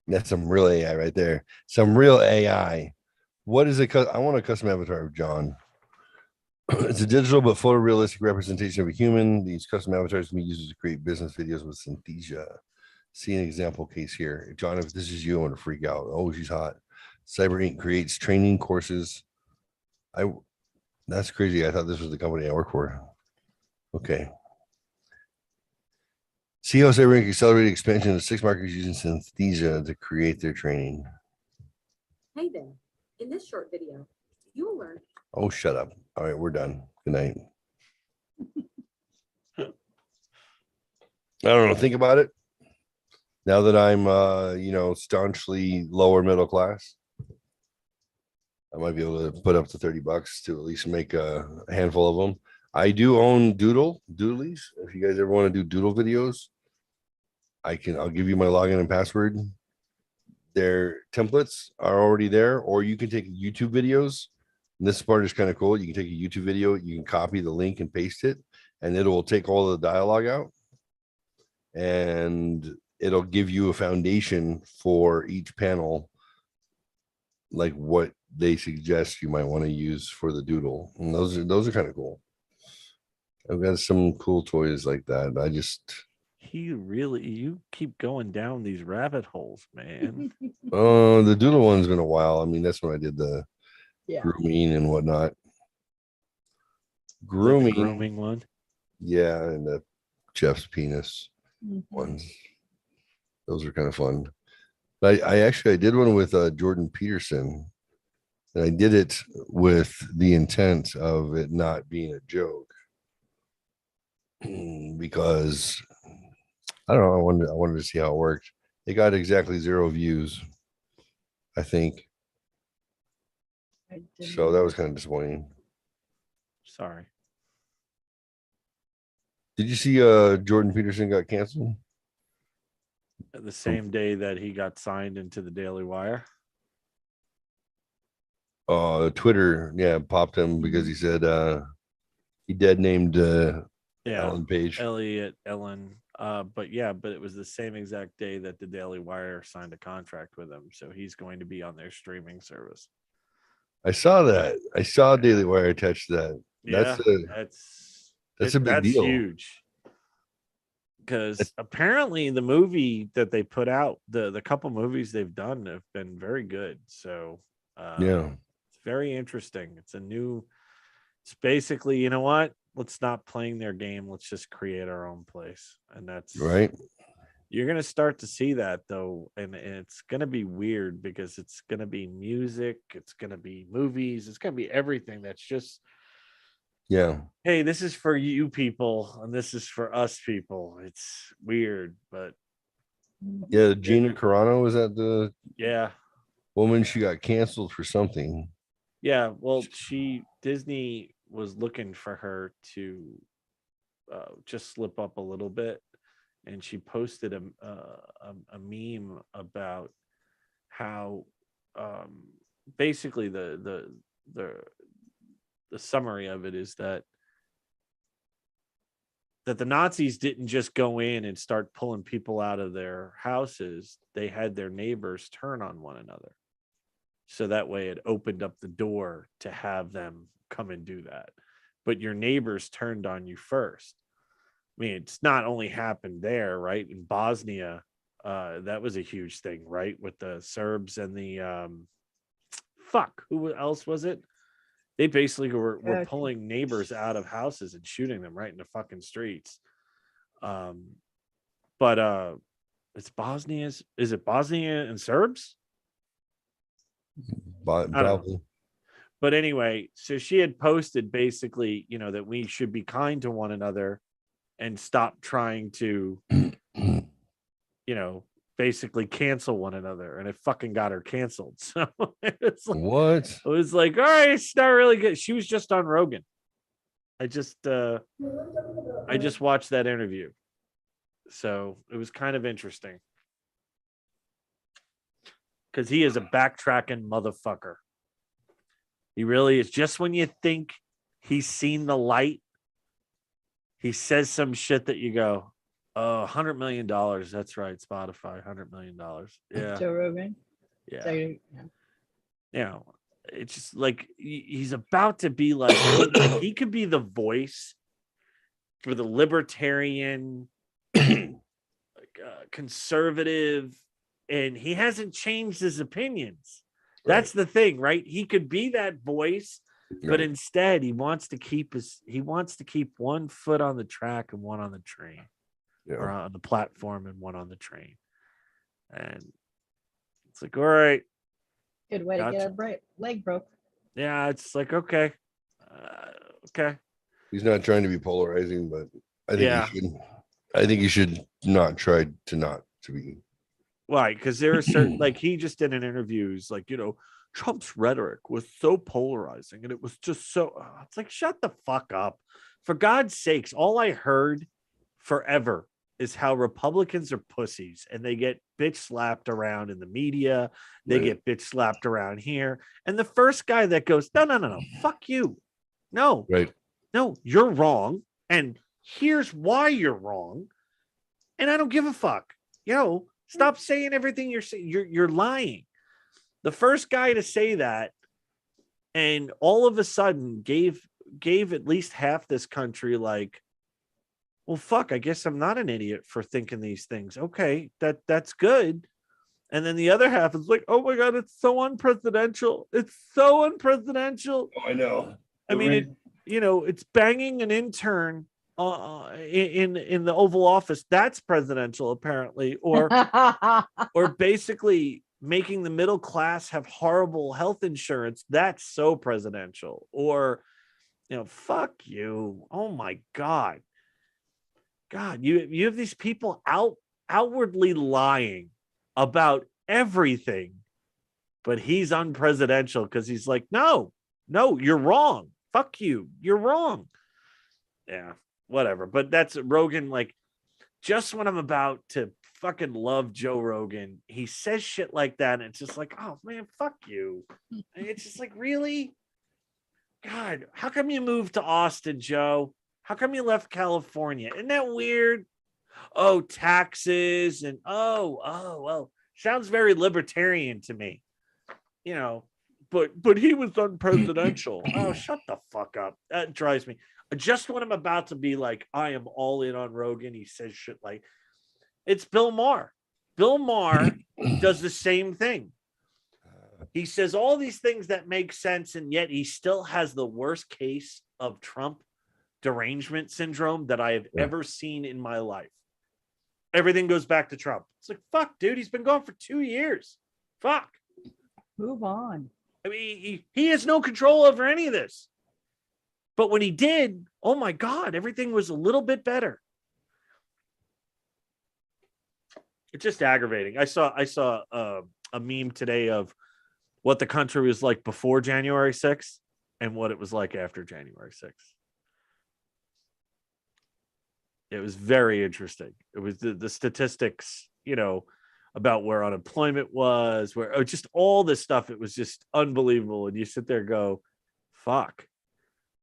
That's some real AI right there. Some real AI. What is it? I want a custom avatar of John. It's a digital but photorealistic representation of a human. These custom avatars can be used to create business videos with Synthesia. See an example case here. John, if this is you, I want to freak out. Oh, she's hot. Cyber Inc. creates training courses. That's crazy. I thought this was the company I work for. Okay. CEO Cyber Inc. accelerated expansion of 6 markets using Synthesia to create their training. Hey there, in this short video, you will learn. Oh, shut up. All right, we're done. Good night. I don't know. Think about it. Now that I'm, staunchly lower middle class, I might be able to put up to $30 to at least make a handful of them. I do own Doodlies. If you guys ever want to do doodle videos, I'll give you my login and password. their templates are already there, or you can take YouTube videos. And this part is kind of cool. You can take a YouTube video, you can copy the link and paste it, and it will take all the dialogue out. And it'll give you a foundation for each panel, like what they suggest you might want to use for the doodle. And those are kind of cool. I've got some cool toys like that. You keep going down these rabbit holes, man. The doodle one's been a while. I mean, that's when I did the Yeah. grooming and whatnot. The Grooming one. Yeah, and the Jeff's penis Mhm. ones. Those are kind of fun. But I did one with Jordan Peterson, and I did it with the intent of it not being a joke, because I don't know. I wanted to see how it worked. It got exactly 0 views, I think. I didn't So that was kind of disappointing. Sorry. Did you see Jordan Peterson got canceled? The same day that he got signed into the Daily Wire. Twitter, popped him because he said he dead named Ellen Page. Ellen. But it was the same exact day that the Daily Wire signed a contract with him. So he's going to be on their streaming service. I saw that. I saw Daily Wire attached to that. That's a big deal. Huge. Because apparently the movie that they put out, the couple movies they've done have been very good. So it's very interesting. It's basically, you know what? Let's stop playing their game. Let's just create our own place. And that's right. You're going to start to see that though. And it's going to be weird because it's going to be music. It's going to be movies. It's going to be everything that's just, hey, this is for you people and this is for us people. It's weird, but Gina Carano was at the woman. She got canceled for something. Well, Disney was looking for her to just slip up a little bit, and she posted a meme about how basically the summary of it is that the Nazis didn't just go in and start pulling people out of their houses. They had their neighbors turn on one another. So that way it opened up the door to have them come and do that. But your neighbors turned on you first. I mean, it's not only happened there, right? In Bosnia, that was a huge thing, right? With the Serbs and the who else was it? They basically were pulling neighbors out of houses and shooting them right in the fucking streets. But it's Bosnia's. Is it Bosnia and Serbs? Probably. But anyway, so she had posted basically, that we should be kind to one another and stop trying to, basically cancel one another. And it fucking got her canceled. So it's like, what? It was like, all right, it's not really good. She was just on Rogan. I just watched that interview. So it was kind of interesting. Because he is a backtracking motherfucker. He really is. Just when you think he's seen the light, he says some shit that you go, oh, $100 million. That's right. Spotify, $100 million. Yeah. Joe Rogan. Yeah. So, it's just like he's about to be like, he could be the voice for the libertarian, conservative, and he hasn't changed his opinions. That's the thing, right? He could be that voice, but instead he wants to keep one foot on the track and one on the train, or on the platform and one on the train. And it's like, all right, good way to get a leg broke. Yeah, it's like, okay. He's not trying to be polarizing, but I think he should not try to be. Right, because there are certain, like, he just did an interview. He's like, Trump's rhetoric was so polarizing, and it was just so. It's like, shut the fuck up, for God's sakes! All I heard forever is how Republicans are pussies and they get bitch slapped around in the media. They get bitch slapped around here. And the first guy that goes, no, fuck you. No, no, you're wrong. And here's why you're wrong. And I don't give a fuck. Stop saying everything you're saying. You're lying. The first guy to say that, and all of a sudden gave at least half this country like, well, fuck, I guess I'm not an idiot for thinking these things. Okay, that's good. And then the other half is like, oh my God, it's so unpresidential. It's so unpresidential. Oh, I know. I mean, it's banging an intern in the Oval Office. That's presidential, apparently. Or basically making the middle class have horrible health insurance. That's so presidential. Or, fuck you. Oh my God. God, you have these people outwardly lying about everything, but he's unpresidential because he's like, no, you're wrong. Fuck you. You're wrong. Yeah, whatever. But that's Rogan. Like, just when I'm about to fucking love Joe Rogan, he says shit like that. And it's just like, oh man, fuck you. And it's just like, really? God, how come you moved to Austin, Joe? How come you left California? Isn't that weird? Oh, taxes and well, sounds very libertarian to me. But he was unpresidential. Oh, shut the fuck up. That drives me. Just when I'm about to be like, I am all in on Rogan, he says shit like, it's Bill Maher. Bill Maher does the same thing. He says all these things that make sense, and yet he still has the worst case of Trump derangement syndrome that I have ever seen in my life. Everything goes back to Trump. It's like, fuck, dude, he's been gone for 2 years. Fuck. Move on. I mean, he has no control over any of this. But when he did, oh my God, everything was a little bit better. It's just aggravating. I saw a meme today of what the country was like before January 6th and what it was like after January 6th. It was very interesting. It was the statistics, about where unemployment was, where just all this stuff. It was just unbelievable. And you sit there and go, fuck.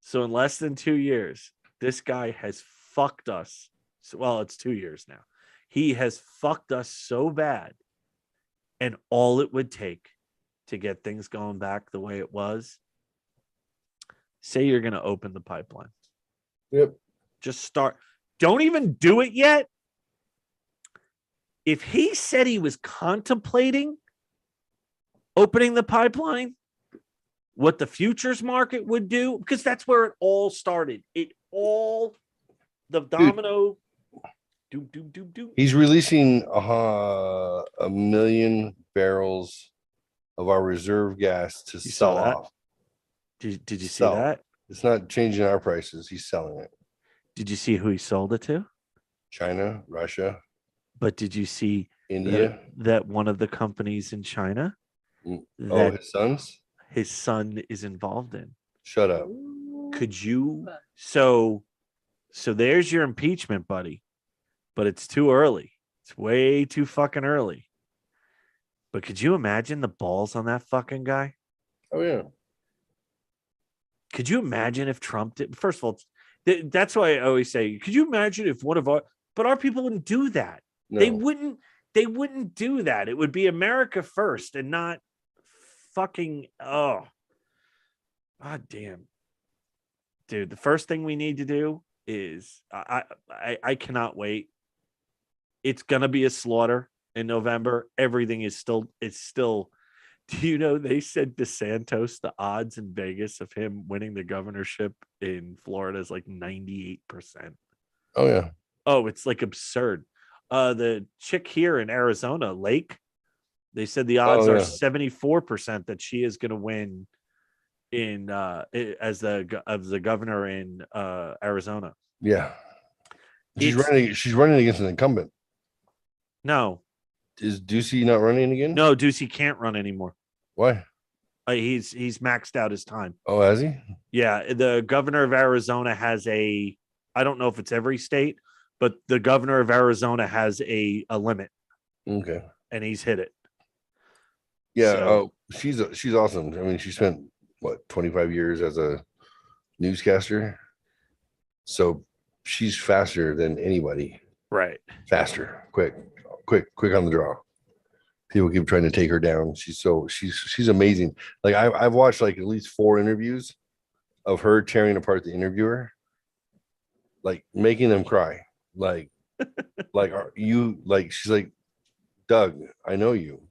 So in less than 2 years, this guy has fucked us. Well, it's 2 years now. He has fucked us so bad. And all it would take to get things going back the way it was, say you're going to open the pipeline. Yep. Just start. Don't even do it yet. If he said he was contemplating opening the pipeline, what the futures market would do, because that's where it all started. The domino. He's releasing 1 million barrels of our reserve gas to sell off. Did you see that? It's not changing our prices. He's selling it. Did you see who he sold it to? China, Russia. But did you see India? That one of the companies in China? His sons? His son is involved in. Shut up. Could you? So there's your impeachment, buddy. But it's too early. It's way too fucking early. But could you imagine the balls on that fucking guy? Oh, yeah. Could you imagine if Trump did? First of all, that's why I always say, could you imagine if one of our people wouldn't do that? No. They wouldn't do that. It would be America first and not fucking, God damn. Dude, the first thing we need to do is, I cannot wait. It's going to be a slaughter in November. Everything is still, do you know, they said DeSantis, the odds in Vegas of him winning the governorship in Florida is like 98%. Oh, yeah. Oh, it's like absurd. The chick here in Arizona, Lake, they said the odds are 74% that she is going to win in as the governor in Arizona. Yeah. She's running against an incumbent. No. Is Ducey not running again? No, Ducey can't run anymore. Why? He's maxed out his time. Oh, has he? Yeah, the governor of Arizona has I don't know if it's every state, but the governor of Arizona has a limit, Okay. and he's hit it. Yeah. So- She's awesome. I mean, she spent what 25 years as a newscaster, so she's faster than anybody. Right. Faster, quick on the draw. People keep trying to take her down. She's amazing. Like I've watched like at least 4 interviews of her tearing apart the interviewer, like making them cry. Like, are you like? She's like, Doug, I know you.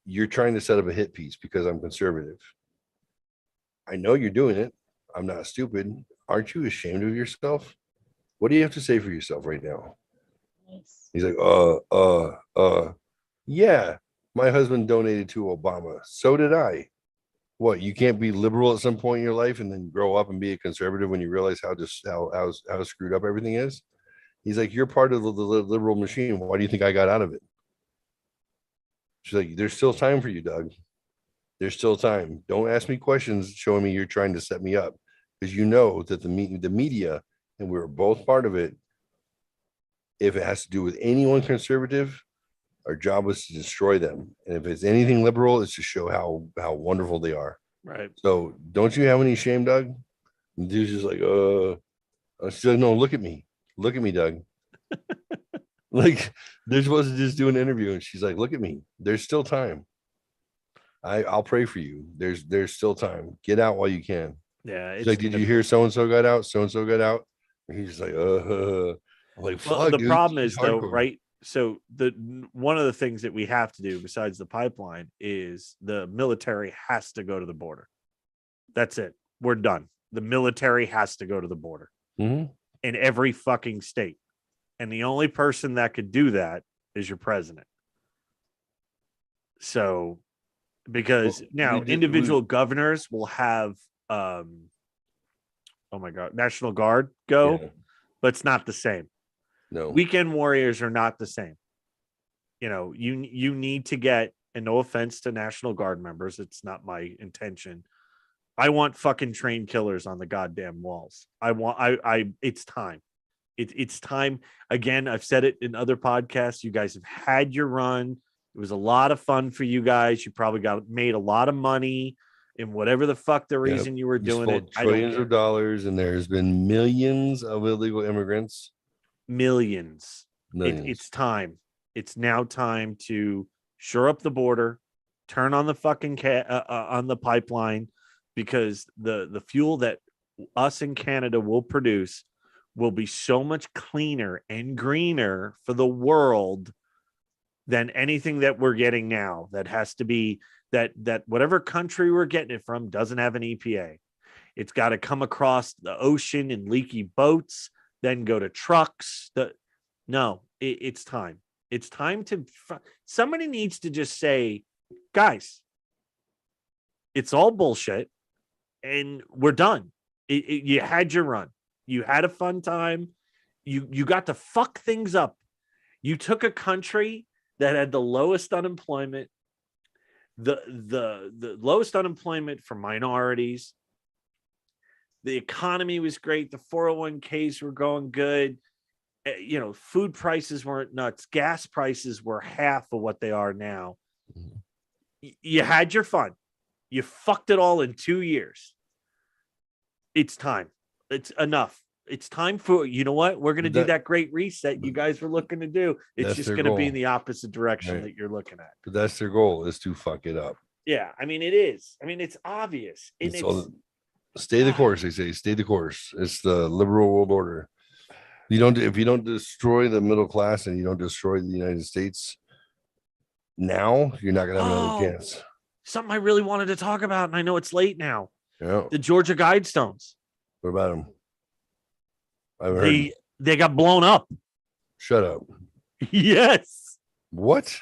You're trying to set up a hit piece because I'm conservative. I know you're doing it. I'm not stupid. Aren't you ashamed of yourself? What do you have to say for yourself right now? Nice. He's like, yeah, my husband donated to Obama. So did I. What, you can't be liberal at some point in your life and then grow up and be a conservative when you realize how screwed up everything is? He's like, you're part of the liberal machine. Why do you think I got out of it? She's like, there's still time for you, Doug. There's still time. Don't ask me questions showing me you're trying to set me up, because you know that the media, and we're both part of it, if it has to do with anyone conservative, our job was to destroy them. And if it's anything liberal, it's to show how wonderful they are. Right. So don't you have any shame, Doug? And the dude's just like, she's like, no, look at me, Doug. Like they're supposed to just do an interview, and she's like, look at me. There's still time. I'll pray for you. There's still time. Get out while you can. Yeah. She's like, did you hear so and so got out? So and so got out. And he's like, I'm like, fuck. Well, the dude, problem she's is though, hardcore. right? So one of the things that we have to do besides the pipeline is the military has to go to the border. That's it. We're done. The military has to go to the border Mhm. in every fucking state. And the only person that could do that is your president. So, because now individual governors will have, oh my God, National Guard go, Yeah. but it's not the same. No. Weekend warriors are not the same. You know, you need to get, and no offense to National Guard members, it's not my intention. I want fucking trained killers on the goddamn walls. It's time. It's time. Again, I've said it in other podcasts. You guys have had your run. It was a lot of fun for you guys. You probably made a lot of money in whatever the fuck the reason you were doing it. Trillions of dollars, and there's been millions of illegal immigrants. Millions. Millions. It's time. It's now time to shore up the border, turn on the fucking on the pipeline, because the fuel that us in Canada will produce will be so much cleaner and greener for the world than anything that we're getting now. That has to be that whatever country we're getting it from doesn't have an EPA. It's got to come across the ocean in leaky boats, then go to trucks. It's time. It's time to somebody needs to just say, guys, it's all bullshit and we're done. You had your run. You had a fun time. You got to fuck things up. You took a country that had the lowest unemployment, the lowest unemployment for minorities. The economy was great. The 401ks were going good. You know, food prices weren't nuts. Gas prices were half of what they are now. You had your fun. You fucked it all in 2 years. It's time. It's enough. It's time for, you know what? We're going to do that great reset you guys were looking to do. It's just going to be in the opposite direction that you're looking at. But that's their goal, is to fuck it up. Yeah. I mean, it is. I mean, it's obvious. And stay the course, they say. Stay the course. It's the liberal world order. If you don't destroy the middle class and you don't destroy the United States now, you're not going to have another chance. Something I really wanted to talk about, and I know it's late now. Yeah. The Georgia Guidestones. What about them? I haven't heard. They got blown up. Shut up. Yes. What?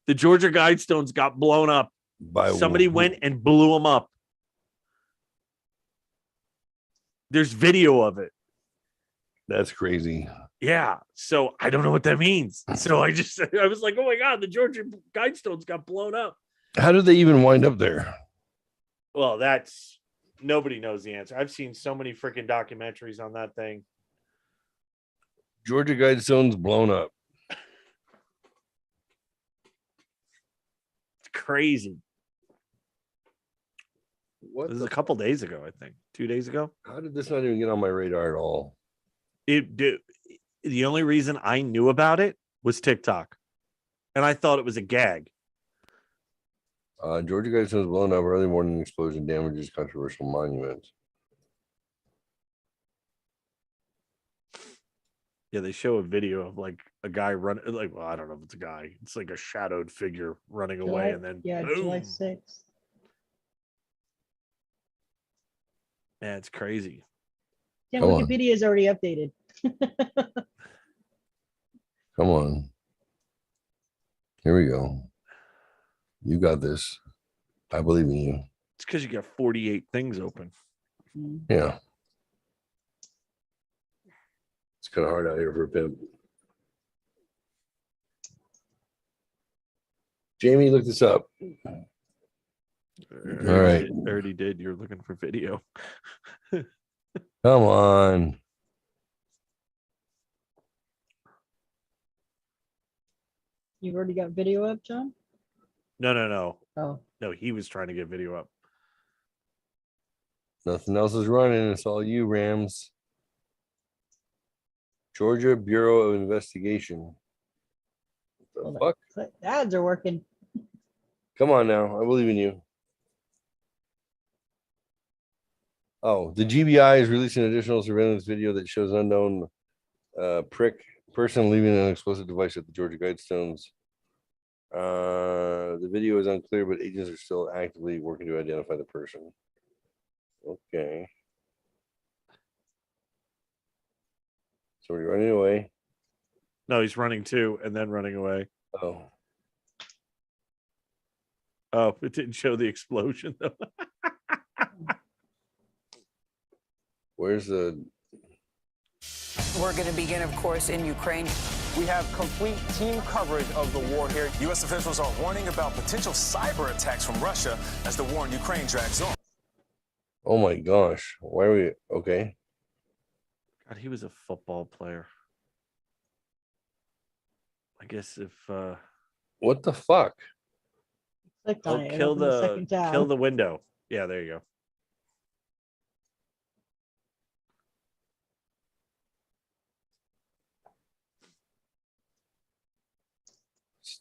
The Georgia Guidestones got blown up. By somebody went and blew them up. There's video of it. That's crazy. Yeah. So I don't know what that means. So I was like, oh my God, the Georgia Guidestones got blown up. How did they even wind up there? Well, nobody knows the answer. I've seen so many freaking documentaries on that thing. Georgia Guidestone's blown up. It's crazy. What This is a couple days ago, I think. 2 days ago. How did this not even get on my radar at all? The only reason I knew about it was TikTok, and I thought it was a gag. Georgia Guidestone's blown up. Early morning explosion damages controversial monuments. Yeah, they show a video of like a guy running, like, well, I don't know if it's a guy. It's like a shadowed figure running away, and then July boom. 6th. Yeah, it's crazy. Yeah, Come on. Wikipedia is already updated. Come on. Here we go. You got this. I believe in you. It's because you got 48 things open. Yeah. It's kind of hard out here for a pimp. Jamie, look this up. All right. Already did. You're looking for video. Come on. You've already got video up, John? No. Oh. No, he was trying to get video up. Nothing else is running. It's all you, Rams. Georgia Bureau of Investigation. What the fuck? The ads are working. Come on now. I believe in you. Oh, the GBI is releasing additional surveillance video that shows unknown person leaving an explosive device at the Georgia Guidestones. The video is unclear, but agents are still actively working to identify the person. Okay. So we're running away. No, he's running too, and then running away. Oh. Oh, it didn't show the explosion though. Where's the... We're going to begin, of course, in Ukraine. We have complete team coverage of the war here. U.S. officials are warning about potential cyber attacks from Russia as the war in Ukraine drags on. Oh my gosh. Why are we... Okay. God, he was a football player. I guess if what the fuck? Clicked on it. Kill the window. Yeah, there you go.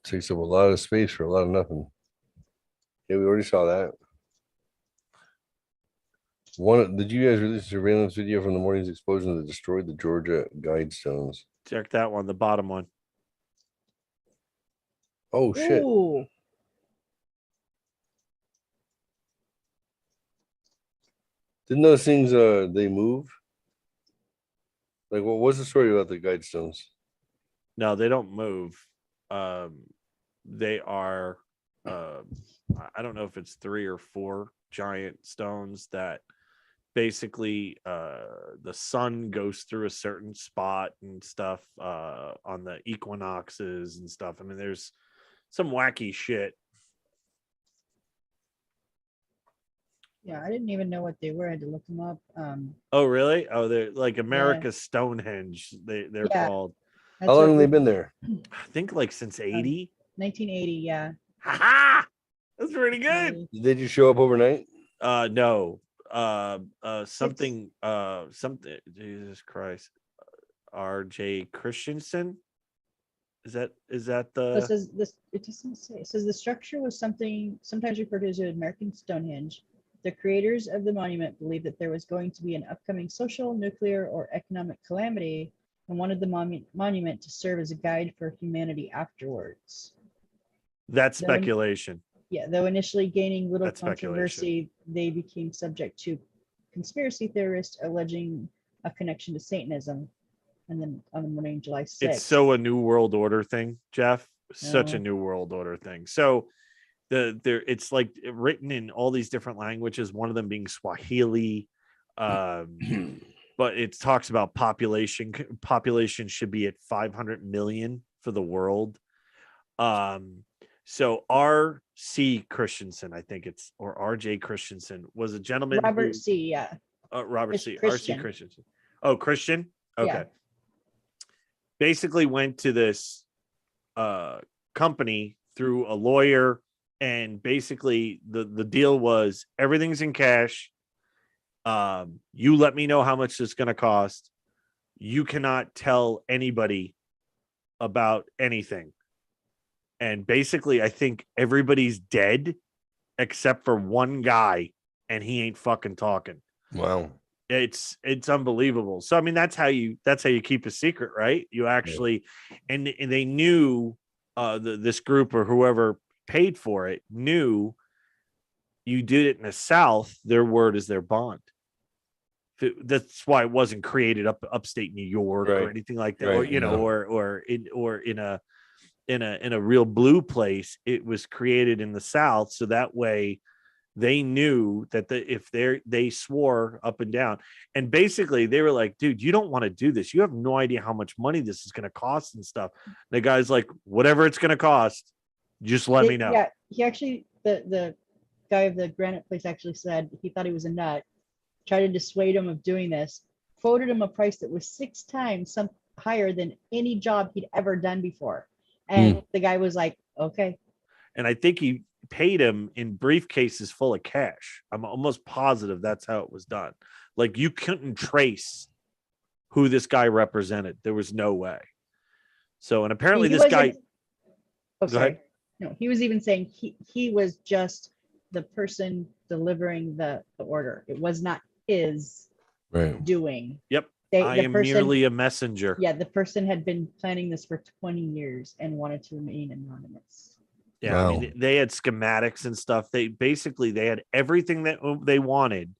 Takes up a lot of space for a lot of nothing. Yeah, we already saw that. Did you guys release a surveillance video from the morning's explosion that destroyed the Georgia Guidestones? Check that one, the bottom one. Oh shit. Ooh. Didn't those things they move? Like, what was the story about the Guidestones? No, they don't move. They are I don't know if it's 3 or 4 giant stones that basically the sun goes through a certain spot and stuff on the equinoxes and stuff. I mean, there's some wacky shit. Yeah, I didn't even know what they were. I had to look them up. Oh, really? Oh, they're like America's Stonehenge. They're called. How long have they been there? I think like since 80. 1980, yeah. Ha! That's pretty good. Did they just show up overnight? No. Something Jesus Christ. RJ Christensen. Is that the It says this, it doesn't say. It says the structure was sometimes referred to as an American Stonehenge. The creators of the monument believed that there was going to be an upcoming social, nuclear, or economic calamity and wanted the monument to serve as a guide for humanity afterwards. That's speculation. Though initially gaining little That's controversy, they became subject to conspiracy theorists alleging a connection to Satanism. And then on the morning of July 6th. It's so a New World Order thing, Jeff. Such a New World Order thing. So it's like written in all these different languages, one of them being Swahili. But it talks about population should be at 500 million for the world. So R.C. Christensen, I think it's, or R.J. Christensen, was a gentleman. Robert C. Yeah. Robert C. R.C. Christensen. Oh, Christian. Okay. basically went to this company through a lawyer, and basically the deal was everything's in cash. You let me know how much it's going to cost. You cannot tell anybody about anything. And basically, I think everybody's dead except for one guy, and he ain't fucking talking. Wow. It's unbelievable. So I mean, that's how you keep a secret, right? You actually, and they knew this group or whoever paid for it knew you did it in the South. Their word is their bond. That's why it wasn't created upstate New York or anything like that, or or in a real blue place. It was created in the South, so that way they knew that if they swore up and down, and basically they were like, dude, you don't want to do this. You have no idea how much money this is going to cost and stuff. The guy's like, whatever it's going to cost, just let me know. Yeah, he actually, the guy of the granite place actually said he thought he was a nut, tried to dissuade him of doing this, quoted him a price that was 6 times higher than any job he'd ever done before. And the guy was like, okay. And I think he paid him in briefcases full of cash. I'm almost positive that's how it was done. Like, you couldn't trace who this guy represented. There was no way. So, and apparently this guy. Oh, sorry. No, he was even saying he was just the person delivering the order. It was not his doing. Yep. I am merely a messenger. Yeah, the person had been planning this for 20 years and wanted to remain anonymous. Yeah, wow. I mean, they had schematics and stuff. They had everything that they wanted,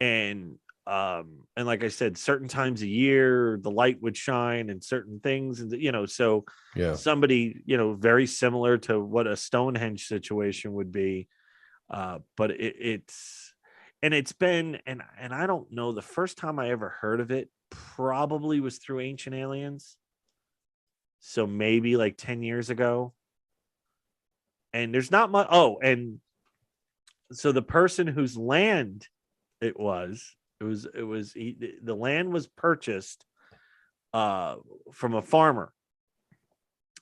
and like I said, certain times a year the light would shine and certain things, and so somebody very similar to what a Stonehenge situation would be, but it's been and I don't know, the first time I ever heard of it probably was through Ancient Aliens, so maybe like 10 years ago. And there's not much. Oh, and so the person whose land the land was purchased from a farmer,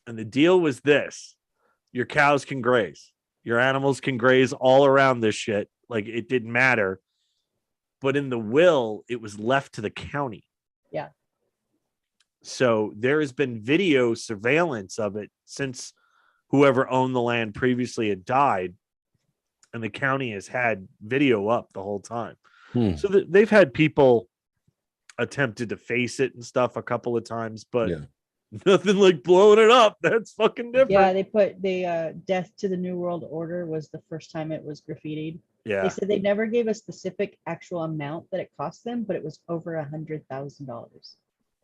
and the deal was this: your cows can graze, your animals can graze all around this shit. Like, it didn't matter. But in the will, it was left to the county. Yeah. So there has been video surveillance of it since whoever owned the land previously had died, and the county has had video up the whole time. So they've had people attempted to face it and stuff a couple of times, but nothing like blowing it up. That's fucking different. Yeah, they Death to the New World Order was the first time it was graffitied. Yeah. They said they never gave a specific actual amount that it cost them, but it was over $100,000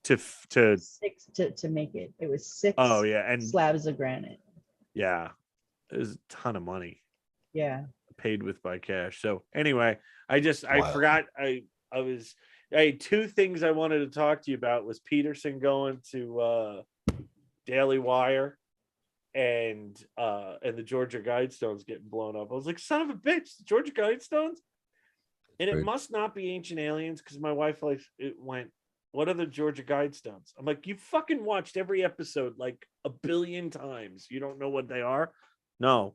to make it. It was 6 and slabs of granite. Yeah, it was a ton of money. Yeah, paid with by cash. So anyway, I forgot. I had 2 things I wanted to talk to you about. Was Peterson going to Daily Wire, and the Georgia Guidestones getting blown up. I was like, son of a bitch, the Georgia Guidestones. And it must not be Ancient Aliens, because my wife went, what are the Georgia Guidestones? I'm like, you fucking watched every episode like 1 billion times. You don't know what they are? No.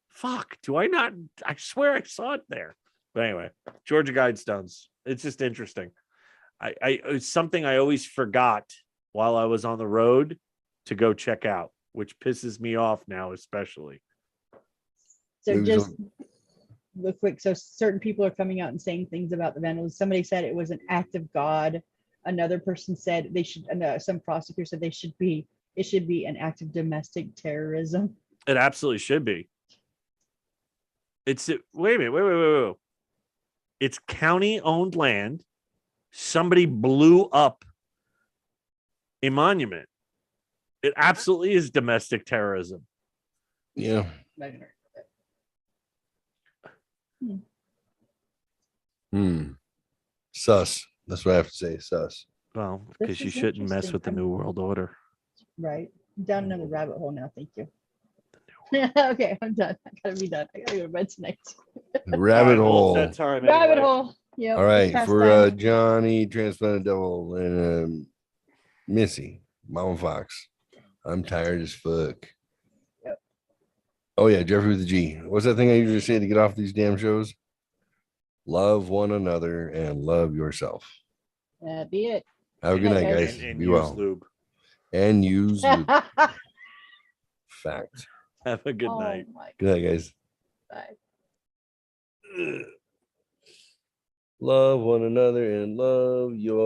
Fuck. Do I not? I swear I saw it there. But anyway, Georgia Guidestones. It's just interesting. It's something I always forgot while I was on the road to go check out, which pisses me off now, especially. So just real quick. So certain people are coming out and saying things about the vandals. Somebody said it was an act of God. Another person said they should, some prosecutor said it should be an act of domestic terrorism. It absolutely should be. Wait a minute. It's county owned land. Somebody blew up a monument. It absolutely is domestic terrorism. Yeah. Sus. That's what I have to say. Sus. Well, because you shouldn't mess with the New World Order. Right. Down another rabbit hole now. Thank you. Okay, I'm done. I gotta be done. I gotta go to bed tonight. Rabbit hole. Rabbit hole. Yeah. All right. For Johnny Transplanted Devil and Missy, Mama Fox. I'm tired as fuck. Yep. Oh yeah, Jeffrey with the G. What's that thing I usually say to get off these damn shows? Love one another and love yourself. Be it. Have a good night, guys. And Be use well. lube. And use lube. Fact. Have a good Oh night. my Good night, guys. God. Love one another and love your